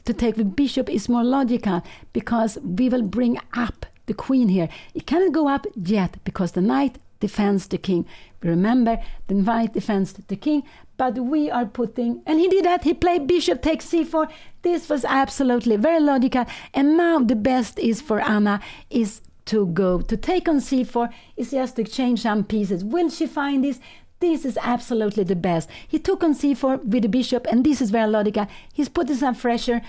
S1: to take the bishop is more logical, because we will bring up the queen here. It cannot go up yet because the knight defends the king. Remember, the knight defends the king, but we are putting, and he did that. He played bishop takes c4. This was absolutely very logical. And now the best is for Anna is to go to take on c4. It's just to exchange some pieces. Will she find this? this is absolutely the best. He took on c4 with the bishop, and this is very logical. He's putting some pressure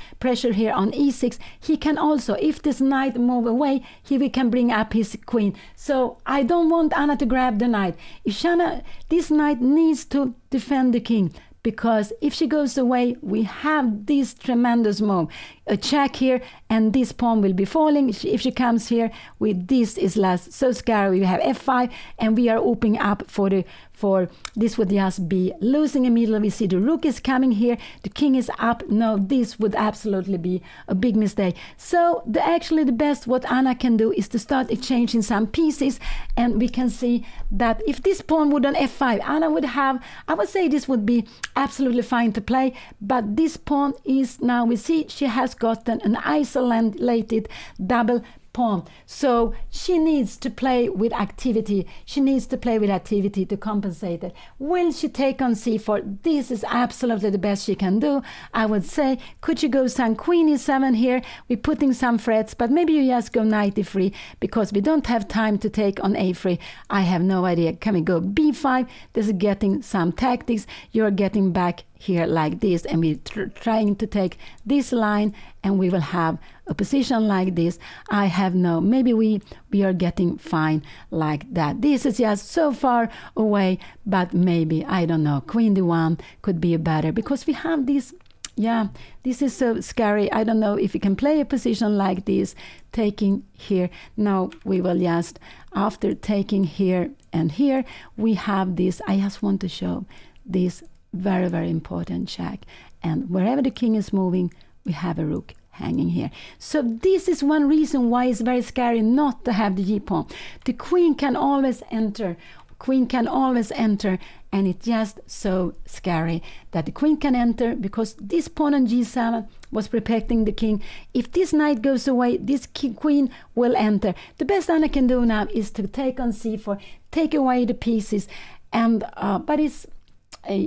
S1: here on e6. He can also, if this knight move away, he can bring up his queen. So I don't want Anna to grab the knight. If Shanna, this knight needs to defend the king, because if she goes away, we have this tremendous move. A check here, and this pawn will be falling. If she comes here with this is last, so scary. We have f5, and we are opening up for this would just be losing immediately. We see the rook is coming here, the king is up. No, this would absolutely be a big mistake. So actually the best what Anna can do is to start exchanging some pieces, and we can see that if this pawn would on f5, Anna would have, I would say this would be absolutely fine to play, but this pawn is now, we see she has gotten an isolated double pawn. So she needs to play with activity. She needs to play with activity to compensate it. Will she take on c4? This is absolutely the best she can do, I would say. Could she go some queen e7 here? We're putting some threats, but maybe you just go knight e3, because we don't have time to take on a3. I have no idea. Can we go b5? This is getting some tactics. You're getting back here like this, and we're trying to take this line, and we will have a position like this. I have no, maybe we are getting fine like that. This is just so far away, but maybe, I don't know, queen d1 could be better, because we have this. Yeah, this is so scary. I don't know if we can play a position like this, taking here. Now we will just, after taking here and here, we have this. I just want to show this very, very important check. And wherever the king is moving, we have a rook hanging here. So this is one reason why it's very scary not to have the g-pawn. The queen can always enter. Queen can always enter, and it's just so scary that the queen can enter, because this pawn on g7 was protecting the king. If this knight goes away, this queen will enter. The best Anna can do now is to take on c4, take away the pieces, and but it's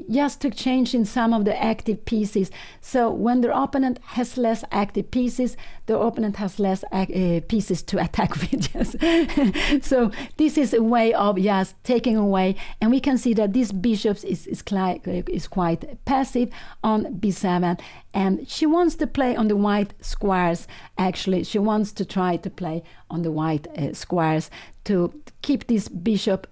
S1: just to change in some of the active pieces. So when the opponent has less active pieces, the opponent has less pieces to attack with. Yes. So this is a way of just taking away, and we can see that this bishop is quite passive on b7, and she wants to play on the white squares. Actually, she wants to try to play on the white squares to keep this bishop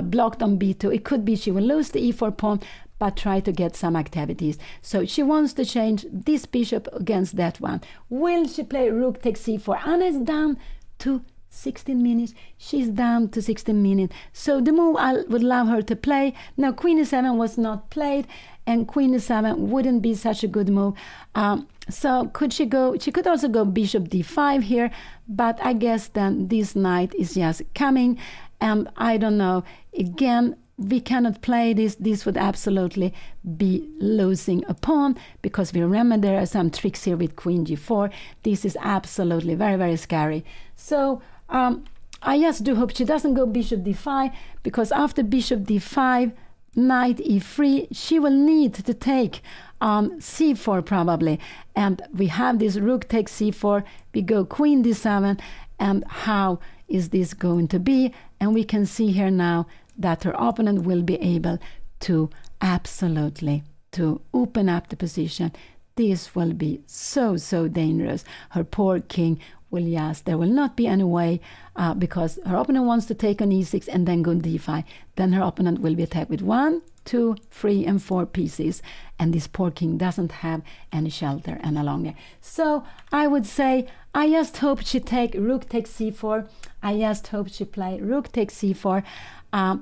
S1: blocked on b2. It could be she will lose the e4 pawn, but try to get some activities. So she wants to change this bishop against that one. Will she play rook takes c4? Anna is down to 16 minutes. She's down to 16 minutes. So the move I would love her to play. Now queen e7 was not played, and queen e7 wouldn't be such a good move. So could she go? She could also go bishop d5 here, but I guess then this knight is just coming. And I don't know, again, we cannot play this. This would absolutely be losing a pawn, because we remember there are some tricks here with queen g4. This is absolutely very, very scary. So I just do hope she doesn't go bishop d5, because after bishop d5, knight e3, she will need to take c4 probably. And we have this rook takes c4, we go queen d7, and how is this going to be? And we can see here now that her opponent will be able to absolutely to open up the position. This will be so, so dangerous. Her poor king will just, there will not be any way, because her opponent wants to take on e6 and then go d5. Then her opponent will be attacked with 1, 2, 3, and 4 pieces. And this poor king doesn't have any shelter any longer. So I would say, I just hope she take rook takes c4. I just hope she play rook takes c4.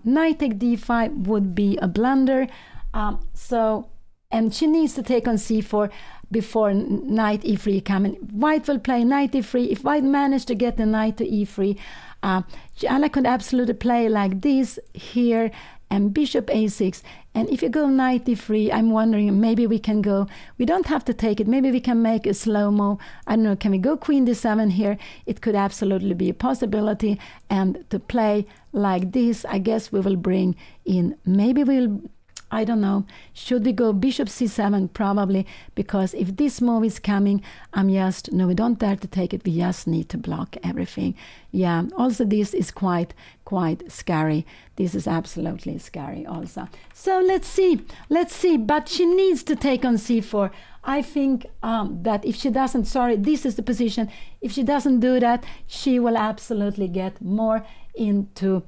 S1: Knight take d5 would be a blunder. And she needs to take on c4 before knight e3 coming. White will play knight e3. If white managed to get the knight to e3, Anna could absolutely play like this here, and bishop a6. And if you go knight e3, I'm wondering, maybe we can go, we don't have to take it, maybe we can make a slow-mo. I don't know, can we go queen d7 here? It could absolutely be a possibility. And to play like this, I guess we will bring in, maybe we'll I don't know. Should we go bishop c7? Probably, because if this move is coming, no, we don't dare to take it. We just need to block everything. Yeah, also this is quite scary. This is absolutely scary also. So let's see. But she needs to take on c4. I think that if she doesn't, this is the position. If she doesn't do that, she will absolutely get more into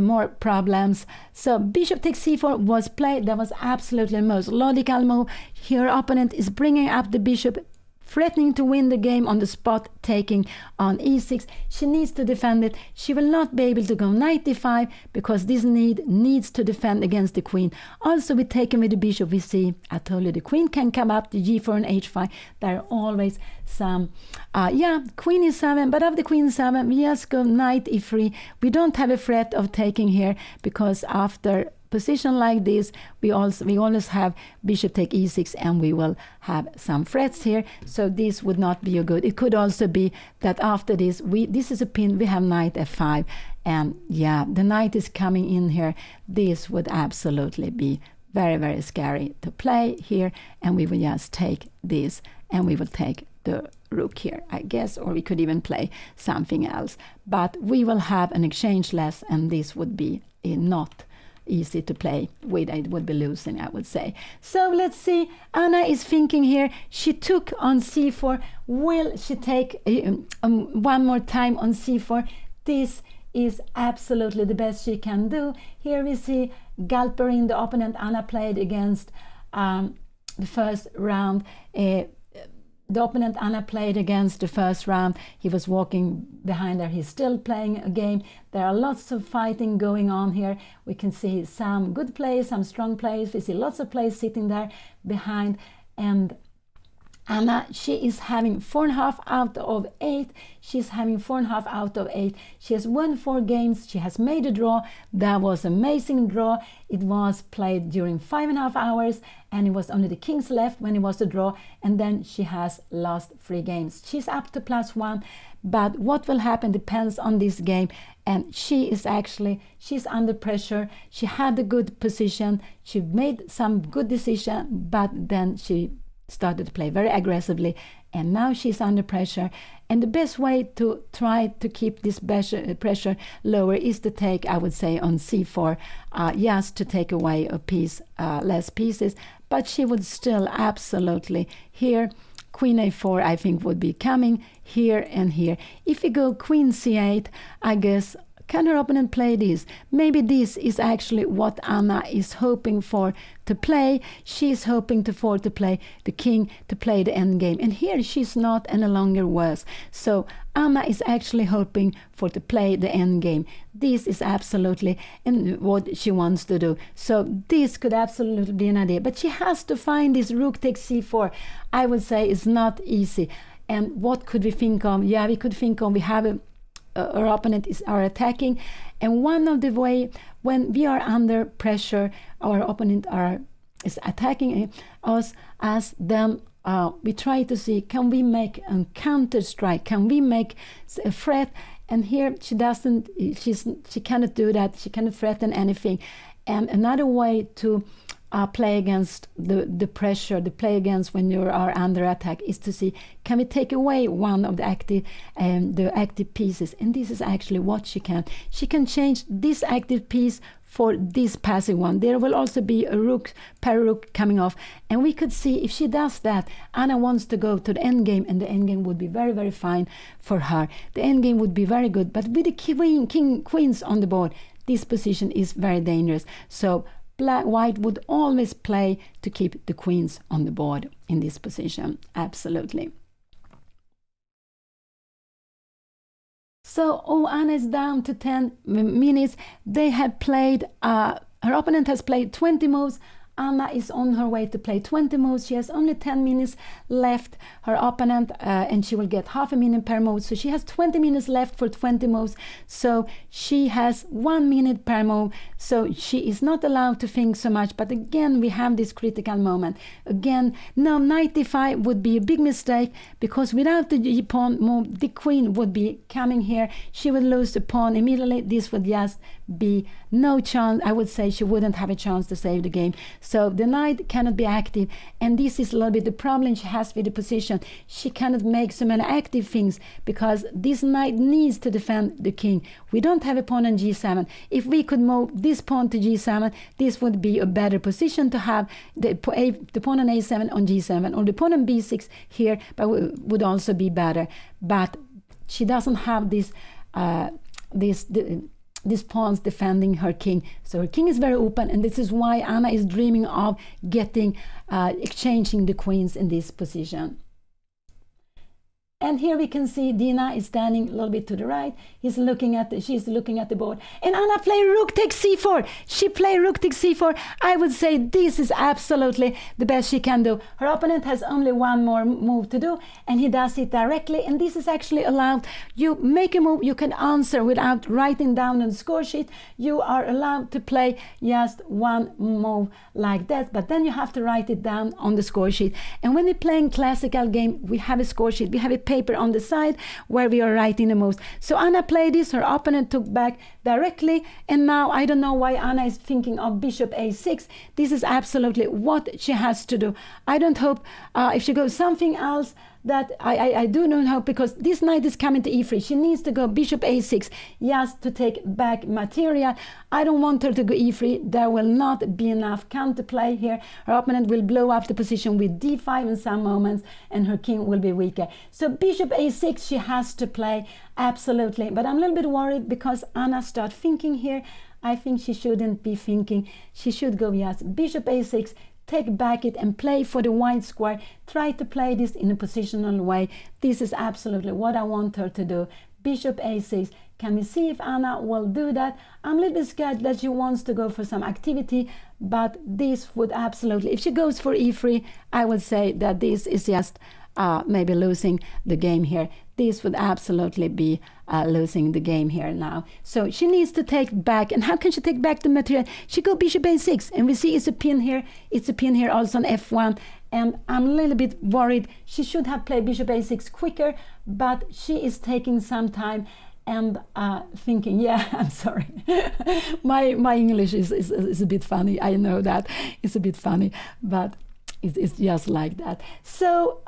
S1: more problems. So bishop takes c4 was played. That was absolutely the most logical move. Her opponent is bringing up the bishop, threatening to win the game on the spot, taking on e6. She needs to defend it. She will not be able to go knight d5 because this needs to defend against the queen. Also, with taking with the bishop, we see, I told you, the queen can come up, the g4 and h5. There are always some, queen e7, but of the queen 7, we just go knight e3. We don't have a threat of taking here because after position like this, we always have bishop take e6, and we will have some threats here. So this would not be a good. It could also be that after this, this is a pin. We have knight f5, and the knight is coming in here. This would absolutely be very, very scary to play here, and we will just take this, and we will take the rook here, I guess, or we could even play something else. But we will have an exchange less, and this would be not easy to play with. It would be losing, I would say. So let's see. Anna is thinking here. She took on c4. Will she take one more time on c4? This is absolutely the best she can do. Here we see Galperin, the opponent Anna played against the first round. The opponent Anna played against the first round. He was walking behind her. He's still playing a game. There are lots of fighting going on here. We can see some good plays, some strong plays. We see lots of plays sitting there behind. And Anna, she is having 4.5 out of 8. She's having 4.5 out of 8. She has won 4 games. She has made a draw. That was an amazing draw. It was played during 5.5 hours, and it was only the kings left when it was a draw. And then she has lost 3 games. She's up to +1, but what will happen depends on this game. And she's under pressure. She had a good position. She made some good decision, but then she started to play very aggressively, and now she's under pressure. And the best way to try to keep this pressure lower is to take, I would say, on c4, just to take away a piece, less pieces. But she would still absolutely here. Queen a4, I think, would be coming here and here. If we go queen c8, I guess, can her opponent play this? Maybe this is actually what Anna is hoping for to play. She's hoping to play the king, to play the endgame. And here she's not any longer worse. So Anna is actually hoping for to play the endgame. This is absolutely what she wants to do. So this could absolutely be an idea. But she has to find this rook takes c4. I would say it's not easy. And what could we think of? Yeah, we could think of, we have our opponent are attacking, and one of the way when we are under pressure, our opponent is attacking us, as then we try to see, can we make a counter strike? Can we make a threat? And here she doesn't. She cannot do that. She cannot threaten anything. And another way to play against the pressure, the play against when you are under attack, is to see, can we take away one of the active pieces? And this is actually what she can. She can change this active piece for this passive one. There will also be a rook, pair rook coming off, and we could see if she does that, Anna wants to go to the endgame, and the endgame would be very, very fine for her. The endgame would be very good, but with the queens on the board, this position is very dangerous. So White would always play to keep the queens on the board in this position. Absolutely. So Anna is down to 10 minutes. They have played, her opponent has played 20 moves. Anna is on her way to play 20 moves. She has only 10 minutes left, her opponent, and she will get half a minute per move. So she has 20 minutes left for 20 moves. So she has 1 minute per move. So she is not allowed to think so much. But again, we have this critical moment. Again, now knight d5 would be a big mistake, because without the pawn move, the queen would be coming here. She would lose the pawn immediately. This would just be no chance. I would say she wouldn't have a chance to save the game. So the knight cannot be active, and this is a little bit the problem she has with the position. She cannot make so many active things because this knight needs to defend the king. We don't have a pawn on g7. If we could move this pawn to g7, this would be a better position to have the pawn on a7 on g7, or the pawn on b6 here, but would also be better. But she doesn't have this these pawns defending her king. So her king is very open, and this is why Anna is dreaming of getting exchanging the queens in this position. And here we can see Dina is standing a little bit to the right. She's looking at the board. And Anna played rook takes c4. She played rook takes c4. I would say this is absolutely the best she can do. Her opponent has only one more move to do, and he does it directly. And this is actually allowed. You make a move, you can answer without writing down on the score sheet. You are allowed to play just one move like that, but then you have to write it down on the score sheet. And when we're playing classical game, we have a score sheet. We have a paper on the side where we are writing the moves. So Anna played this, her opponent took back directly, and now I don't know why Anna is thinking of bishop a6. This is absolutely what she has to do. I don't hope if she goes something else, that I do not hope, because this knight is coming to e3. She needs to go bishop a6 just to take back material. I don't want her to go e3. There will not be enough counterplay here. Her opponent will blow up the position with d5 in some moments, and her king will be weaker. So bishop a6 she has to play, absolutely. But I'm a little bit worried because Anna starts thinking here. I think she shouldn't be thinking. She should go just bishop a6, take back it and play for the white square. Try to play this in a positional way. This is absolutely what I want her to do. Bishop a6. Can we see if Anna will do that? I'm a little bit scared that she wants to go for some activity, but this would absolutely, if she goes for e3, I would say that this is just maybe losing the game here. This would absolutely be losing the game here now. So she needs to take back. And how can she take back the material? She go bishop a6, and we see it's a pin here. It's a pin here also on f1. And I'm a little bit worried. She should have played bishop a6 quicker, but she is taking some time and thinking, yeah, I'm sorry. my English is a bit funny. I know that it's a bit funny, but it's just like that. So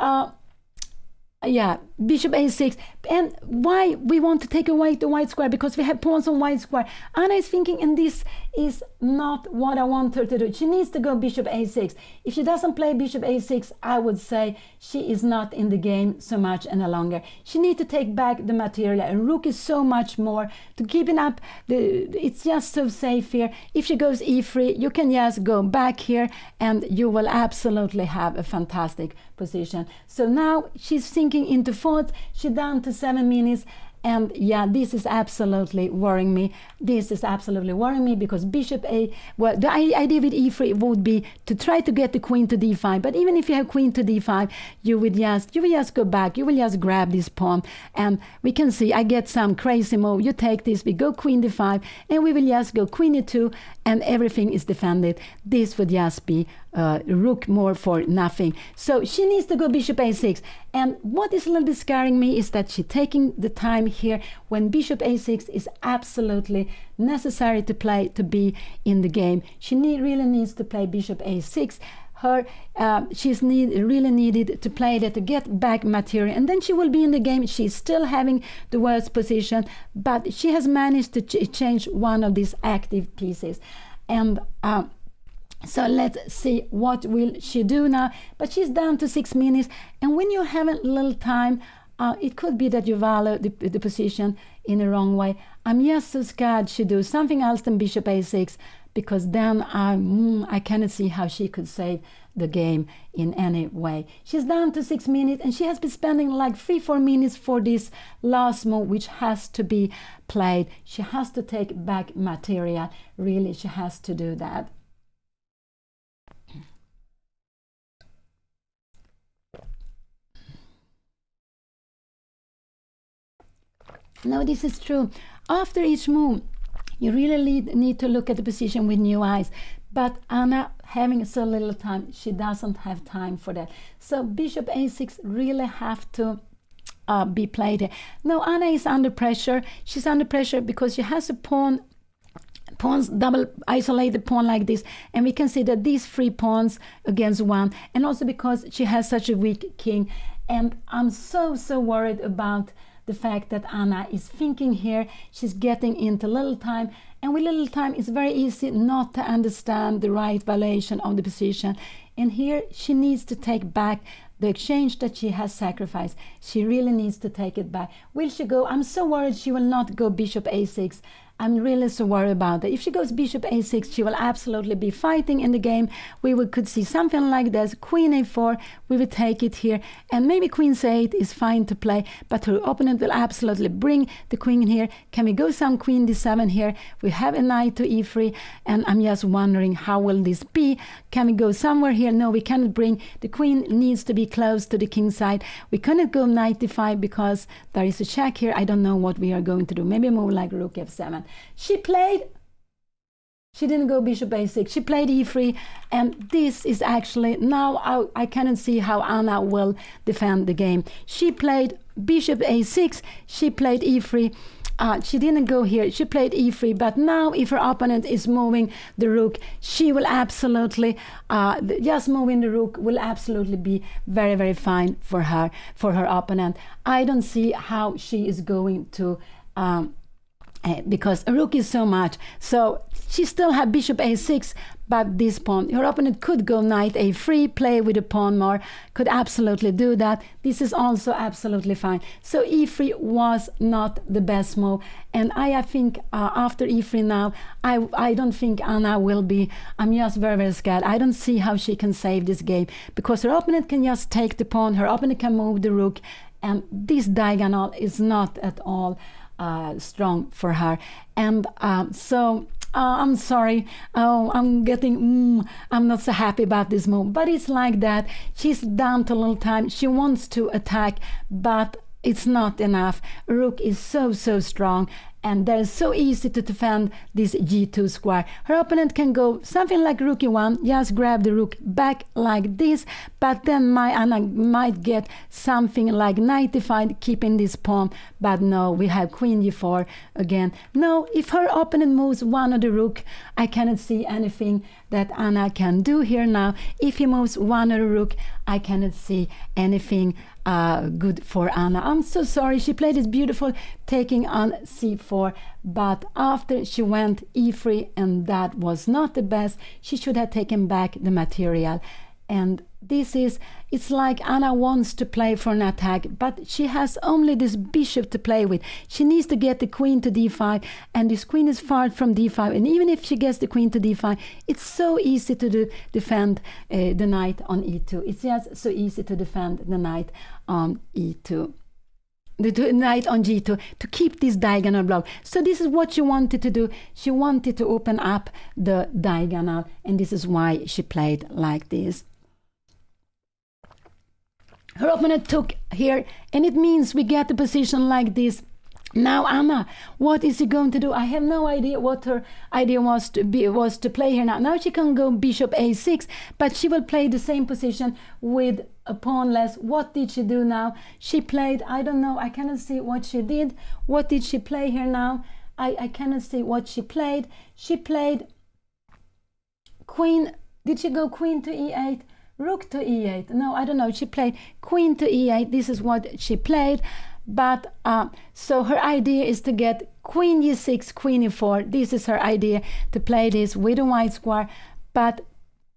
S1: yeah, bishop a6. And why we want to take away the white square? Because we have pawns on white square. Anna is thinking, and this is not what I want her to do. She needs to go bishop a6. If she doesn't play bishop a6, I would say she is not in the game so much any longer. She needs to take back the material. And rook is so much more to keeping up. It's just so safe here. If she goes e3, you can just go back here, and you will absolutely have a fantastic position. So now she's thinking into fourth. She's down to 7 minutes. And yeah, this is absolutely worrying me. This is absolutely worrying me because bishop a, well, the idea with e3 would be to try to get the queen to d5. But even if you have queen to d5, you will just go back. You will just grab this pawn. And we can see I get some crazy move. You take this, we go queen d5, and we will just go queen e2, and everything is defended. This would just be rook more for nothing. So she needs to go bishop a6. And what is a little bit scaring me is that she's taking the time here when bishop a6 is absolutely necessary to play to be in the game. She really needs to play bishop a6. She's really needed to play that to get back material, and then she will be in the game. She's still having the worst position, but she has managed to change one of these active pieces. And so let's see what will she do now. But she's down to 6 minutes, and when you have a little time, it could be that you value the position in the wrong way. I'm just so scared she do something else than bishop a6, because then I cannot see how she could save the game in any way. She's down to 6 minutes, and she has been spending like 3-4 minutes for this last move, which has to be played. She has to take back material. Really, she has to do that. No, this is true. After each move, you really need to look at the position with new eyes. But Anna, having so little time, she doesn't have time for that. So bishop a6 really have to be played here. No, Anna is under pressure. She's under pressure because she has a pawn pawns, double isolate the pawn like this, and we can see that these 3 pawns against 1, and also because she has such a weak king. And I'm so worried about the fact that Anna is thinking here. She's getting into little time, and with little time it's very easy not to understand the right valuation of the position. And here she needs to take back the exchange that she has sacrificed. She really needs to take it back. Will she go? I'm so worried she will not go bishop a6. I'm really so worried about that. If she goes bishop a6, she will absolutely be fighting in the game. Could see something like this. Queen a4, we will take it here. And maybe queen c8 is fine to play, but her opponent will absolutely bring the queen here. Can we go some queen d7 here? We have a knight to e3, and I'm just wondering how will this be? Can we go somewhere here? No, we cannot bring. The queen needs to be close to the king side. We cannot go knight d5 because there is a check here. I don't know what we are going to do. Maybe move like rook f7. She didn't go bishop a6. She played e3, and this is actually, now I cannot see how Anna will defend the game. She played bishop a6. She played e3. She didn't go here. She played e3, but now if her opponent is moving the rook, she will absolutely, just moving the rook will absolutely be very fine for her opponent. I don't see how she is going to because a rook is so much. So she still had bishop a6, but this pawn, her opponent could go knight a3, play with the pawn more, could absolutely do that. This is also absolutely fine. So e3 was not the best move, and I think after e3 now, I don't think Anna will be, I'm just very scared. I don't see how she can save this game, because her opponent can just take the pawn, her opponent can move the rook, and this diagonal is not at all strong for her. And so I'm sorry. I'm not so happy about this move, but it's like that. She's down to a little time. She wants to attack, but it's not enough. Rook is so strong, and they're so easy to defend this g2 square. Her opponent can go something like rook e1, just grab the rook back like this, but then my Anna might get something like knight d5, keeping this pawn, but no, we have queen g4 again. No, if her opponent moves one of the rook, I cannot see anything that Anna can do here now. If he moves one of the rook, I cannot see anything good for Anna. I'm so sorry. She played this beautiful taking on c4, but after she went e3, and that was not the best. She should have taken back the material. And it's like Anna wants to play for an attack, but she has only this bishop to play with. She needs to get the queen to d5, and this queen is far from d5, and even if she gets the queen to d5, it's so easy to defend the knight on e2. It's just so easy to defend the knight on e2. The knight on g2, to keep this diagonal block. So this is what she wanted to do. She wanted to open up the diagonal, and this is why she played like this. Her opponent took here, and it means we get the position like this. Now Anna, what is she going to do? I have no idea what her idea was to play here now. Now she can go bishop a6, but she will play the same position with a pawn less. What did she do now? She played, I don't know, I cannot see what she did. What did she play here now? I cannot see what she played. She played queen. Did she go queen to e8? Rook to e8. No, I don't know. She played queen to e8. This is what she played. But so her idea is to get queen e6, queen e4. This is her idea, to play this with a white square. But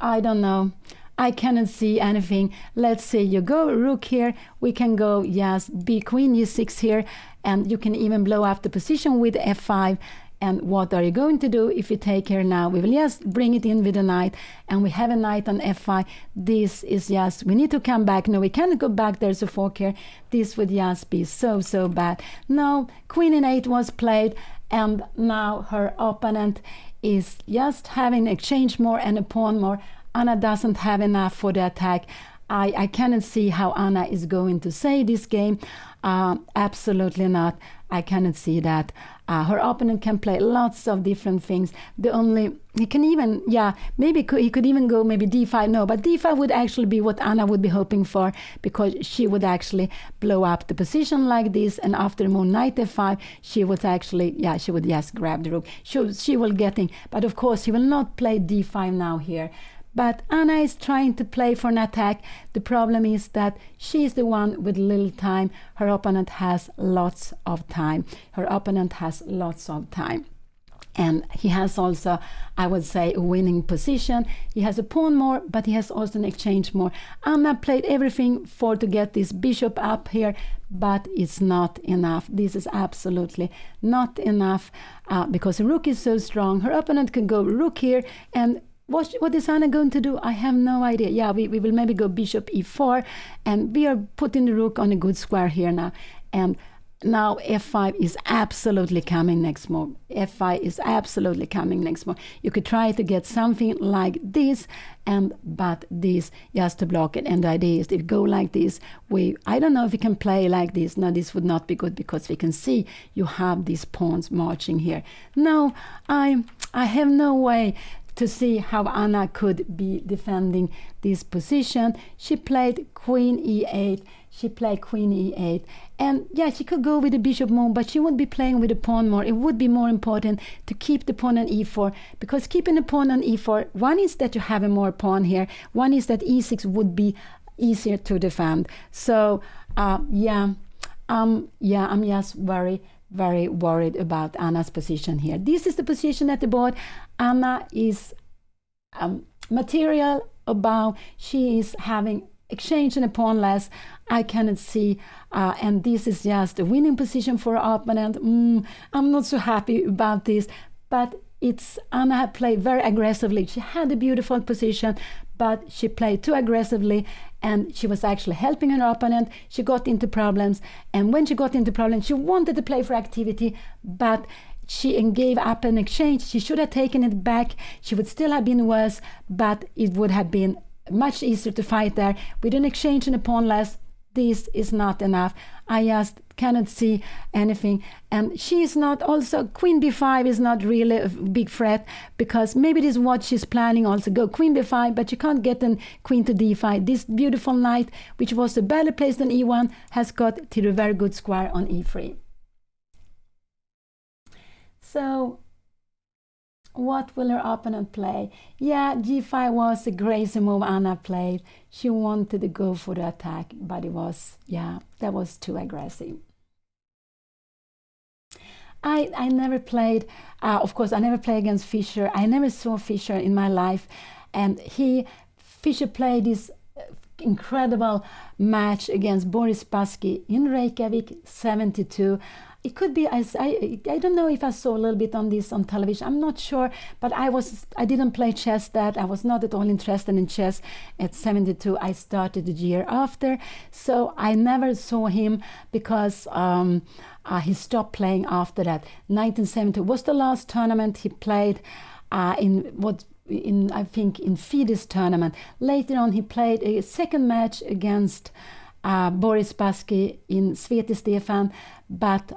S1: I don't know. I cannot see anything. Let's see. You go rook here. We can go, yes, b queen e6 here. And you can even blow up the position with f5. And what are you going to do if you take here now? We will just bring it in with a knight, and we have a knight on f5. This is just, we need to come back. No, we cannot go back. There's a fork here. This would just be so bad. No, queen in 8 was played, and now her opponent is just having exchange more and a pawn more. Anna doesn't have enough for the attack. I cannot see how Anna is going to say this game. Absolutely not. I cannot see that. Her opponent can play lots of different things. He can even, maybe he could even go maybe d5. No, but d5 would actually be what Anna would be hoping for, because she would actually blow up the position like this, and after the move knight f5, she would actually, she would just grab the rook. She will get in, but of course he will not play d5 now here. But Anna is trying to play for an attack. The problem is that she is the one with little time. Her opponent has lots of time. And he has also, I would say, a winning position. He has a pawn more, but he has also an exchange more. Anna played everything to get this bishop up here, but it's not enough. This is absolutely not enough because the rook is so strong. Her opponent can go rook here, and what is Anna going to do? I have no idea. We will maybe go bishop e4, and we are putting the rook on a good square here now. And now f5 is absolutely coming next move. f5 is absolutely coming next move. You could try to get something like this, but this just to block it. And the idea is if you go like this, I don't know if you can play like this. No, this would not be good, because we can see you have these pawns marching here. No, I have no way to see how Anna could be defending this position. She played queen e8. And she could go with the bishop move, but she would be playing with the pawn more. It would be more important to keep the pawn on e4, because keeping the pawn on e4, one is that you have a more pawn here, one is that e6 would be easier to defend. So I'm just very, very worried about Anna's position here. This is the position at the board. Anna is material above. She is having exchange and a pawn less. I cannot see, and this is just a winning position for her opponent. I'm not so happy about this, but Anna had played very aggressively. She had a beautiful position, but she played too aggressively, and she was actually helping her opponent. She got into problems, and when she got into problems, she wanted to play for activity, but she gave up an exchange. She should have taken it back. She would still have been worse, but it would have been much easier to fight there. With an exchange and a pawn less, this is not enough. I just cannot see anything. And she is not also, queen b5 is not really a big threat, because maybe this is what she's planning also. Go queen b5, but you can't get an queen to d5. This beautiful knight, which was badly placed on e1, has got to a very good square on e3. So what will her opponent play? G5 was a crazy move Anna played. She wanted to go for the attack, but it was, that was too aggressive. I never played, of course, I never played against Fischer. I never saw Fischer in my life. And Fischer played this incredible match against Boris Spassky in Reykjavik, 72. It could be, I don't know if I saw a little bit on this on television. I'm not sure, but I didn't play chess I was not at all interested in chess at 72. I started the year after, so I never saw him, because he stopped playing after that. 1970 was the last tournament he played I think in FIDE's tournament. Later on, he played a second match against Boris Spassky in Sveti Stefan, but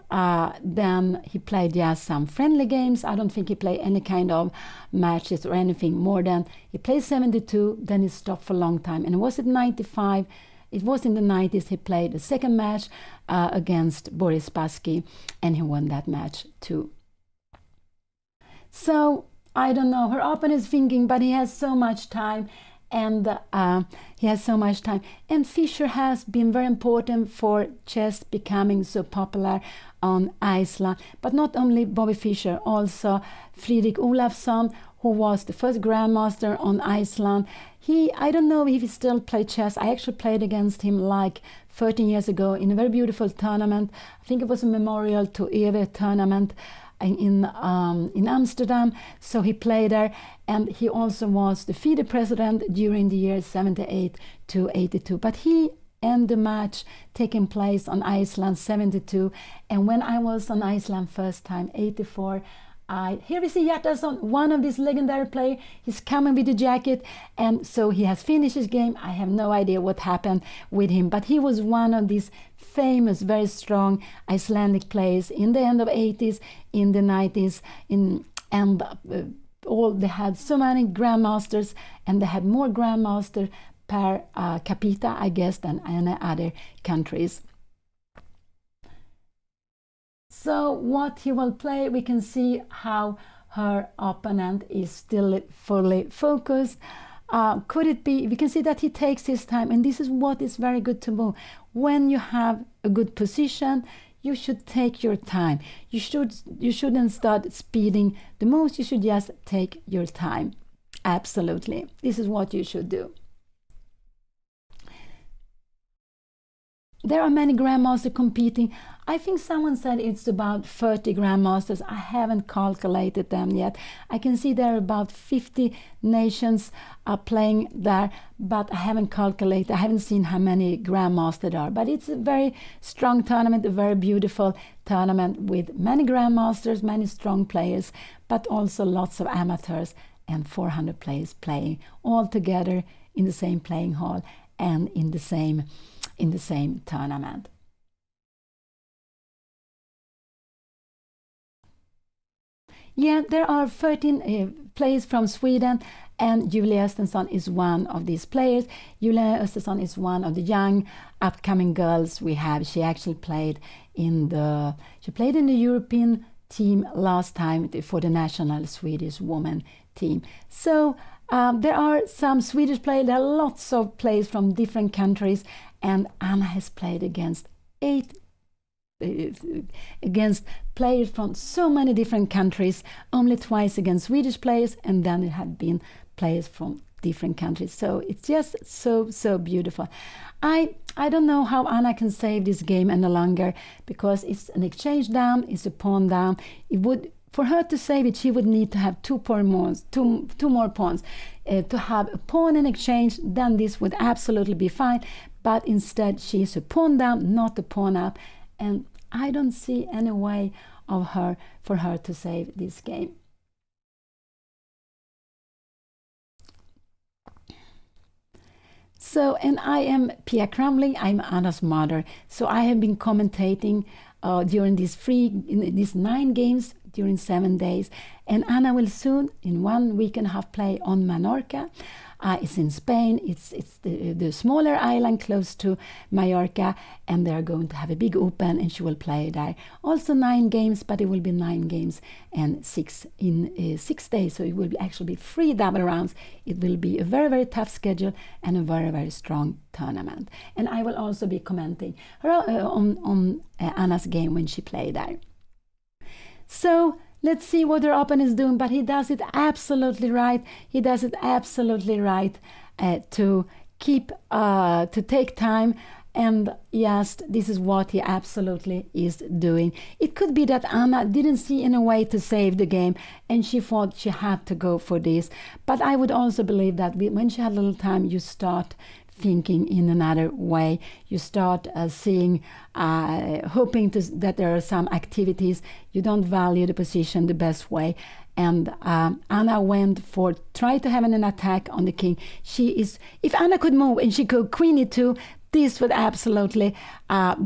S1: then he played some friendly games. I don't think he played any kind of matches or anything more than he played 72, then he stopped for a long time. And it was at 95, it was in the 90s, he played the second match against Boris Spassky, and he won that match too. So I don't know, her opponent is thinking, but he has so much time, and and Fischer has been very important for chess becoming so popular on Iceland. But not only Bobby Fischer, also Fredrik Olafsson, who was the first grandmaster on Iceland. I don't know if he still plays chess. I actually played against him like 13 years ago in a very beautiful tournament. I think it was a memorial to Eve tournament in Amsterdam. So he played there, and he also was the FIDE president during the years 78 to 82. But he ended the match taking place on Iceland 72. And when I was on Iceland first time, 84, Here we see Hjartarson, one of these legendary players. He's coming with the jacket, and so he has finished his game. I have no idea what happened with him, but he was one of these famous, very strong Icelandic players in the end of 80s, in the 90s, they had so many grandmasters, and they had more grandmasters per capita, I guess, than any other countries. So what he will play, we can see how her opponent is still fully focused. Could it be, we can see that he takes his time, and this is what is very good to move. When you have a good position, you should take your time. You shouldn't start speeding the moves, you should just take your time. Absolutely, this is what you should do. There are many grandmasters competing. I think someone said it's about 30 grandmasters. I haven't calculated them yet. I can see there are about 50 nations playing there, but I haven't calculated. I haven't seen how many grandmasters there are. But it's a very strong tournament, a very beautiful tournament with many grandmasters, many strong players, but also lots of amateurs and 400 players playing all together in the same playing hall and in the same tournament. Yeah, there are 13 players from Sweden, and Julia Östensson is one of these players. Julia Östensson is one of the young upcoming girls we have. She actually played in the European team last time for the national Swedish women team. So there are some Swedish players, there are lots of players from different countries, and Anna has played against players from so many different countries, only twice against Swedish players, and then it had been players from different countries. So it's just so beautiful. I don't know how Anna can save this game any longer, because it's an exchange down, it's a pawn down. For her to save it, she would need to have two more pawns. To have a pawn in exchange, then this would absolutely be fine. But instead, she is a pawn down, not a pawn up. And I don't see any way for her to save this game. So, and I am Pia Cramling, I'm Anna's mother. So I have been commentating during these 9 games during 7 days, and Anna will soon, in 1 week and a half, play on Menorca. It's in Spain. It's the smaller island close to Mallorca, and they're going to have a big open, and she will play there. Also 9 games, but it will be 9 games and 6 days, so it will actually be 3 double rounds. It will be a very, very tough schedule and a very, very strong tournament. And I will also be commenting on Anna's game when she plays there. So let's see what her opponent is doing, but he does it absolutely right. He does it absolutely right to take time, and yes, this is what he absolutely is doing. It could be that Anna didn't see any way to save the game, and she thought she had to go for this. But I would also believe that when she had a little time, you start thinking in another way. You start seeing, hoping that there are some activities. You don't value the position the best way. And Anna went for try to have an attack on the king. If Anna could move and she could queen e2, this would absolutely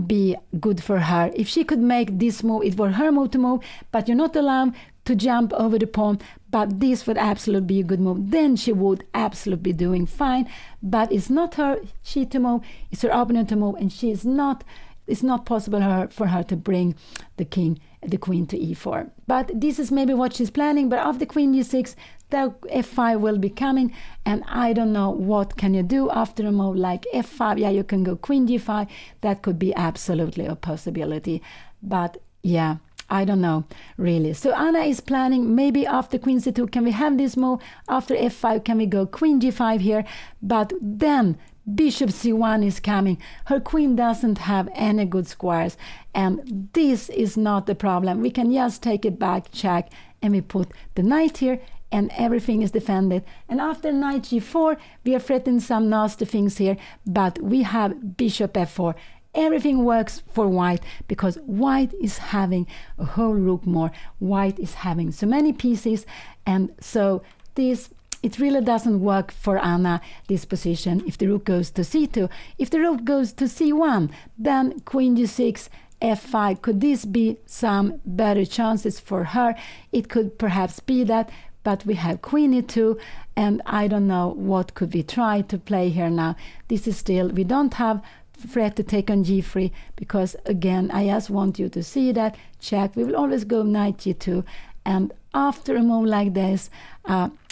S1: be good for her. If she could make this move, it was her move to move, but you're not allowed to jump over the pawn, but this would absolutely be a good move. Then she would absolutely be doing fine, but it's not she to move, it's her opponent to move, and it's not possible for her to bring the queen to e4. But this is maybe what she's planning, but after queen g6, the f5 will be coming, and I don't know what can you do after a move like f5. Yeah, you can go queen g5, that could be absolutely a possibility, but yeah, I don't know really. So Anna is planning, maybe after queen c2 can we have this move, after f5 can we go queen g5 here, but then bishop c1 is coming. Her queen doesn't have any good squares, and this is not the problem. We can just take it back, check, and we put the knight here, and everything is defended. And after knight g4, we are threatening some nasty things here, but we have bishop f4. everything works for white because white is having a whole rook more. White is having so many pieces, and so this, it really doesn't work for Anna, this position, if the rook goes to c2. If the rook goes to c1, then queen g6, f5. Could this be some better chances for her? It could perhaps be that, but we have queen e2, and I don't know what could we try to play here now. This is still, we don't have threat to take on g3, because again, I just want you to see that, check, we will always go knight g2, and after a move like this,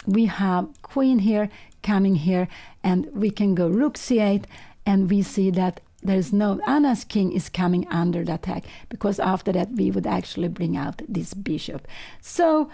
S1: we have queen here, coming here, and we can go rook c8, and we see that there's no, Anna's king is coming under the attack, because after that we would actually bring out this bishop. So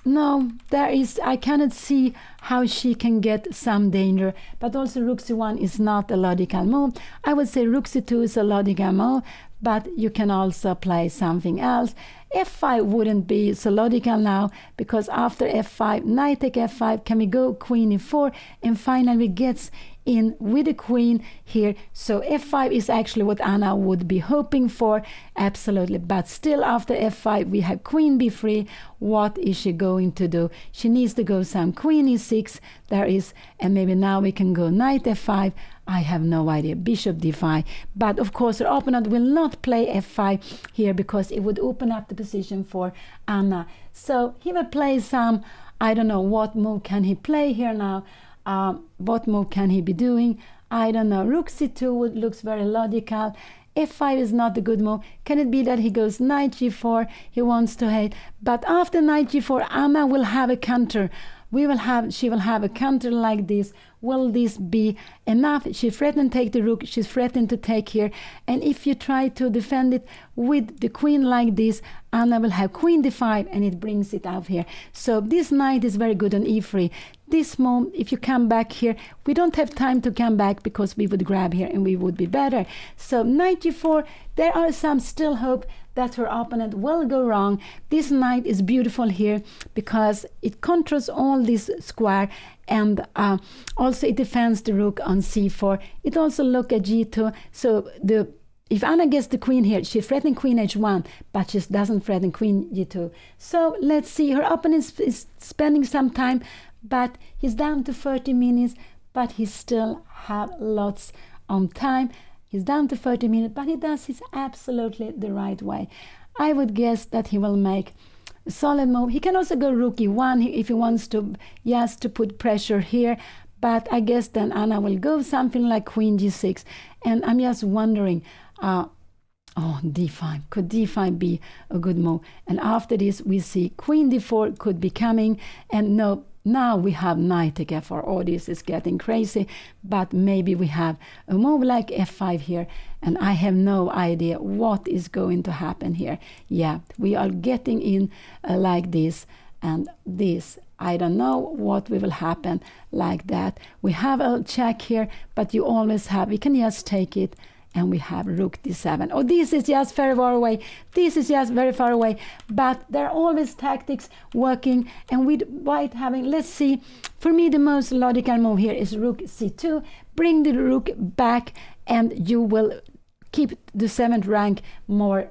S1: no, there is, I cannot see how she can get some danger, but also rook c1 is not a logical move. I would say rook c2 is a logical move, but you can also play something else. f5 wouldn't be so logical now, because after f5, knight take f5, can we go queen e4, and finally gets in with the queen here. So f5 is actually what Anna would be hoping for, absolutely. But still, after f5 we have queen b3. What is she going to do? She needs to go some queen e6 there is, and maybe now we can go knight f5. I have no idea, bishop d5. But of course her opponent will not play f5 here, because it would open up the position for Anna. So he will play some, I don't know what move can he play here now. What move can he be doing? I don't know. Rook c2 looks very logical. f5 is not a good move. Can it be that he goes knight g4? He wants to hate. But after knight g4, Anna will have a counter. She will have a counter like this. Will this be enough? She threatened to take the rook. She's threatened to take here. And if you try to defend it with the queen like this, Anna will have queen d5, and it brings it out here. So this knight is very good on e3. This move, if you come back here, we don't have time to come back, because we would grab here and we would be better. So knight g4, there are some still hope that her opponent will go wrong. This knight is beautiful here, because it controls all this square, and also it defends the rook on c4. It also look at g2. So if Anna gets the queen here, she threatens queen h1, but she doesn't threaten queen g2. So let's see, her opponent is spending some time, but he's down to 30 minutes, but he still have lots of time. He's down to 30 minutes, but he does it absolutely the right way. I would guess that he will make a solid move. He can also go rook e1 if he wants to, yes, to put pressure here. But I guess then Anna will go something like queen g6. And I'm just wondering, oh, d5. Could d5 be a good move? And after this, we see queen d4 could be coming. And no, now we have knight take f4. Oh, this is getting crazy. But maybe we have a move like f5 here. And I have no idea what is going to happen here. Yeah, we are getting in like this and this. I don't know what will happen like that. We have a check here, but you always have, we can just take it. And we have rook d7. Oh, this is just very far away. This is just very far away. But there are always tactics working. And with white having, let's see, for me the most logical move here is rook c2. Bring the rook back, and you will keep the 7th rank more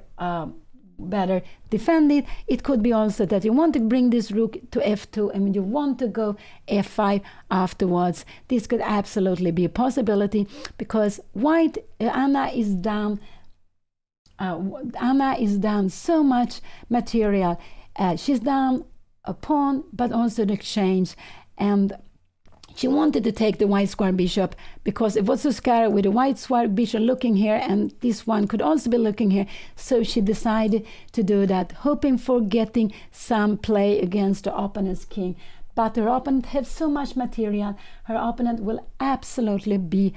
S1: better defended. It could be also that you want to bring this rook to f2 and you want to go f5 afterwards. This could absolutely be a possibility, because white, Anna is down so much material. She's down a pawn, but also the exchange, and she wanted to take the white square bishop because it was so scary with the white square bishop looking here, and this one could also be looking here. So she decided to do that, hoping for getting some play against the opponent's king. But her opponent has so much material. Her opponent will absolutely be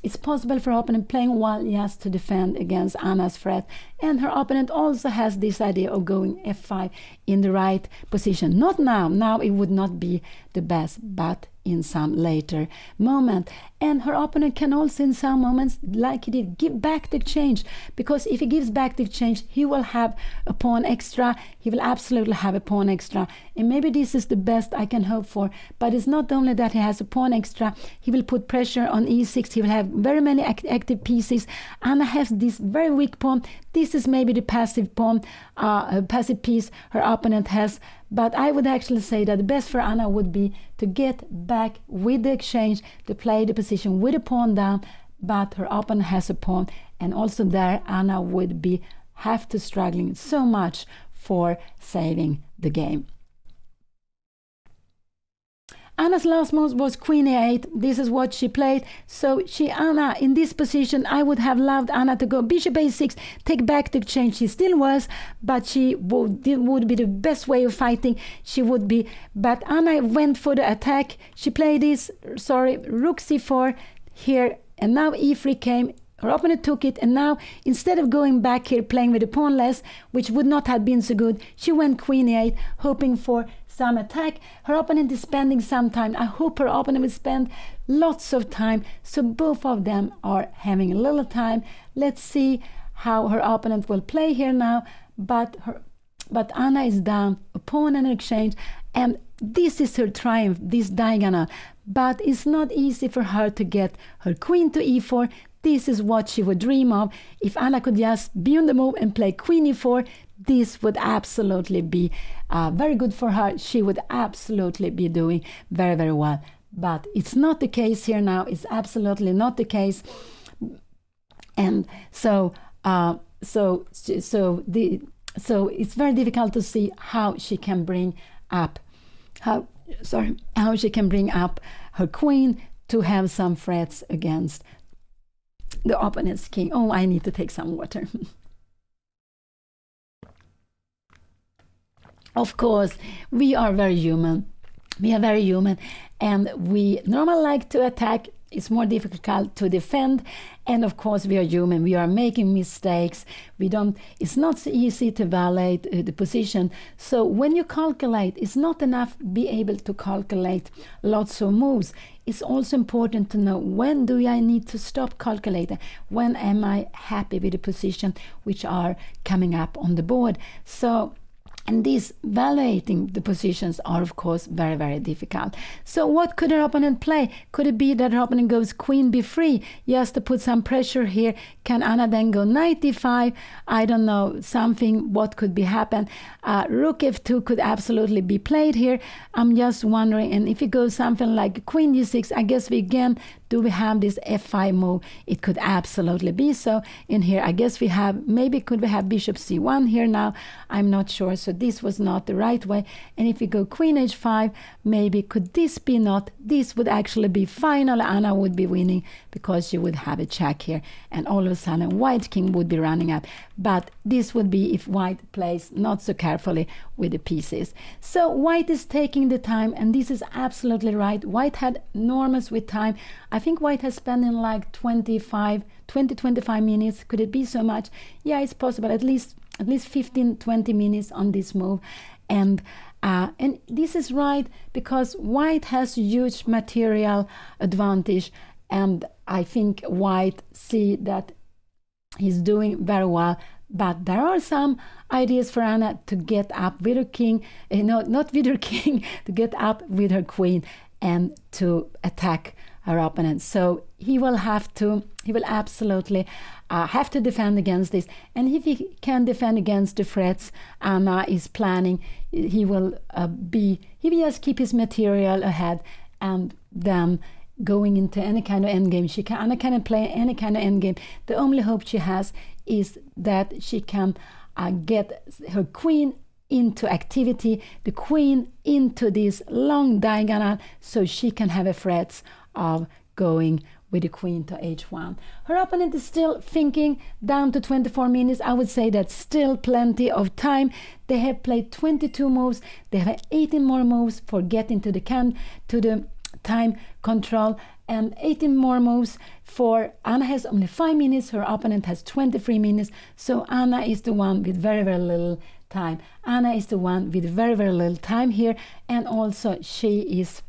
S1: it's possible for her opponent playing well, yes, to defend against Anna's threat. And her opponent also has this idea of going f5 in the right position. Not now. Now it would not be the best, but in some later moment. And her opponent can also in some moments, like he did, give back the exchange, because if he gives back the exchange, he will have a pawn extra. He will absolutely have a pawn extra, and maybe this is the best I can hope for. But it's not only that he has a pawn extra, he will put pressure on e6. He will have very many active pieces. Anna has this very weak pawn. This is maybe the passive pawn, passive piece her opponent has. But I would actually say that the best for Anna would be to get back with the exchange, to play the position with a pawn down, but her opponent has a pawn, and also there Anna would have to struggling so much for saving the game. Anna's last move was Queen e8. This is what she played. So Anna, in this position, I would have loved Anna to go Bishop a6, take back the exchange. She still was, but she would be the best way of fighting. She would be, but Anna went for the attack. She played this, Rook c4 here, and now e3 came. Her opponent took it, and now instead of going back here playing with the pawn less, which would not have been so good, she went Queen e8, hoping for some attack. Her opponent is spending some time. I hope her opponent will spend lots of time, so both of them are having a little time. Let's see how her opponent will play here now, but Anna is down a pawn and an exchange, and this is her triumph, this diagonal. But it's not easy for her to get her queen to e4. This is what she would dream of. If Anna could just be on the move and play Queen e4, this would absolutely be very good for her. She would absolutely be doing very, very well. But it's not the case here now. It's absolutely not the case. And so it's very difficult to see how she can bring up how she can bring up her queen to have some threats against the opponent's king. Oh, I need to take some water. Of course, we are very human. We are very human, and we normally like to attack. It's more difficult to defend, and of course we are human. We are making mistakes. It's not so easy to evaluate the position. So when you calculate, it's not enough to be able to calculate lots of moves. It's also important to know, when do I need to stop calculating? When am I happy with the position which are coming up on the board? And these evaluating the positions are, of course, very, very difficult. So what could her opponent play? Could it be that her opponent goes Queen b3, just to put some pressure here? Can Anna then go Knight d5? I don't know, something, what could be happen? Rook f2 could absolutely be played here. I'm just wondering, and if it goes something like Queen d6, I guess we again, do we have this f5 move? It could absolutely be so. In here, I guess we have, maybe could we have Bishop c1 here now? I'm not sure. So this was not the right way. And if we go Queen h5, maybe could this be not? This would actually be final. Anna would be winning because she would have a check here. And all of a sudden, White king would be running up. But this would be if White plays not so carefully with the pieces. So White is taking the time, and this is absolutely right. White had enormous with time. I think White has spent in like 20-25 minutes. Could it be so much? Yeah, it's possible. At least 15-20 minutes on this move. And this is right because White has huge material advantage, and I think White see that he's doing very well. But there are some ideas for Anna to get up with her king, not with her king, to get up with her queen and to attack her opponent. So he will absolutely have to defend against this. And if he can defend against the threats Anna is planning, he will just keep his material ahead, and then going into any kind of endgame. Anna can play any kind of endgame. The only hope she has is that she can get her queen into activity, the queen into this long diagonal, so she can have a threat of going with the queen to h1. Her opponent is still thinking, down to 24 minutes. I would say that's still plenty of time. They have played 22 moves. They have 18 more moves for getting to the time control, and 18 more moves for Anna. Has only 5 minutes. Her opponent has 23 minutes. So Anna is the one with very, very little time. Anna is the one with very, very little time here, and also she is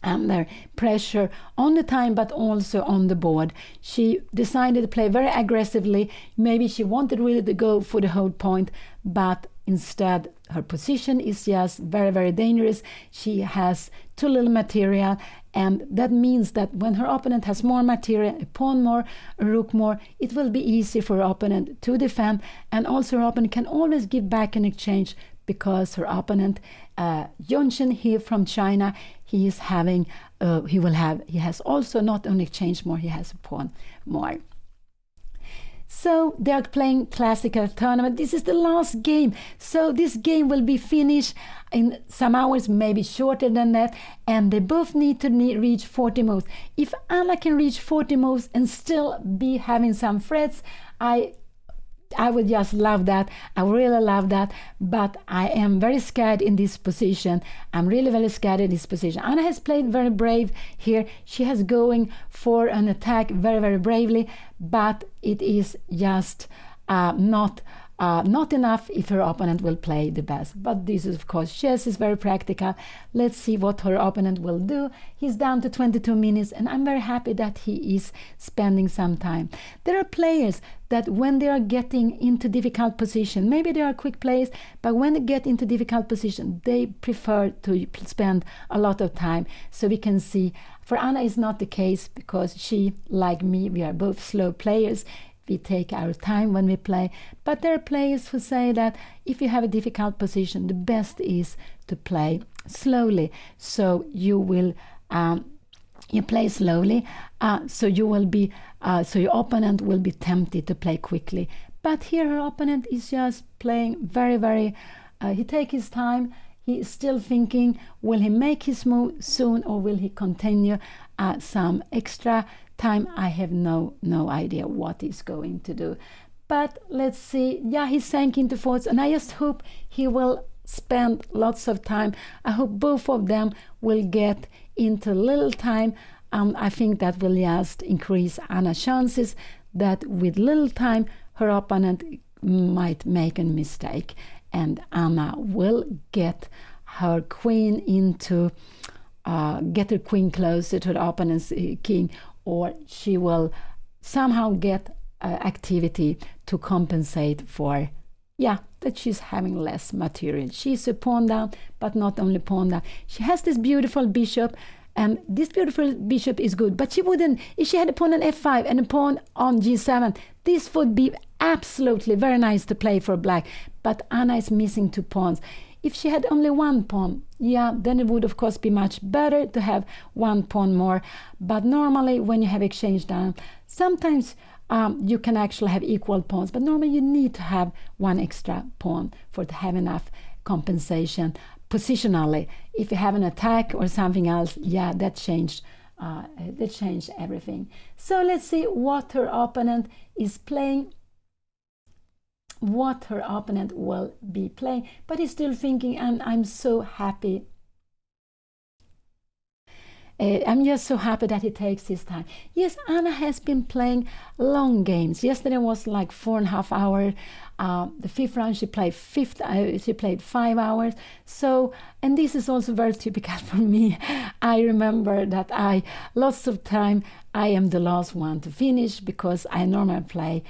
S1: under pressure on the time but also on the board. She decided to play very aggressively. Maybe she wanted really to go for the whole point, but instead her position is just very, very dangerous. She has too little material, and that means that when her opponent has more material, a pawn more, a rook more, it will be easy for her opponent to defend, and also her opponent can always give back in exchange, because her opponent, Yunshin here from China, he has also not only exchange more, he has a pawn more. So they are playing classical tournament. This is the last game. So this game will be finished in some hours, maybe shorter than that. And they both need to reach 40 moves. If Anna can reach 40 moves and still be having some threats, I would just love that. I really love that. But I am very scared in this position. I'm really very scared in this position. Anna has played very brave here. She has going for an attack very, very bravely. But it is just not enough if her opponent will play the best. But this is, of course, chess is very practical. Let's see what her opponent will do. He's down to 22 minutes, and I'm very happy that he is spending some time. There are players that when they are getting into difficult position, maybe they are quick players, but when they get into difficult position, they prefer to spend a lot of time. So we can see, for Anna is not the case, because she, like me, we are both slow players. We take our time when we play, but there are players who say that if you have a difficult position, the best is to play slowly. So you will you play slowly, so you will be so your opponent will be tempted to play quickly. But here her opponent is just playing very, very. He takes his time. He is still thinking: will he make his move soon, or will he continue some extra time? I have no idea what he's going to do. But let's see. Yeah, he sank into fourths, and I just hope he will spend lots of time. I hope both of them will get into little time. I think that will just increase Anna's chances that with little time her opponent might make a mistake, and Anna will get her queen into get her queen closer to the opponent's king, or she will somehow get activity to compensate for, that she's having less material. She's a pawn down, but not only pawn down. She has this beautiful bishop, and this beautiful bishop is good, but she wouldn't, if she had a pawn on f5 and a pawn on g7, this would be absolutely very nice to play for black, but Anna is missing 2 pawns. If she had only 1 pawn, then it would of course be much better to have 1 pawn more. But normally when you have exchange down, sometimes you can actually have equal pawns, but normally you need to have 1 extra pawn to have enough compensation positionally. If you have an attack or something else, that changed everything. So let's see what her opponent is playing. What her opponent will be playing, but he's still thinking, and I'm so happy. I'm just so happy that he takes his time. Yes, Anna has been playing long games. Yesterday was like 4.5 hours. The 5th round she played 5 hours. So, and this is also very typical for me. I remember that lots of time I am the last one to finish, because I normally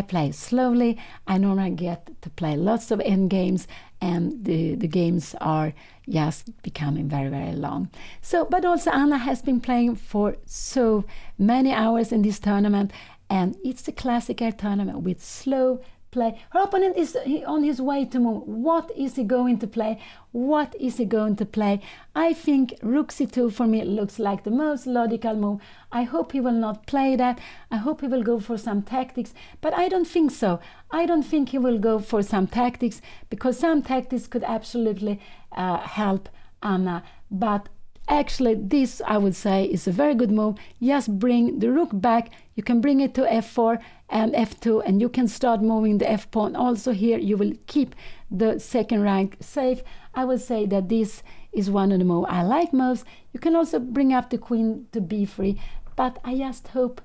S1: play slowly. I normally get to play lots of end games, and the games are just becoming very, very long. So, but also Anna has been playing for so many hours in this tournament, and it's a classical tournament with slow play. Her opponent is on his way to move. What is he going to play? What is he going to play? I think rook c2 for me looks like the most logical move. I hope he will not play that. I hope he will go for some tactics, but I don't think so. I don't think he will go for some tactics, because some tactics could absolutely help Anna. But actually, this, I would say, is a very good move. Just bring the rook back. You can bring it to f4 and f2, and you can start moving the f pawn. Also here, you will keep the second rank safe. I would say that this is one of the moves I like most. You can also bring up the queen to b3, but I just hope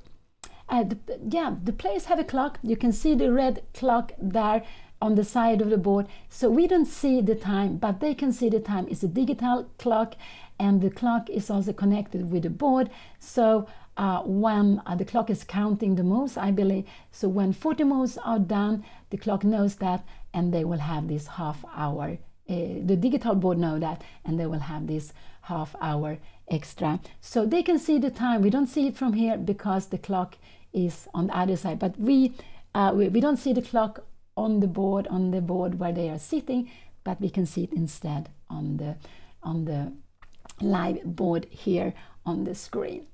S1: the players have a clock. You can see the red clock there on the side of the board. So we don't see the time, but they can see the time. It's a digital clock, and the clock is also connected with the board. So when the clock is counting the moves, I believe, so when 40 moves are done, the clock knows that, and they will have this half hour. The digital board know that, and they will have this half hour extra. So they can see the time. We don't see it from here because the clock is on the other side, but we don't see the clock on the board where they are sitting, but we can see it instead on the live board here on the screen.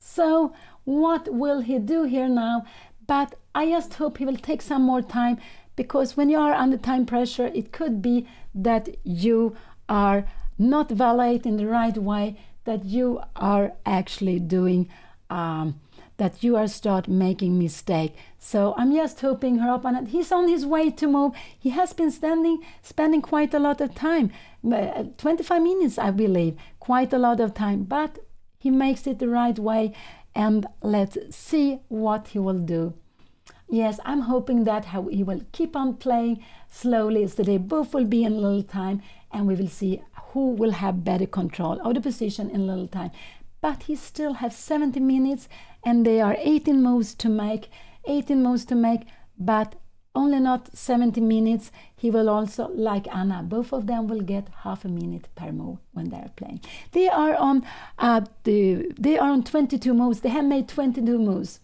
S1: So what will he do here now? But I just hope he will take some more time, because when you are under time pressure, it could be that you are not evaluating in the right way, that you are actually doing that you are start making mistake. So I'm just hoping her opponent, he's on his way to move. He has been spending quite a lot of time, 25 minutes I believe, quite a lot of time, but he makes it the right way, and let's see what he will do. Yes, I'm hoping that he will keep on playing slowly, so they both will be in a little time, and we will see who will have better control of the position in a little time. But he still has 70 minutes, and there are 18 moves to make, but only not 70 minutes. He will also, like Anna, both of them will get half a minute per move when they are playing. They are on 22 moves. They have made 22 moves.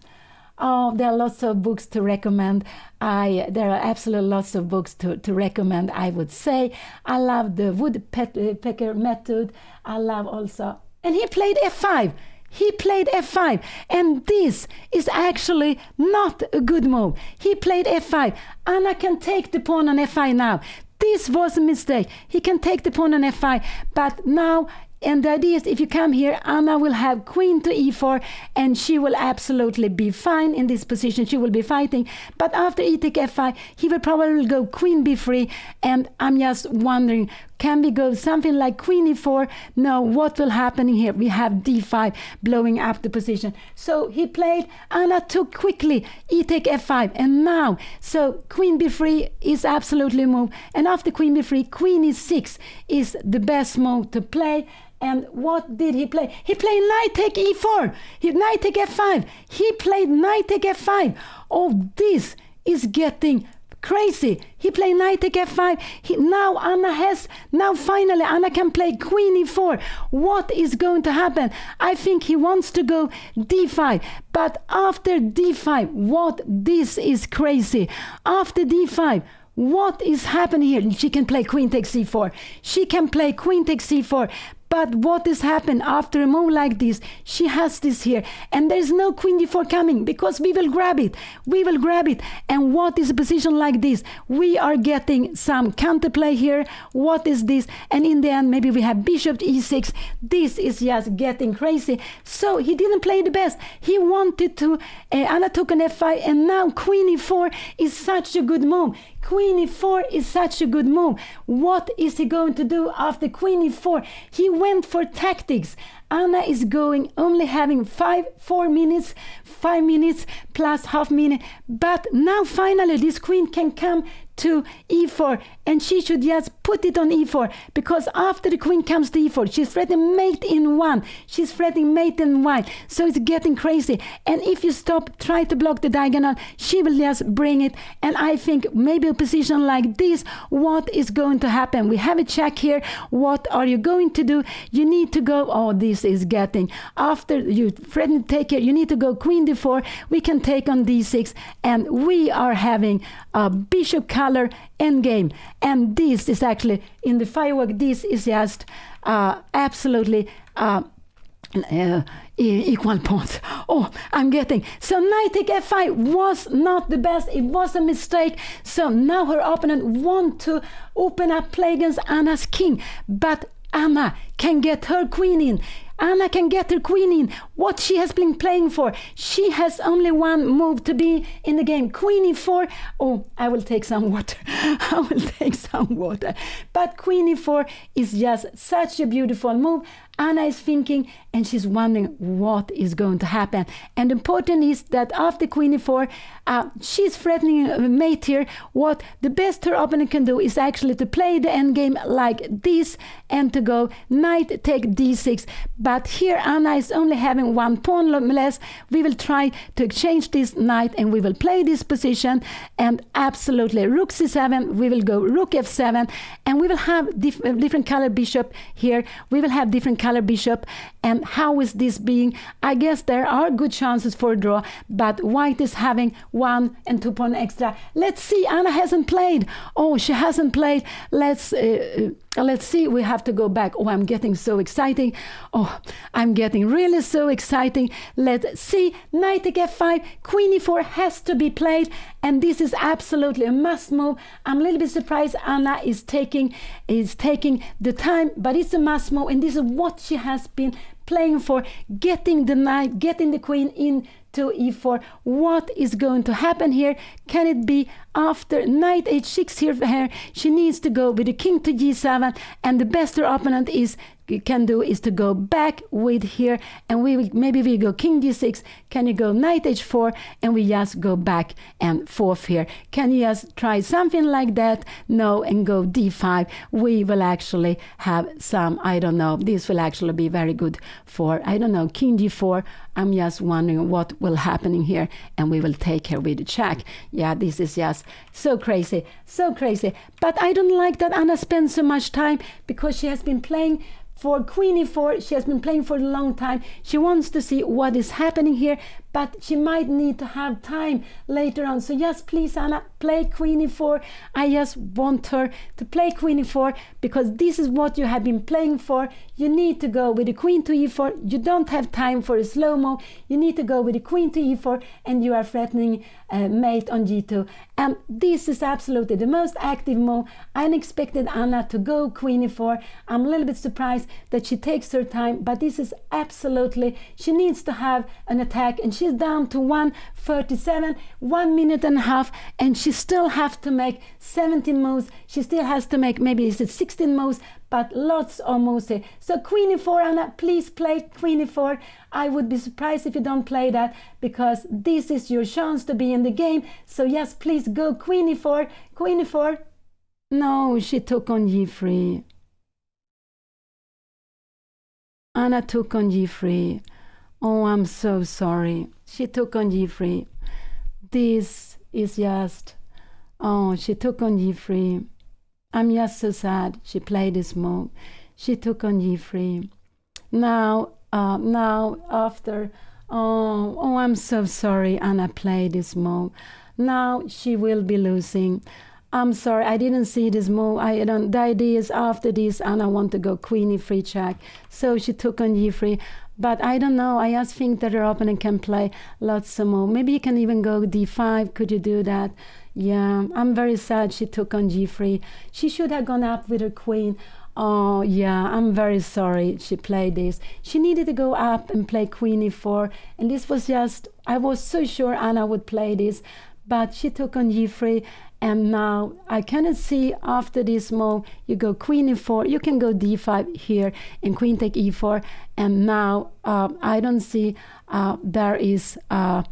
S1: Oh, there are lots of books to recommend. There are absolutely lots of books to recommend, I would say. I love the woodpecker method. I love also, and he played f5. He played f5, and this is actually not a good move. He played f5. Anna can take the pawn on f5 now. This was a mistake. He can take the pawn on f5, but now, and the idea is if you come here, Anna will have queen to e4, and she will absolutely be fine in this position. She will be fighting. But after e take f5, he will probably go queen b3, and I'm just wondering, can we go something like queen e4? No, what will happen here? We have d5 blowing up the position. So he played, Anna took quickly e take f5, and now, so queen b3 is absolutely a move. And after queen b3, queen e6 is the best move to play. And what did he play? He played knight take e4. Knight take f5. He played knight take f5. Oh, this is getting crazy. He played knight take f5. Now finally Anna can play queen e4. What is going to happen? I think he wants to go d5. But after d5, this is crazy. After d5, what is happening here? She can play queen takes c4. She can play queen takes c4. But what has happened after a move like this? She has this here, and there's no queen d4 coming, because we will grab it. We will grab it. And what is a position like this? We are getting some counterplay here. What is this? And in the end, maybe we have bishop e6. This is just getting crazy. So he didn't play the best. He wanted to, Anna took an f5, and now queen e4 is such a good move. Queen e4 is such a good move. What is he going to do after queen e4? He went for tactics. Anna is going, only having 4 minutes, 5 minutes plus half minute. But now finally this queen can come to e4, and she should just put it on e4, because after the queen comes to e4, she's threatening mate in 1. She's threatening mate in 1. So it's getting crazy. And if you try to block the diagonal, she will just bring it. And I think maybe a position like this, what is going to happen? We have a check here. What are you going to do? You need to go, oh, this is getting, after you threaten to take here, you need to go queen d4. We can take on d6, and we are having a bishop color endgame. And this is actually, in the firework, this is just absolutely equal points. Oh, I'm getting. So knight take f5 was not the best. It was a mistake. So now her opponent want to open up play against Anna's king. But Anna can get her queen in. Anna can get her queen in. What she has been playing for. She has only one move to be in the game. Queen e4. Oh, I will take some water. I will take some water. But queen e4 is just such a beautiful move. Anna is thinking, and she's wondering what is going to happen. And important is that after queen e4, she's threatening a mate here. What the best her opponent can do is actually to play the endgame like this and to go knight take d6. But here Anna is only having one pawn less. We will try to exchange this knight and we will play this position, and absolutely rook c7, we will go rook f7, and we will have different color bishop here. We will have different color bishop. And how is this being? I guess there are good chances for a draw, but white is having 1 and 2 pawn extra. Let's see. Anna hasn't played. Oh, she hasn't played. Let's see. We have to go back. Oh, I'm getting so exciting. Oh, I'm getting really so exciting. Let's see. Knight take f5. Queen e4 has to be played, and this is absolutely a must move. I'm a little bit surprised Anna is taking the time, but it's a must move, and this is what she has been playing for, getting the knight, getting the queen into e4. What is going to happen here? Can it be after knight h6 here? She needs to go with the king to g7, and the best her opponent can do is to go back with here, and maybe we go king g6. Can you go knight h4, and we just go back and forth here? Can you just try something like that? No, and go d5. We will actually have some, I don't know, this will actually be very good for, I don't know, king g4. I'm just wondering what will happen here, and we will take her with the check. Yeah, this is just so crazy, so crazy. But I don't like that Anna spends so much time, because she has been playing for queen e4. She has been playing for a long time. She wants to see what is happening here, but she might need to have time later on. So yes, please Anna, play queen e4. I just want her to play queen e4, because this is what you have been playing for. You need to go with the queen to e4. You don't have time for a slow-mo. You need to go with the queen to e4, and you are threatening mate on g2. And this is absolutely the most active move. I expected Anna to go queen e4. I'm a little bit surprised that she takes her time, but this is absolutely, she needs to have an attack, and she's down to 1:37, 1 minute and a half, and she still has to make 17 moves. She still has to make, maybe is it 16 moves, but lots of moves here. So queen e4, Anna, please play queen e4. I would be surprised if you don't play that, because this is your chance to be in the game. So yes, please go queen e4, queen e4. No, she took on g3. Anna took on g3. Oh, I'm so sorry. She took on g3. This is just, oh, she took on g3. I'm just so sad she played this move. She took on g3. Now after, oh, I'm so sorry Anna played this move. Now she will be losing. I'm sorry, I didn't see this move. The idea is after this, Anna want to go queen e3 check. So she took on g3. But I don't know, I just think that her opponent can play lots of moves. Maybe you can even go d5. Could you do that? Yeah, I'm very sad she took on g3. She should have gone up with her queen. Oh, yeah, I'm very sorry she played this. She needed to go up and play queen e4. And this was just, I was so sure Anna would play this. But she took on g3. And now I cannot see after this move, you go queen e4, you can go d5 here and queen take e4. And now I don't see there is, her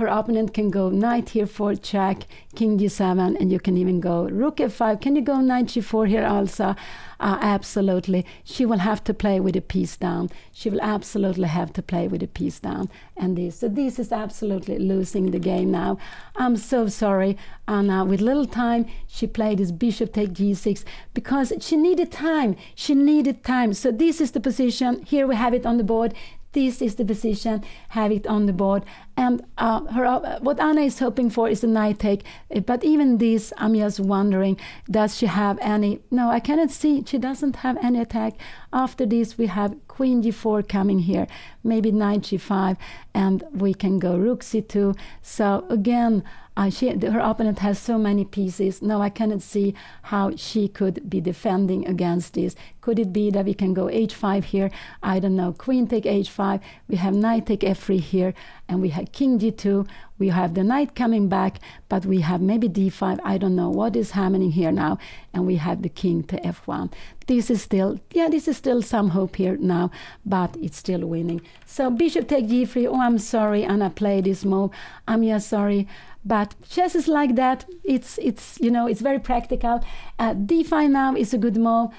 S1: opponent can go knight here for check, king g7, and you can even go rook f5. Can you go knight g4 here also? Absolutely. She will have to play with a piece down. She will absolutely have to play with a piece down. And this, so this is absolutely losing the game now. I'm so sorry. Anna, with little time, she played this bishop take g6 because she needed time. She needed time. So this is the position. Here we have it on the board. This is the position, have it on the board. And what Anna is hoping for is a knight take. But even this, I'm just wondering, does she have any? No, I cannot see. She doesn't have any attack. After this, we have queen g4 coming here, maybe knight g5, and we can go rook c2. So again, Her opponent has so many pieces. No, I cannot see how she could be defending against this. Could it be that we can go h5 here? I don't know. Queen take h5. We have knight take f3 here, and we have king g2. We have the knight coming back, but we have maybe d5. I don't know what is happening here now. And we have the king to f1. This is still some hope here now, but it's still winning. So bishop take g3. Oh, I'm sorry, Anna played this move. I'm sorry. But chess is like that. It's very practical. d5 now is a good move.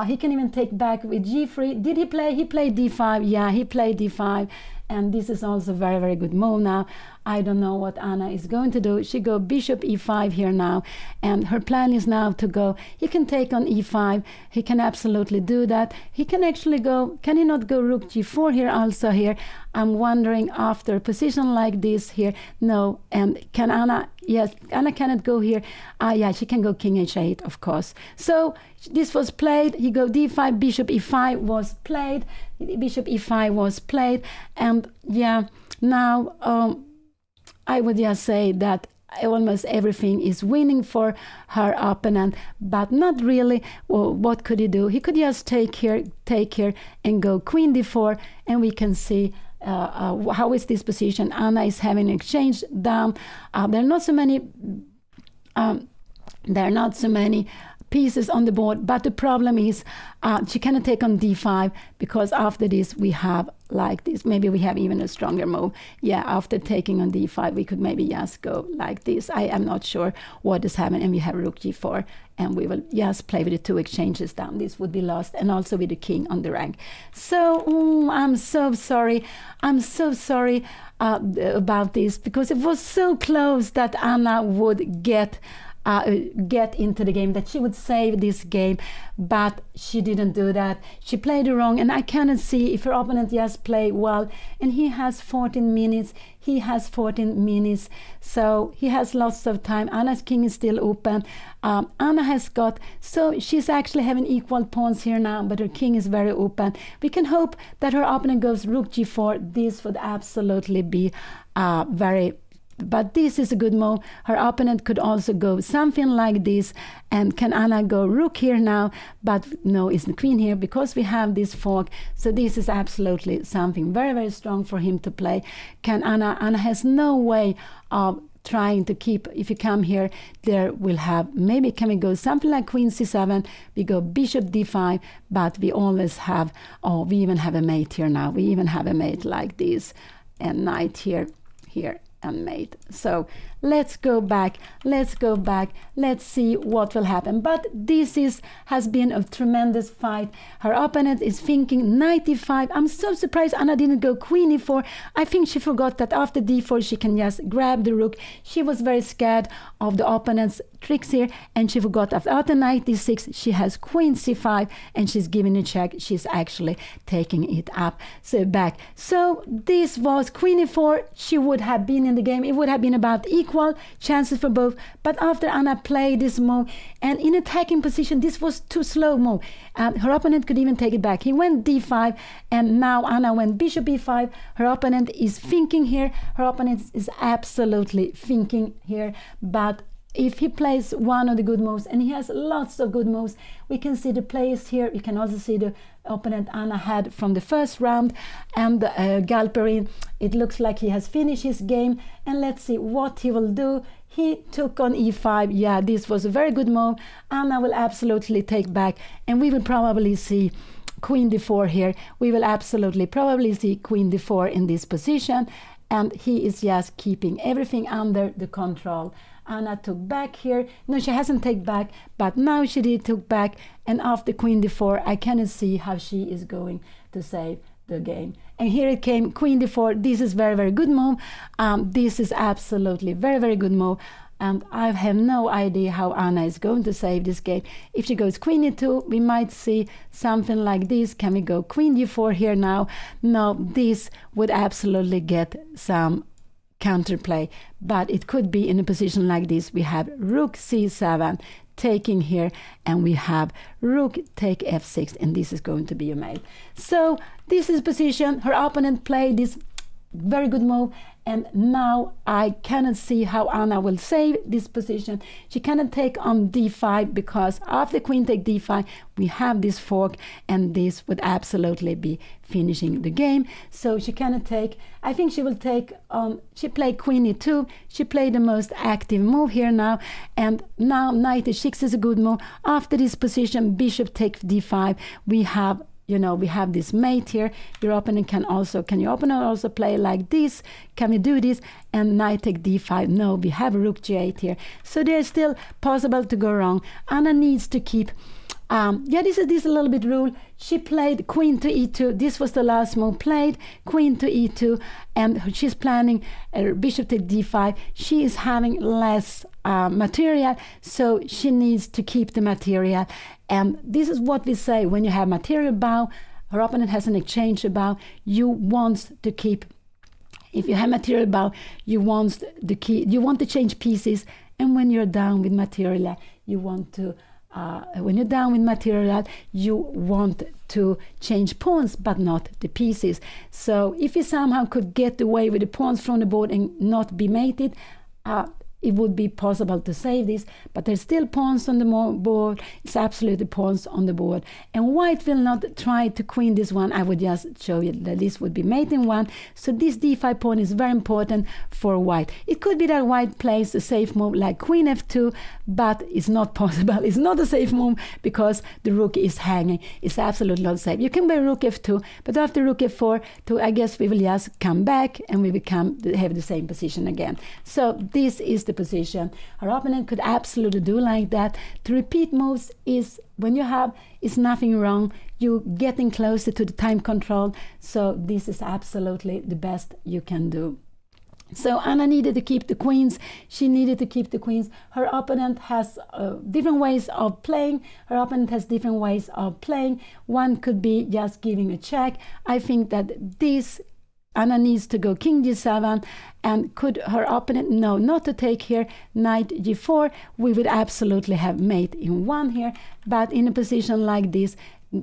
S1: He can even take back with g3. Did he play? He played d5. Yeah, he played d5. And this is also a very, very good move now. I don't know what Anna is going to do. She go bishop e5 here now. And her plan is now to go. He can take on e5. He can absolutely do that. He can actually go. Can he not go rook g4 here also here? I'm wondering after a position like this here. No. And can Anna? Yes, Anna cannot go here. Yeah, she can go king h8, of course. So this was played. He go d5. Bishop e5 was played. Bishop e5 was played. And yeah, now I would just say that almost everything is winning for her opponent, but not really. Well, what could he do? He could just take here, and go queen d4, and we can see how is this position. Anna is having an exchange down. There are not so many pieces on the board, but the problem is she cannot take on d5, because after this we have like this. Maybe we have even a stronger move. Yeah, after taking on d5 we could maybe just go like this. I am not sure what is happening. And we have rook g4, and we will just play with the two exchanges down. This would be lost, and also with the king on the rank. So I'm so sorry. I'm so sorry about this, because it was so close that Anna would get into the game, that she would save this game, but she didn't do that. She played it wrong, and I cannot see if her opponent just play well. And he has 14 minutes. So he has lots of time. Anna's king is still open. Anna has got, so she's actually having equal pawns here now, but her king is very open. We can hope that her opponent goes rook g4. This would absolutely be but this is a good move. Her opponent could also go something like this. And can Anna go rook here now? But no, it's the queen here, because we have this fork. So this is absolutely something very, very strong for him to play. Can Anna? Anna has no way of trying to keep. If you come here, there will have, maybe can we go something like queen c7, we go bishop d5, but we always have, we even have a mate here now. We even have a mate like this, and knight here, and mate. So let's go back. Let's see what will happen. But this has been a tremendous fight. Her opponent is thinking knight e5. I'm so surprised Anna didn't go queen e4. I think she forgot that after d4 she can just grab the rook. She was very scared of the opponent's tricks here, and she forgot after knight d6 she has queen c5, and she's giving a check. She's actually taking it up, so back. So this was queen e4. She would have been in the game. It would have been about equal chances for both, but after Anna played this move, and in attacking position, this was too slow move. Her opponent could even take it back. He went d5, and now Anna went bishop e5. Her opponent is thinking here. Her opponent is absolutely thinking here, but if he plays one of the good moves, and he has lots of good moves, we can see the plays here. We can also see the opponent Anna had from the first round, and Galperin. It looks like he has finished his game, and let's see what he will do. He took on e5. Yeah, this was a very good move. Anna will absolutely take back, and we will probably see queen d4 here. We will absolutely probably see queen d4 in this position, and he is just keeping everything under the control. Anna took back here. No, she hasn't taken back, but now she did took back, and after queen d4, I cannot see how she is going to save the game. And here it came, queen d4. This is very, very good move. This is absolutely very, very good move. And I have no idea how Anna is going to save this game. If she goes queen e2, we might see something like this. Can we go queen d4 here now? No, this would absolutely get some counterplay, but it could be in a position like this. We have rook c7 taking here, and we have rook take f6, and this is going to be a mate. So this is position. Her opponent played this very good move. And now I cannot see how Anna will save this position. She cannot take on d5 because after queen take d5 we have this fork, and this would absolutely be finishing the game. So she cannot take. I think she will take on. She played queen e2. She played the most active move here now, and now knight e6 is a good move. After this position, bishop takes d5. We have, we have this mate here. Your opponent can your opponent also play like this? Can we do this? And knight take d5. No, we have rook g8 here. So there's still possible to go wrong. Anna needs to keep. This is a little bit rule. She played queen to e2. This was the last move played, queen to e2, and she's planning bishop to d5. She is having less material, so she needs to keep the material. And this is what we say when you have material bow, her opponent has an exchange bow, you want to keep. If you have material bow, you want to change pieces, and when you're down with material, you want to change pawns, but not the pieces. So if you somehow could get away with the pawns from the board and not be mated, it would be possible to save this, but there's still pawns on the board. It's absolutely pawns on the board. And white will not try to queen this one. I would just show you that this would be mating one. So this d5 pawn is very important for white. It could be that white plays a safe move like queen f2, but it's not possible. It's not a safe move because the rook is hanging. It's absolutely not safe. You can play rook f2, but after rook f4, I guess we will just come back and we have the same position again. So this is the position. Our opponent could absolutely do like that. To repeat moves is nothing wrong. You're getting closer to the time control. So this is absolutely the best you can do. So Anna needed to keep the queens. She needed to keep the queens. Her opponent has different ways of playing. One could be just giving a check. I think that this Anna needs to go king g7, and could her opponent, no, not to take here, knight g4, we would absolutely have mate in one here, but in a position like this,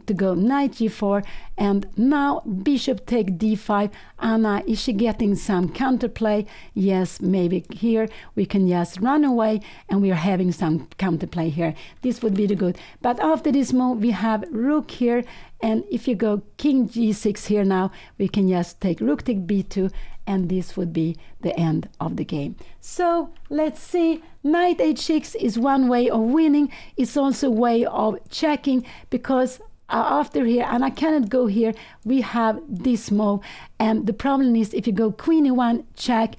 S1: to go knight g4, and now bishop take d5. Anna, is she getting some counterplay? Yes, maybe here we can just run away and we are having some counterplay here. This would be the good. But after this move we have rook here, and if you go king g6 here now, we can just take rook take b2, and this would be the end of the game. So let's see, knight h6 is one way of winning. It's also a way of checking, because after here, and I cannot go here, we have this move, and the problem is if you go queen e1 check,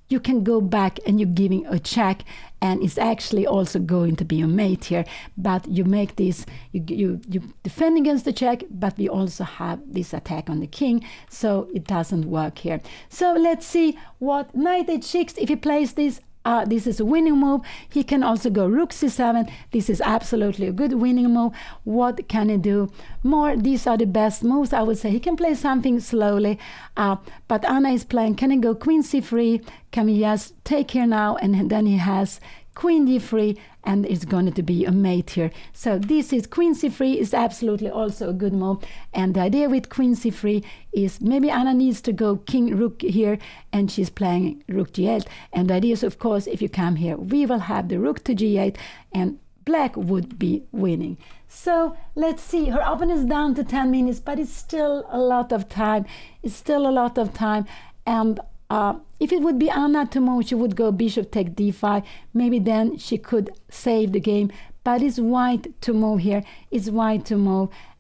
S1: you can go back and you're giving a check, and it's actually also going to be a mate here. But you make this, you defend against the check, but we also have this attack on the king, so it doesn't work here. So let's see what knight h6, if he plays this, this is a winning move. He can also go rook c7. This is absolutely a good winning move. What can he do more? These are the best moves, I would say. He can play something slowly, but Anna is playing, can he go queen c3? Can we just take here now, and then he has queen d3, and it's going to be a mate here. So this is queen c3 is absolutely also a good move, and the idea with queen c3 is maybe Anna needs to go king rook here, and she's playing rook g8, and the idea is, of course, if you come here we will have the rook to g8 and black would be winning. So let's see, her opponent is down to 10 minutes, but it's still a lot of time. And if it would be Anna to move, she would go bishop take d5. Maybe then she could save the game. But it's white to move here.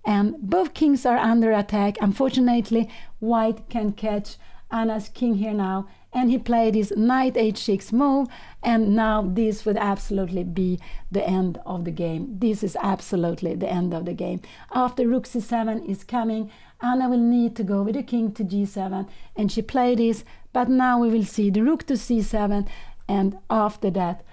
S1: And both kings are under attack. Unfortunately, white can catch Anna's king here now. And he played his knight h6 move. And now this would absolutely be the end of the game. This is absolutely the end of the game. After rook c7 is coming, Anna will need to go with the king to g7. And she played this. But now we will see the rook to c7, and after that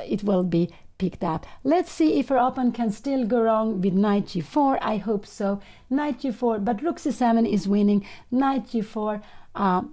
S1: it will be picked up. Let's see if her opponent can still go wrong with knight g4. I hope so. Knight g4, but rook c7 is winning. Knight g4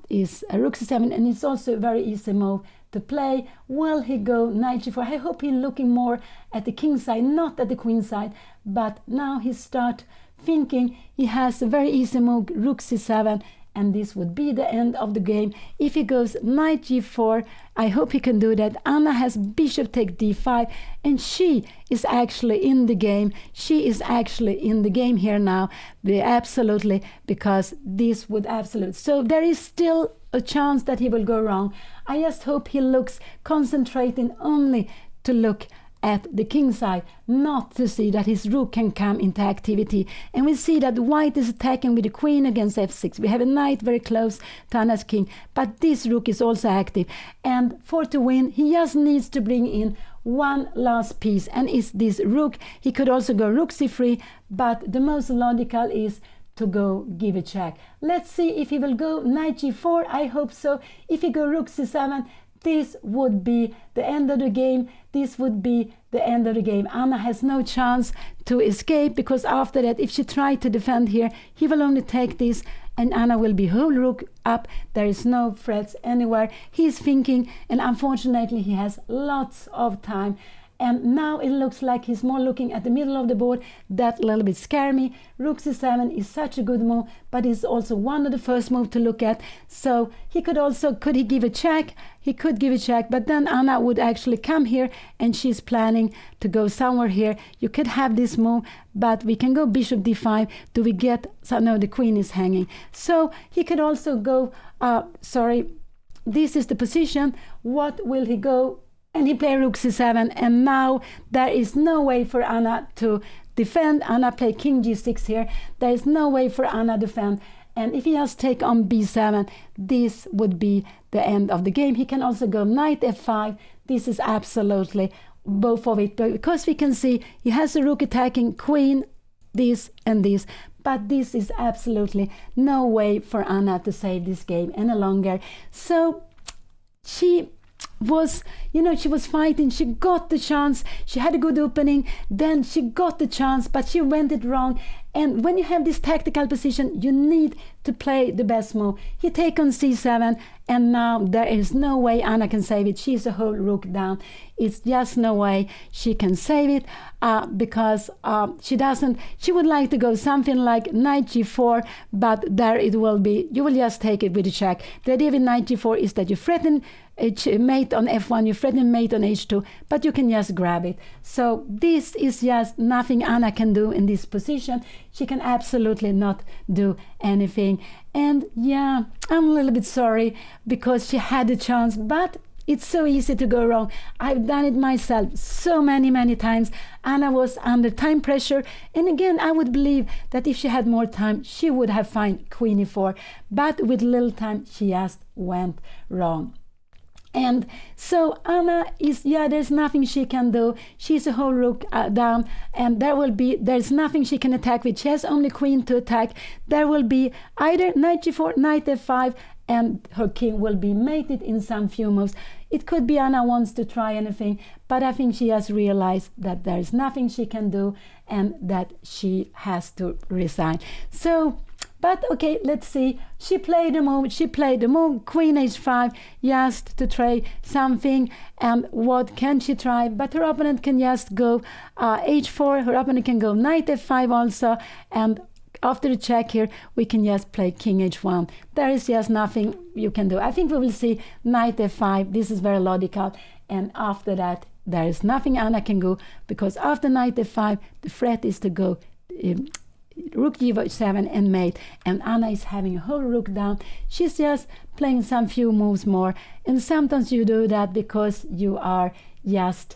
S1: is rook c7, and it's also a very easy move to play. Will he go knight g4? I hope he's looking more at the king side, not at the queen side, but now he start thinking he has a very easy move, rook c7, and this would be the end of the game. If he goes knight g4, I hope he can do that. Anna has bishop take d5, and she is actually in the game. She is actually in the game here now, absolutely, because this would absolutely. So there is still a chance that he will go wrong. I just hope he looks concentrating only to look at the king side, not to see that his rook can come into activity. And we see that white is attacking with the queen against f6. We have a knight very close to Anna's king, but this rook is also active. And for to win, he just needs to bring in one last piece, and it's this rook. He could also go rook c3, but the most logical is to go give a check. Let's see if he will go knight g4. I hope so. If he go rook c7, this would be the end of the game. This would be the end of the game. Anna has no chance to escape, because after that, if she tries to defend here, he will only take this, and Anna will be whole rook up. There is no threats anywhere. He's thinking, and unfortunately he has lots of time. And now it looks like he's more looking at the middle of the board. That a little bit scares me. Rook c7 is such a good move, but it's also one of the first moves to look at. So he could also, could he give a check? He could give a check, but then Anna would actually come here, and she's planning to go somewhere here. You could have this move, but we can go bishop d5. Do we get, so no, the queen is hanging. So he could also go, this is the position. What will he go? And he played rook c7, and now there is no way for Anna to defend. Anna played king g6 here. There is no way for Anna to defend. And if he just take on b7, this would be the end of the game. He can also go knight f5. This is absolutely both of it, because we can see he has a rook attacking queen, this and this. But this is absolutely no way for Anna to save this game any longer. So she was, she was fighting. She got the chance. She had a good opening. Then she got the chance, but she went it wrong. And when you have this tactical position, you need to play the best move. He take on c7, and now there is no way Anna can save it. She's a whole rook down. It's just no way she can save it, because she doesn't. She would like to go something like knight g4, but there it will be. You will just take it with a check. The idea with knight g4 is that you threaten mate on f1, you threaten mate on h2, but you can just grab it. So this is just nothing Anna can do in this position. She can absolutely not do anything. And yeah, I'm a little bit sorry, because she had a chance, but it's so easy to go wrong. I've done it myself so many times. Anna was under time pressure, and again, I would believe that if she had more time, she would have found queen e4, but with little time, she just went wrong. And so Anna is, there's nothing she can do. She's a whole rook down, and there's nothing she can attack with. She has only queen to attack. There will be either knight g4, knight f5, and her king will be mated in some few moves. It could be Anna wants to try anything, but I think she has realized that there's nothing she can do, and that she has to resign. So, but okay, let's see. She played the move, queen h5, just to try something. And what can she try? But her opponent can just go h4. Her opponent can go knight f5 also. And after the check here, we can just play king h1. There is just nothing you can do. I think we will see knight f5. This is very logical. And after that, there is nothing Anna can go, because after knight f5, the threat is to go rook g7 and mate, and Anna is having a whole rook down. She's just playing some few moves more, and sometimes you do that because you are just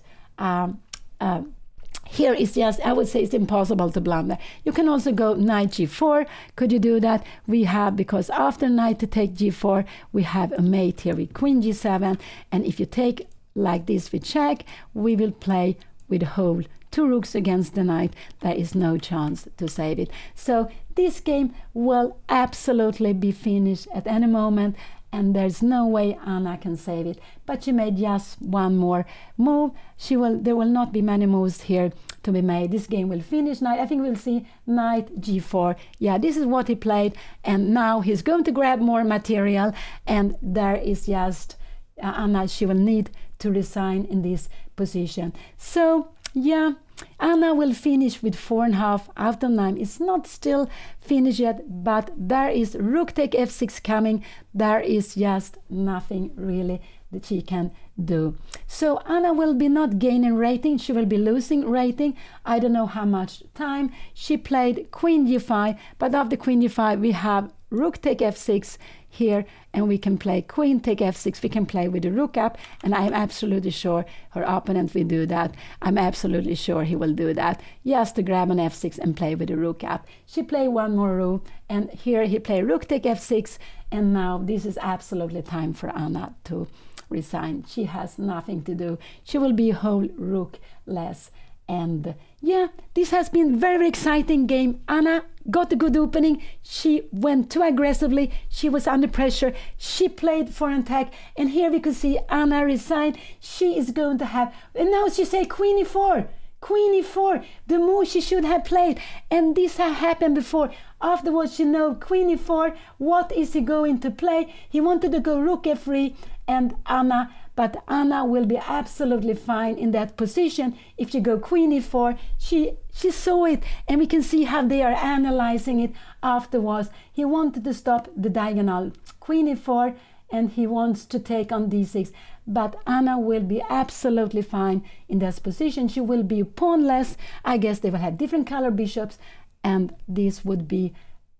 S1: here is just, I would say it's impossible to blunder. You can also go knight g4. Could you do that? We have, because after knight to take g4, we have a mate here with queen g7, and if you take like this with check, we will play with whole two rooks against the knight. There is no chance to save it. So this game will absolutely be finished at any moment, and there's no way Anna can save it. But she made just one more move. There will not be many moves here to be made. This game will finish. I think we'll see knight g4. Yeah, this is what he played, and now he's going to grab more material, and there is just Anna. She will need to resign in this position. So Yeah, Anna will finish with 4.5 out of 9. It's not still finished yet, but there is rook take f6 coming. There is just nothing really that she can do. So Anna will be not gaining rating, she will be losing rating. I don't know how much time. She played queen g5, but after queen g5 we have rook take f6 here, and we can play queen take f6. We can play with the rook up, and I'm absolutely sure her opponent will do that. I'm absolutely sure he will do that. Just to grab an f6 and play with the rook up. She played one more rook, and here he played rook take f6, and now this is absolutely time for Anna to resign. She has nothing to do. She will be a whole rook less. And yeah, this has been very exciting game. Anna got a good opening. She went too aggressively. She was under pressure. She played for an attack. And here we could see Anna resign. She is going to have, and now she say queen e4. Queen e4, the move she should have played. And this had happened before. Afterwards, you know, queen e4, what is he going to play? He wanted to go rook f3 and Anna, but Anna will be absolutely fine in that position. If you go queen e4, she saw it, and we can see how they are analyzing it afterwards. He wanted to stop the diagonal queen e4, and he wants to take on d6. But Anna will be absolutely fine in this position. She will be pawnless. I guess they will have different color bishops, and this would be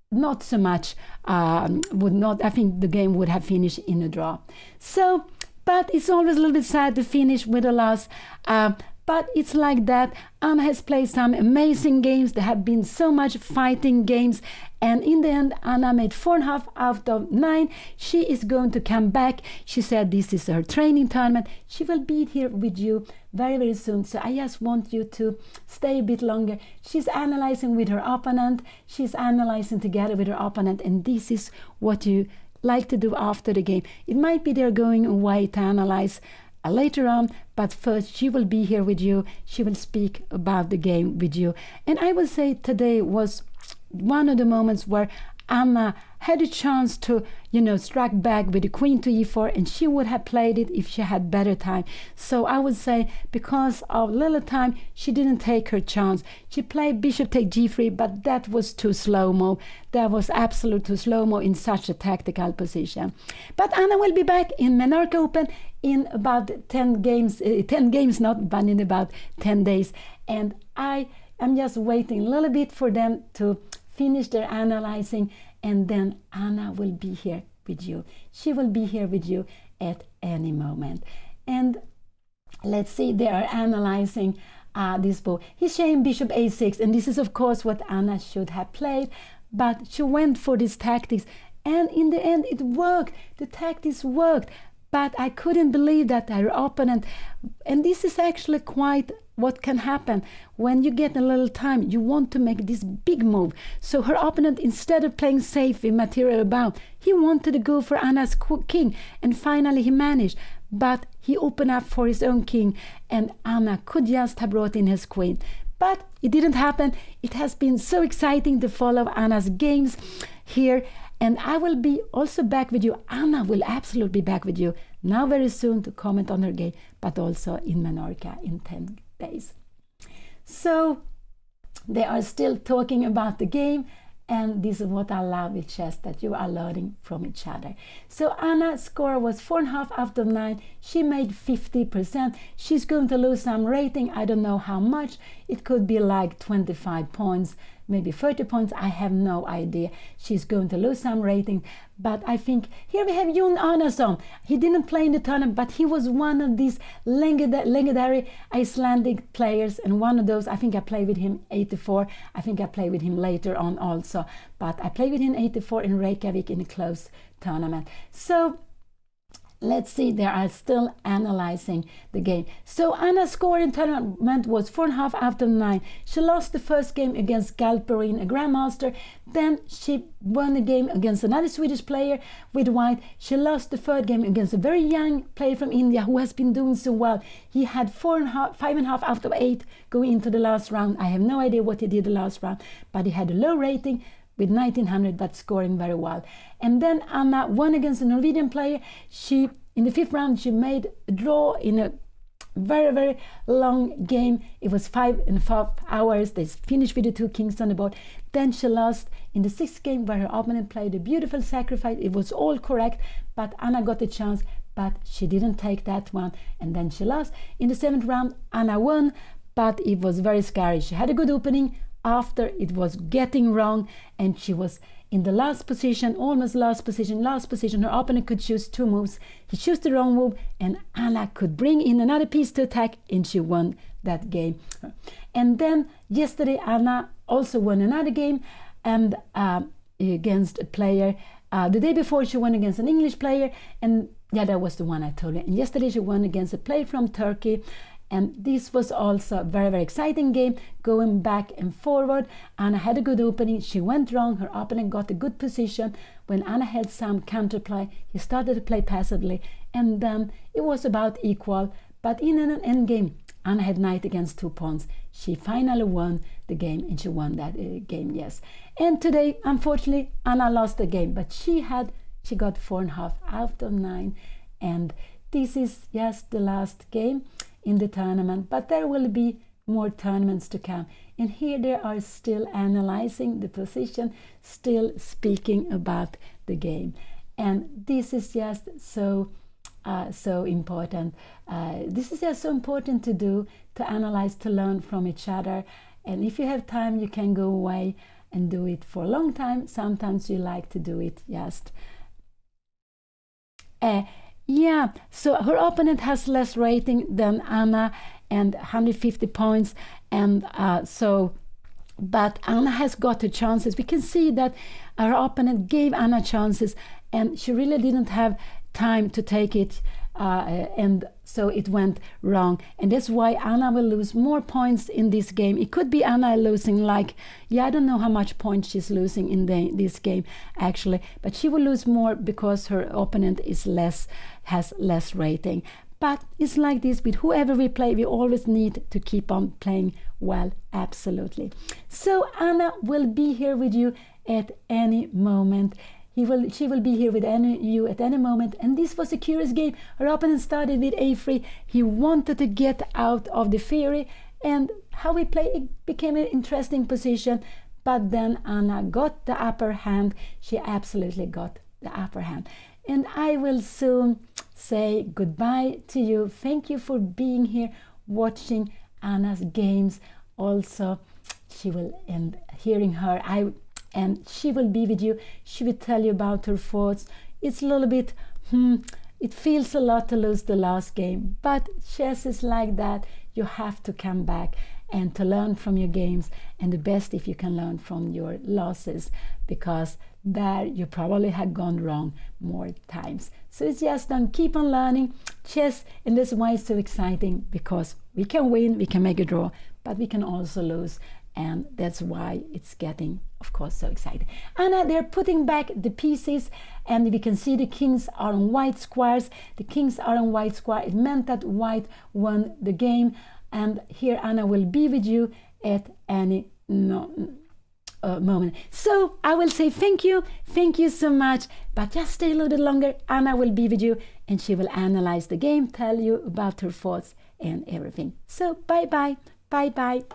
S1: not so much, I think the game would have finished in a draw. So, but it's always a little bit sad to finish with a loss. But it's like that. Anna has played some amazing games. There have been so much fighting games. And in the end, Anna made 4.5 out of 9. She is going to come back. She said this is her training tournament. She will be here with you very, very soon. So I just want you to stay a bit longer. She's analyzing with her opponent. She's analyzing together with her opponent. And this is what you like to do after the game. It might be they're going away to analyze later on, but first she will be here with you. She will speak about the game with you. And I would say today was one of the moments where Anna had a chance to, strike back with the queen to e4, and she would have played it if she had better time. So I would say because of little time, she didn't take her chance. She played bishop take g3, but that was too slow-mo. That was absolute too slow-mo in such a tactical position. But Anna will be back in Menorca Open in about 10 games, not, but in about 10 days. And I am just waiting a little bit for them to finish their analyzing, and then Anna will be here with you. She will be here with you at any moment. And let's see, they are analyzing this ball. He's saying bishop a6, and this is of course what Anna should have played, but she went for these tactics, and in the end it worked. The tactics worked, but I couldn't believe that her opponent, and this is actually quite what can happen when you get a little time. You want to make this big move. So her opponent, instead of playing safe in material bound, he wanted to go for Anna's king, and finally he managed. But he opened up for his own king, and Anna could just have brought in his queen. But it didn't happen. It has been so exciting to follow Anna's games here. And I will be also back with you. Anna will absolutely be back with you now very soon to comment on her game, but also in Menorca in 10 days. So they are still talking about the game, and this is what I love with chess, that you are learning from each other. So Anna's score was 4.5 out of 9. She made 50%. She's going to lose some rating. I don't know how much. It could be like 25 points, maybe 30 points. I have no idea. She's going to lose some rating. But I think here we have Jon Arnason. He didn't play in the tournament, but he was one of these legendary Icelandic players, and one of those, I think I played with him 84. I think I played with him later on also, but I played with him 84 in Reykjavik in a close tournament. So let's see, they are still analyzing the game. So Anna's score in tournament was 4.5 out of 9. She lost the first game against Galperin, a grandmaster. Then she won the game against another Swedish player with white. She lost the third game against a very young player from India who has been doing so well. He had 5.5 out of 8 going into the last round. I have no idea what he did the last round, but he had a low rating with 1900, but scoring very well. And then Anna won against a Norwegian player. In the 5th round, she made a draw in a very, very long game. It was 5.5 hours. They finished with the 2 kings on the board. Then she lost in the 6th game, where her opponent played a beautiful sacrifice. It was all correct, but Anna got the chance, but she didn't take that one, and then she lost. In the 7th round, Anna won, but it was very scary. She had a good opening. After, it was getting wrong, and she was in the last position, almost last position. Her opponent could choose 2 moves. He chose the wrong move, and Anna could bring in another piece to attack, and she won that game. And then yesterday, Anna also won another game, and against a player. The day before, she won against an English player, and yeah, that was the one I told you. And yesterday, she won against a player from Turkey. And this was also a very, very exciting game, going back and forward. Anna had a good opening. She went wrong. Her opponent got a good position. When Anna had some counterplay, he started to play passively. And then it was about equal. But in an endgame, Anna had knight against 2 pawns. She finally won the game, and she won that game, yes. And today, unfortunately, Anna lost the game. But she got 4.5 out of 9. And this is, yes, the last game in the tournament, but there will be more tournaments to come. And here they are still analyzing the position, still speaking about the game. And this is just so important. This is just so important to do, to analyze, to learn from each other. And if you have time, you can go away and do it for a long time. Sometimes you like to do it just yeah, so her opponent has less rating than Anna, and 150 points, and but Anna has got her chances. We can see that her opponent gave Anna chances, and she really didn't have time to take it, and so it went wrong. And that's why Anna will lose more points in this game. It could be Anna losing, like, yeah, I don't know how much points she's losing in this game actually, but she will lose more because her opponent has less rating. But it's like this with whoever we play. We always need to keep on playing well, absolutely. So Anna will be here with you at any moment. She will be here with you at any moment. And this was a curious game. Her opponent started with a3. He wanted to get out of the theory, and how we play, it became an interesting position. But then Anna got the upper hand. She absolutely got the upper hand. And I will soon say goodbye to you. Thank you for being here, watching Anna's games. Also, she will, and hearing her, and she will be with you. She will tell you about her thoughts. It's a little bit, it feels a lot to lose the last game, but chess is like that. You have to come back and to learn from your games, and the best if you can learn from your losses, because there you probably have gone wrong more times. So it's just keep on learning chess, and that's why it's so exciting, because we can win, we can make a draw, but we can also lose. And that's why it's getting, of course, so exciting. Anna, they're putting back the pieces, and we can see the kings are on white squares. The kings are on white square. It meant that white won the game. And here Anna will be with you at any moment. So I will say thank you so much, but just stay a little bit longer. Anna will be with you, and she will analyze the game, tell you about her thoughts and everything. So bye-bye, bye-bye.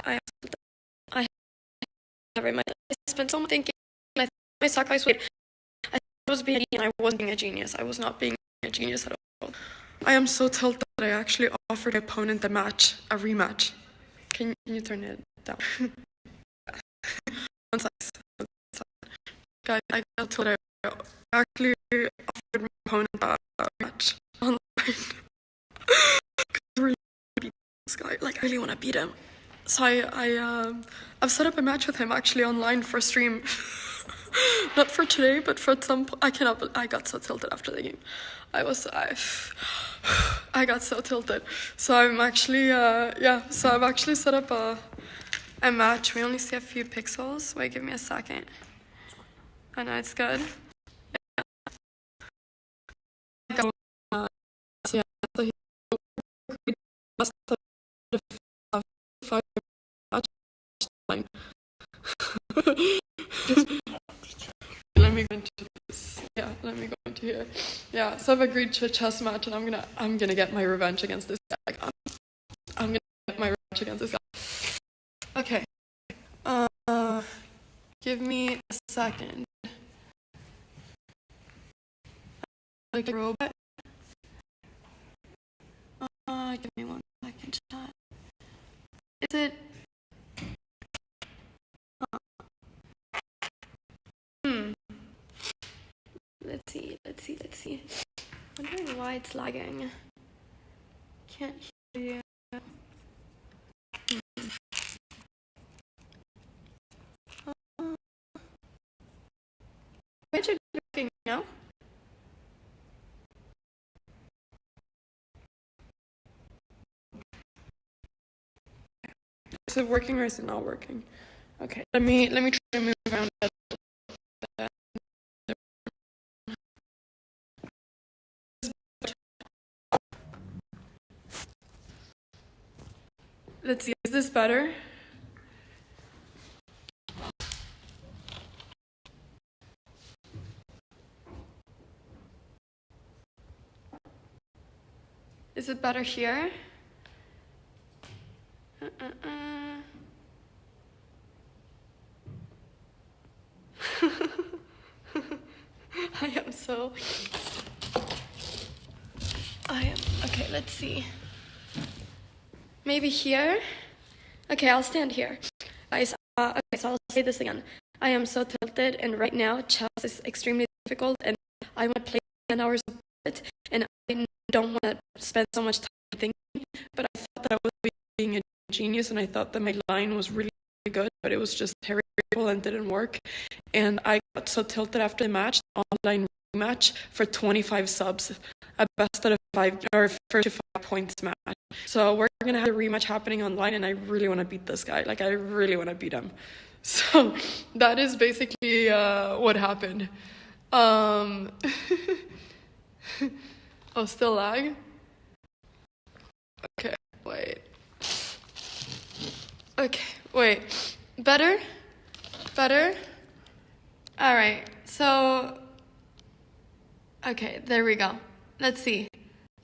S2: I never mind. I spent so much thinking. I my sacrifice. I was being. I wasn't being a genius. I was not being a genius at all. I am so tilted that I actually offered my opponent a rematch. Can you turn it down? One second. Guys, I got tilted. I actually offered my opponent a rematch online. I really beat this guy. Like, I really want to beat him. So I've set up a match with him actually online for stream. Not for today, but for some. I got so tilted after the game. I got so tilted. So I'm actually So I've actually set up a match. We only see a few pixels. Wait, give me a second. I know it's good. Yeah. So he must have 5 match. Let me go into this. Yeah, let me go into here. Yeah, so I've agreed to a chess match, and I'm gonna get my revenge against this guy. I'm gonna get my revenge against this guy. Okay. Give me a second. Like a robot. Give me 1 second, chat. Is it? Let's see. Wondering why it's lagging. Can't hear you. Wait, you're looking now? Is it working or is it not working? Okay, let me try to move around. Let's see, is this better? Is it better here? Okay, let's see. Maybe here? Okay, I'll stand here. Guys, okay, so I'll say this again. I am so tilted, and right now chess is extremely difficult, and I want to play 10 hours of it, and I don't want to spend so much time thinking, but I thought that I was being a genius, and I thought that my line was really good, but it was just terrible and didn't work. And I got so tilted after the match, online rematch for 25 subs, a best out of 5 or first to 5 points match. So we're gonna have a rematch happening online, and I really want to beat this guy. Like, I really want to beat him. So that is basically what happened. Oh, still lag? Okay, wait. Okay, wait. Better? All right, so, okay, there we go. Let's see.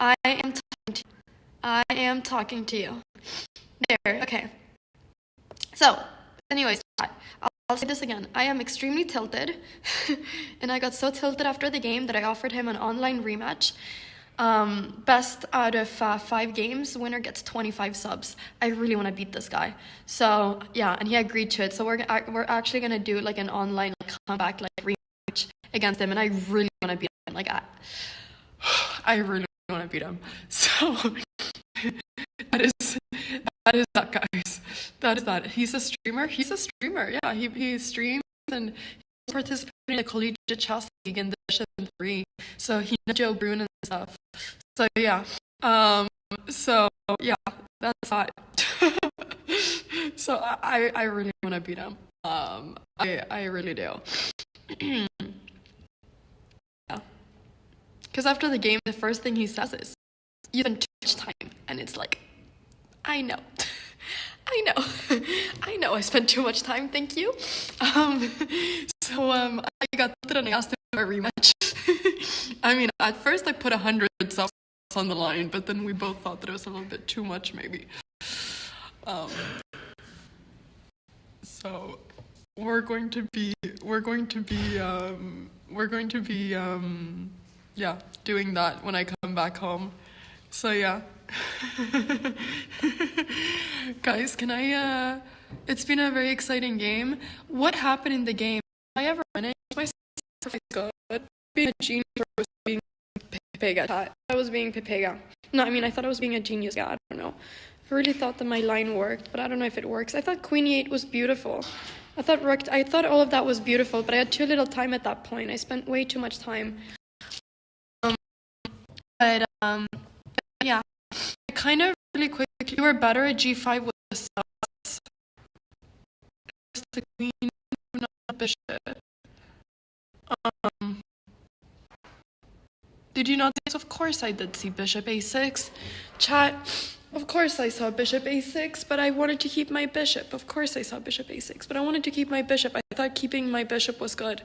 S2: I am talking to you. There, okay. So, anyways, I'll say this again. I am extremely tilted, and I got so tilted after the game that I offered him an online rematch. Best out of 5 games, winner gets 25 subs. I really want to beat this guy. So yeah, and he agreed to it. So we're actually gonna do like an online comeback rematch against him, and I really want to beat him. Like I really want to beat him. So that is that, guys. That is that. He's a streamer. Yeah, he streams and he participated in the collegiate chess league in Division 3. So he knows Joe Brune and stuff. So yeah. So yeah, that's that. So I really want to beat him. I really do. Yeah. Because after the game, the first thing he says is, "You spent too much time," and it's like, I know. I know I spent too much time, thank you. So I got tilted and I asked him for a rematch. I mean, at first I put 100 subs on the line, but then we both thought that it was a little bit too much, maybe.
S3: So we're going to be yeah, doing that when I come back home. So yeah. Guys, can I it's been a very exciting game. What happened in the game? Did I ever win it? My sacrifice good. Being a genius or was being Pepega? I thought I was being Pepega. No, I mean I thought I was being a genius. Yeah, I don't know. I really thought that my line worked, but I don't know if it works. I thought Queen E8 was beautiful. I thought all of that was beautiful, but I had too little time at that point. I spent way too much time. But yeah, I kind of really quickly were better at G5 with the subs. The queen, not the bishop. Did you not see this? Of course I did see bishop a6. Chat, of course I saw bishop a6, but I wanted to keep my bishop. Of course I saw bishop a6, but I wanted to keep my bishop. I thought keeping my bishop was good.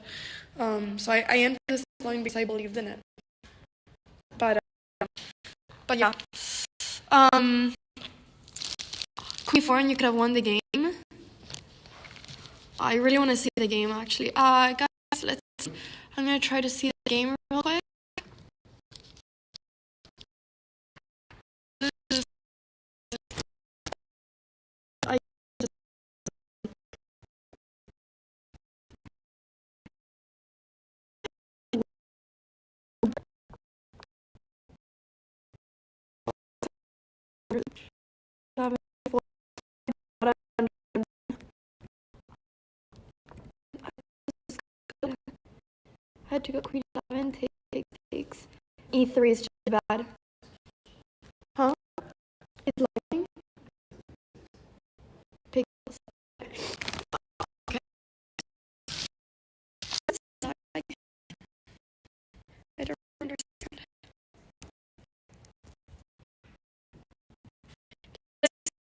S3: So I entered this line because I believed in it. But yeah. Queen 4 and you could have won the game. I really want to see the game actually. Guys, let's see. I'm gonna try to see the game real quick. I had to go queen 7, takes. E3 is just bad. Huh? It's lagging? Take. Okay. I don't understand.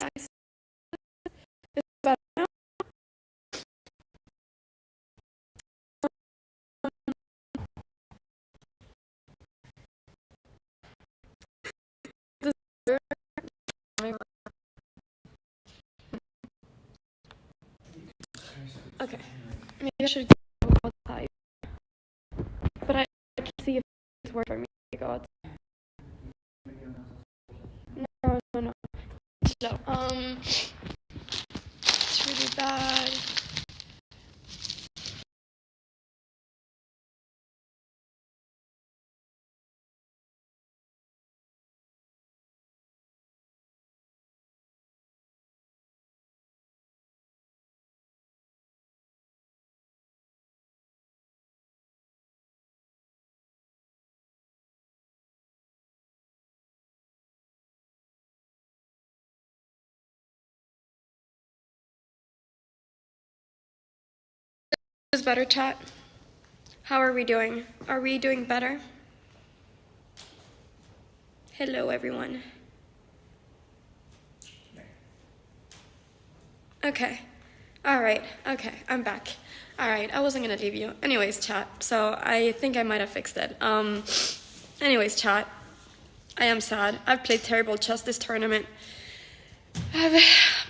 S3: Guys. It's bad now. Okay, maybe I should go outside, but I can see if it's works for me to go outside. No. So, it's really bad. Is better, chat? How are we doing? Are we doing better? Hello, everyone. Okay. All right. Okay, I'm back. All right, I wasn't gonna leave you. Anyways, chat. So I think I might have fixed it. Anyways, chat. I am sad. I've played terrible chess this tournament. I've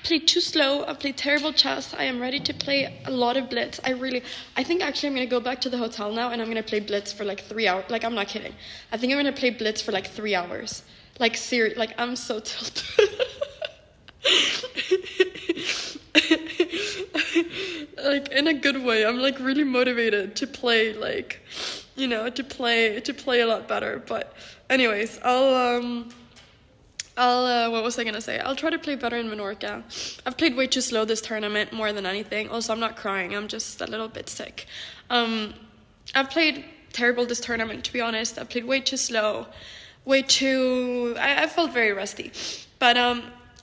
S3: played too slow. I've played terrible chess. I am ready to play a lot of blitz. I think actually I'm gonna go back to the hotel now and I'm gonna play blitz for like 3 hours. Like, I'm not kidding. I think I'm gonna play blitz for like 3 hours. Like, seriously, like, I'm so tilted. Like, in a good way. I'm like really motivated to play, like, you know, to play a lot better. But anyways, I'll what was I gonna say? I'll try to play better in Menorca. I've played way too slow this tournament more than anything. Also, I'm not crying. I'm just a little bit sick. I've played terrible this tournament, to be honest. I've played way too slow. I felt very rusty. But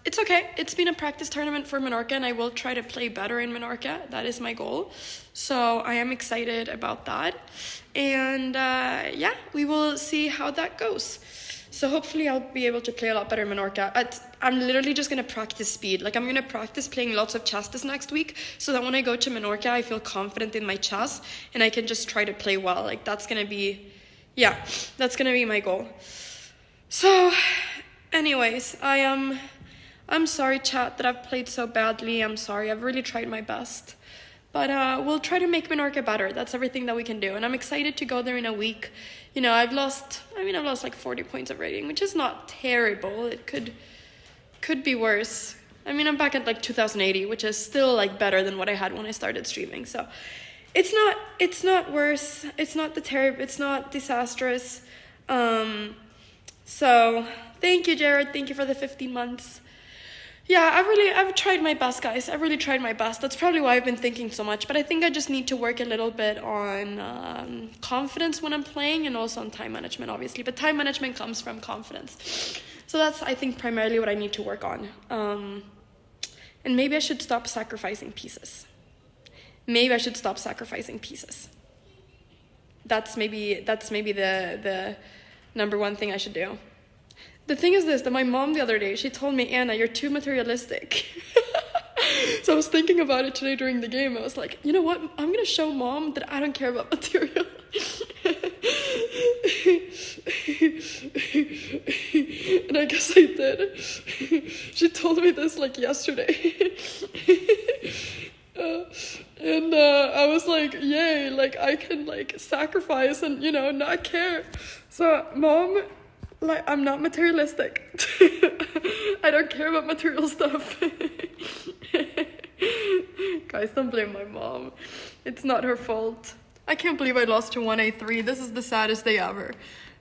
S3: it's okay. It's been a practice tournament for Menorca, and I will try to play better in Menorca. That is my goal. So I am excited about that. And yeah, we will see how that goes. So hopefully I'll be able to play a lot better in Menorca. I'm literally just going to practice speed. Like, I'm going to practice playing lots of chess this next week so that when I go to Menorca, I feel confident in my chess and I can just try to play well. Like, that's going to be my goal. So anyways, I'm sorry, chat, that I've played so badly. I'm sorry. I've really tried my best. But we'll try to make Minorca better. That's everything that we can do. And I'm excited to go there in a week. You know, I've lost like 40 points of rating, which is not terrible. It could be worse. I mean, I'm back at like 2080, which is still like better than what I had when I started streaming. So it's not worse. It's not disastrous. So thank you, Jared. Thank you for the 15 months. Yeah, I've tried my best, guys. I really tried my best. That's probably why I've been thinking so much. But I think I just need to work a little bit on confidence when I'm playing, and also on time management, obviously. But time management comes from confidence. So that's, I think, primarily what I need to work on. And maybe I should stop sacrificing pieces. That's maybe the number one thing I should do. The thing is this, that my mom the other day, she told me, Anna, you're too materialistic. So I was thinking about it today during the game. I was like, you know what? I'm going to show mom that I don't care about material. And I guess I did. She told me this like yesterday. And I was like, yay, like I can like sacrifice and, you know, not care. So mom, like, I'm not materialistic. I don't care about material stuff. Guys, don't blame my mom. It's not her fault. I can't believe I lost to 1A3. This is the saddest day ever.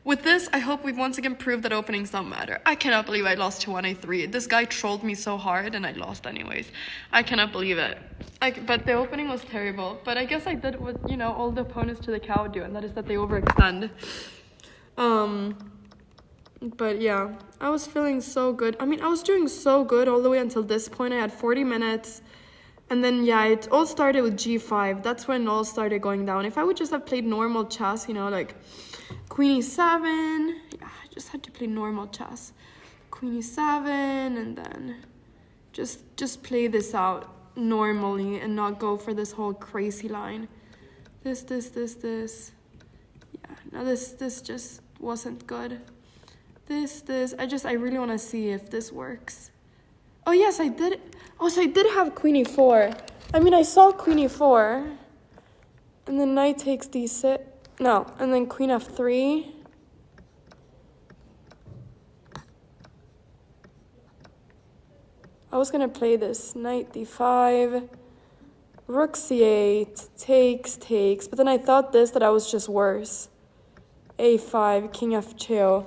S3: With this, I hope we've once again proved that openings don't matter. I cannot believe I lost to 1A3. This guy trolled me so hard and I lost anyways. I cannot believe it. But the opening was terrible. But I guess I did what, you know, all the opponents to the cow do, and that is that they overextend. But yeah, I was feeling so good. I mean, I was doing so good all the way until this point. I had 40 minutes. And then, yeah, it all started with G5. That's when it all started going down. If I would just have played normal chess, you know, like Queen E7. Yeah, I just had to play normal chess. Queen E7, and then just play this out normally and not go for this whole crazy line. This. Yeah, no, this just wasn't good. This, I really want to see if this works. Oh, yes, I did. Oh, so I did have Queen E4. I mean, I saw Queen E4. And then knight takes D6. No, and then Queen F3. I was going to play this. Knight D5. Rook C8. Takes. But then I thought that I was just worse. A5. King F2.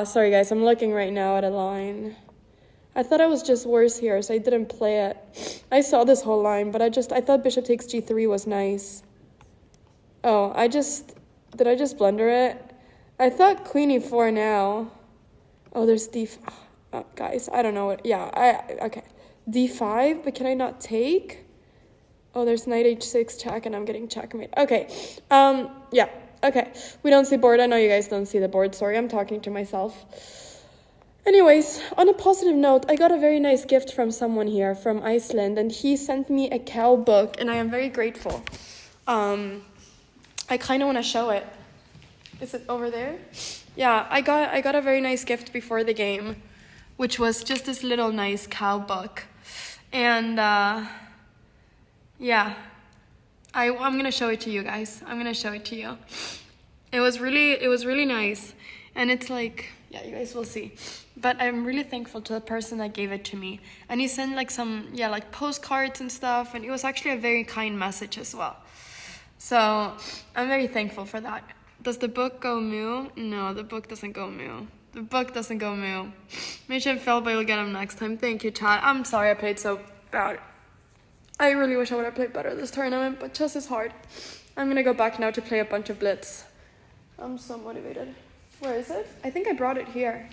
S3: Sorry guys, I'm looking right now at a line. I thought I was just worse here, so I didn't play it. I saw this whole line, but I thought bishop takes G3 was nice. Oh, did I just blunder it? I thought Queen E4 now. Oh, there's D5. Oh, guys, I don't know what, yeah, okay. D5, but can I not take? Oh, there's knight H6 check, and I'm getting checkmate. Okay, yeah. Okay, we don't see board. I know you guys don't see the board. Sorry, I'm talking to myself. Anyways, on a positive note, I got a very nice gift from someone here from Iceland, and he sent me a cow book, and I am very grateful. I kind of want to show it. Is it over there? Yeah, I got a very nice gift before the game, which was just this little nice cow book. And yeah. I'm gonna show it to you guys. I'm gonna show it to you. It was really nice, and it's like, yeah, you guys will see. But I'm really thankful to the person that gave it to me, and he sent like some, yeah, like postcards and stuff, and it was actually a very kind message as well. So I'm very thankful for that. Does the book go moo? No, the book doesn't go moo. The book doesn't go moo. Mission failed, but you'll get him next time. Thank you, chat. I'm sorry I played so bad. I really wish I would have played better this tournament, but chess is hard. I'm gonna go back now to play a bunch of blitz. I'm so motivated. Where is it? I think I brought it here.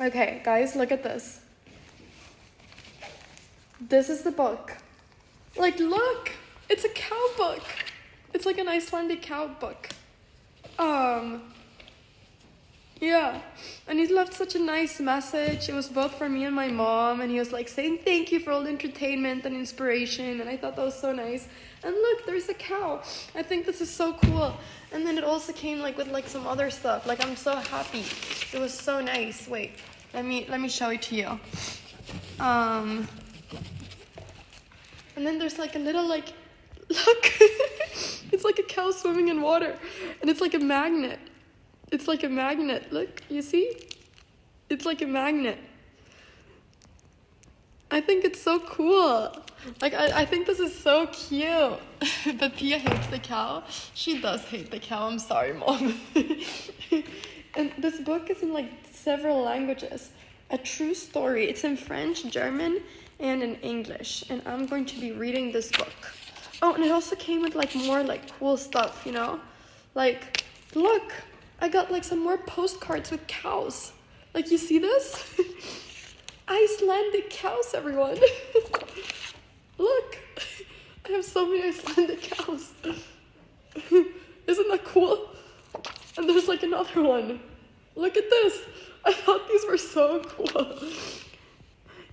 S3: Okay, guys, look at this. This is the book. Like, look! It's a cow book. It's like an Icelandic cow book. Yeah, and he left such a nice message. It was both for me and my mom, and he was like saying thank you for all the entertainment and inspiration, and I thought that was so nice. And look, there's a cow. I think this is so cool. And then it also came like with like some other stuff. Like, I'm so happy. It was so nice. Wait, let me show it to you. And then there's like a little like, look, it's like a cow swimming in water, and it's like a magnet. It's like a magnet. Look, you see? It's like a magnet. I think it's so cool. Like, I think this is so cute. But Pia hates the cow. She does hate the cow. I'm sorry, Mom. And this book is in like several languages. A True Story. It's in French, German, and in English. And I'm going to be reading this book. Oh, and it also came with like more like cool stuff, you know? Like, look, I got like some more postcards with cows. Like, you see this? Icelandic cows, everyone. Look, I have so many Icelandic cows. Isn't that cool? And there's like another one. Look at this. I thought these were so cool.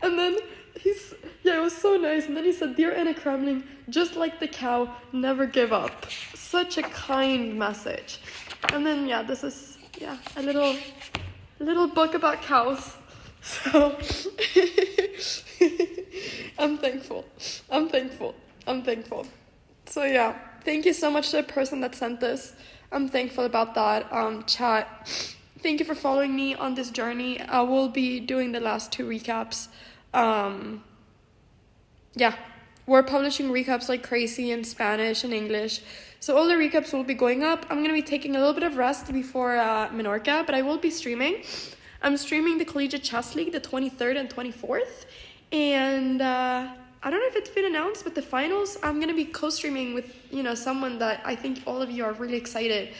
S3: And then it was so nice. And then he said, "Dear Anna Cramling, just like the cow, never give up." Such a kind message. And then, this is, a little book about cows. So, I'm thankful. So, thank you so much to the person that sent this. I'm thankful about that. Chat, thank you for following me on this journey. I will be doing the last 2 recaps. We're publishing recaps like crazy in Spanish and English. So all the recaps will be going up. I'm going to be taking a little bit of rest before Menorca, but I will be streaming. I'm streaming the Collegiate Chess League the 23rd and 24th. And I don't know if it's been announced, but the finals, I'm going to be co-streaming with, someone that I think all of you are really excited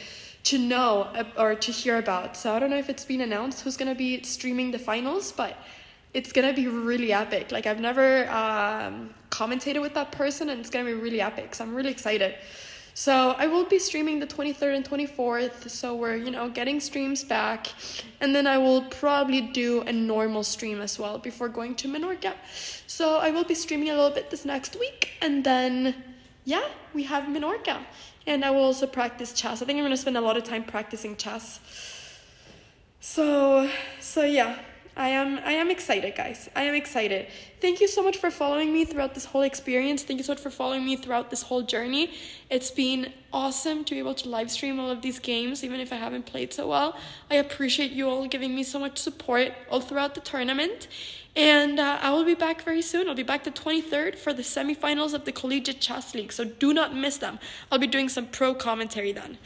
S3: to know or to hear about. So I don't know if it's been announced who's going to be streaming the finals, but it's going to be really epic. Like, I've never commentated with that person, and it's going to be really epic. So I'm really excited. So I will be streaming the 23rd and 24th. So we're, getting streams back. And then I will probably do a normal stream as well before going to Menorca. So I will be streaming a little bit this next week. And then, we have Menorca. And I will also practice chess. I think I'm going to spend a lot of time practicing chess. So I am excited, guys. I am excited. Thank you so much for following me throughout this whole experience. Thank you so much for following me throughout this whole journey. It's been awesome to be able to live stream all of these games, even if I haven't played so well. I appreciate you all giving me so much support all throughout the tournament. And I will be back very soon. I'll be back the 23rd for the semifinals of the Collegiate Chess League. So do not miss them. I'll be doing some pro commentary then.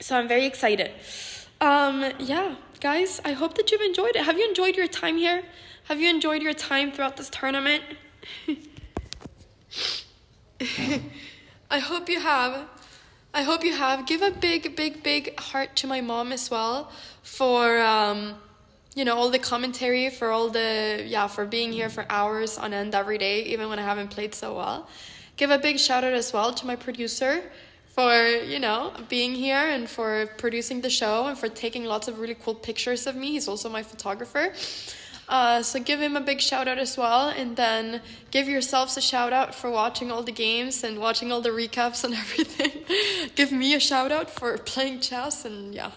S3: So I'm very excited. Guys, I hope that you've enjoyed it. Have you enjoyed your time here? Have you enjoyed your time throughout this tournament? I hope you have. Give a big heart to my mom as well for, all the commentary, for all the, for being here for hours on end every day, even when I haven't played so well. Give a big shout out as well to my producer for, being here and for producing the show and for taking lots of really cool pictures of me. He's also my photographer. So give him a big shout out as well. And then give yourselves a shout out for watching all the games and watching all the recaps and everything. Give me a shout out for playing chess. And I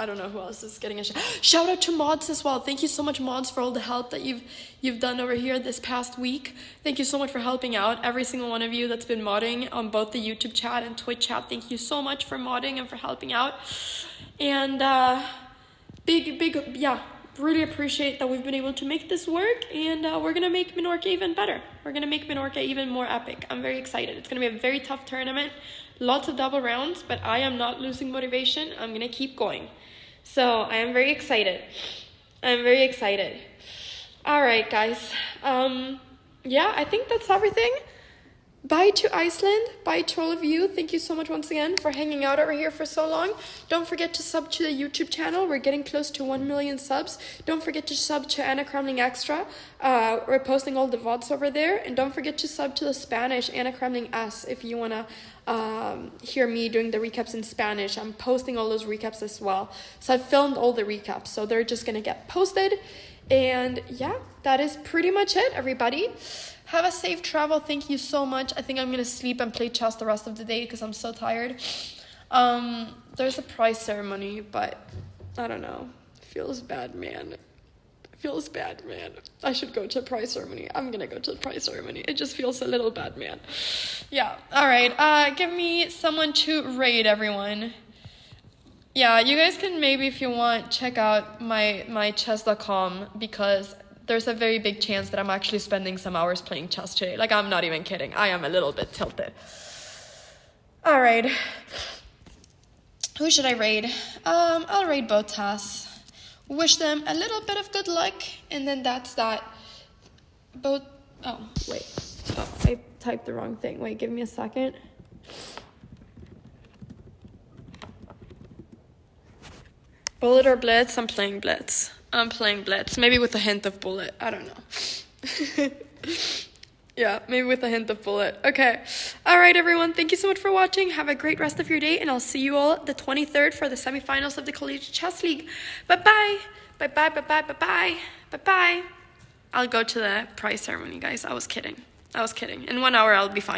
S3: don't know who else is getting a shout out to mods as well. Thank you so much, mods, for all the help that you've done over here this past week. Thank you so much for helping out. Every single one of you that's been modding on both the YouTube chat and Twitch chat. Thank you so much for modding and for helping out. And really appreciate that we've been able to make this work, and we're going to make Menorca even better. We're going to make Menorca even more epic. I'm very excited. It's going to be a very tough tournament, lots of double rounds, but I am not losing motivation. I'm going to keep going. So I am very excited. All right, guys. I think that's everything. Bye to Iceland. Bye to all of you. Thank you so much once again for hanging out over here for so long. Don't forget to sub to the YouTube channel. We're getting close to 1 million subs. Don't forget to sub to Anna Cramling Extra. We're posting all the VODs over there. And don't forget to sub to the Spanish Anna Cramling S if you want to hear me doing the recaps in Spanish. I'm posting all those recaps as well. So I've filmed all the recaps. So they're just going to get posted. And yeah, that is pretty much it, everybody. Have a safe travel. Thank you so much. I think I'm gonna sleep and play chess the rest of the day because I'm so tired. There's a prize ceremony, but I don't know. Feels bad, man. Feels bad, man. I should go to a prize ceremony. I'm gonna go to the prize ceremony. It just feels a little bad, man. Yeah. All right. Give me someone to raid, everyone. Yeah, you guys can maybe, if you want, check out my chess.com, because there's a very big chance that I'm actually spending some hours playing chess today. Like, I'm not even kidding. I am a little bit tilted. All right. Who should I raid? I'll raid Botas. Wish them a little bit of good luck, and then that's that. Oh, wait. Oh, I typed the wrong thing. Wait, give me a second. Bullet or Blitz? I'm playing Blitz. Maybe with a hint of Bullet. I don't know. Yeah, maybe with a hint of Bullet. Okay. All right, everyone. Thank you so much for watching. Have a great rest of your day, and I'll see you all the 23rd for the semifinals of the Collegiate Chess League. Bye-bye. Bye-bye, bye-bye, bye-bye. Bye-bye. I'll go to the prize ceremony, guys. I was kidding. In 1 hour, I'll be fine.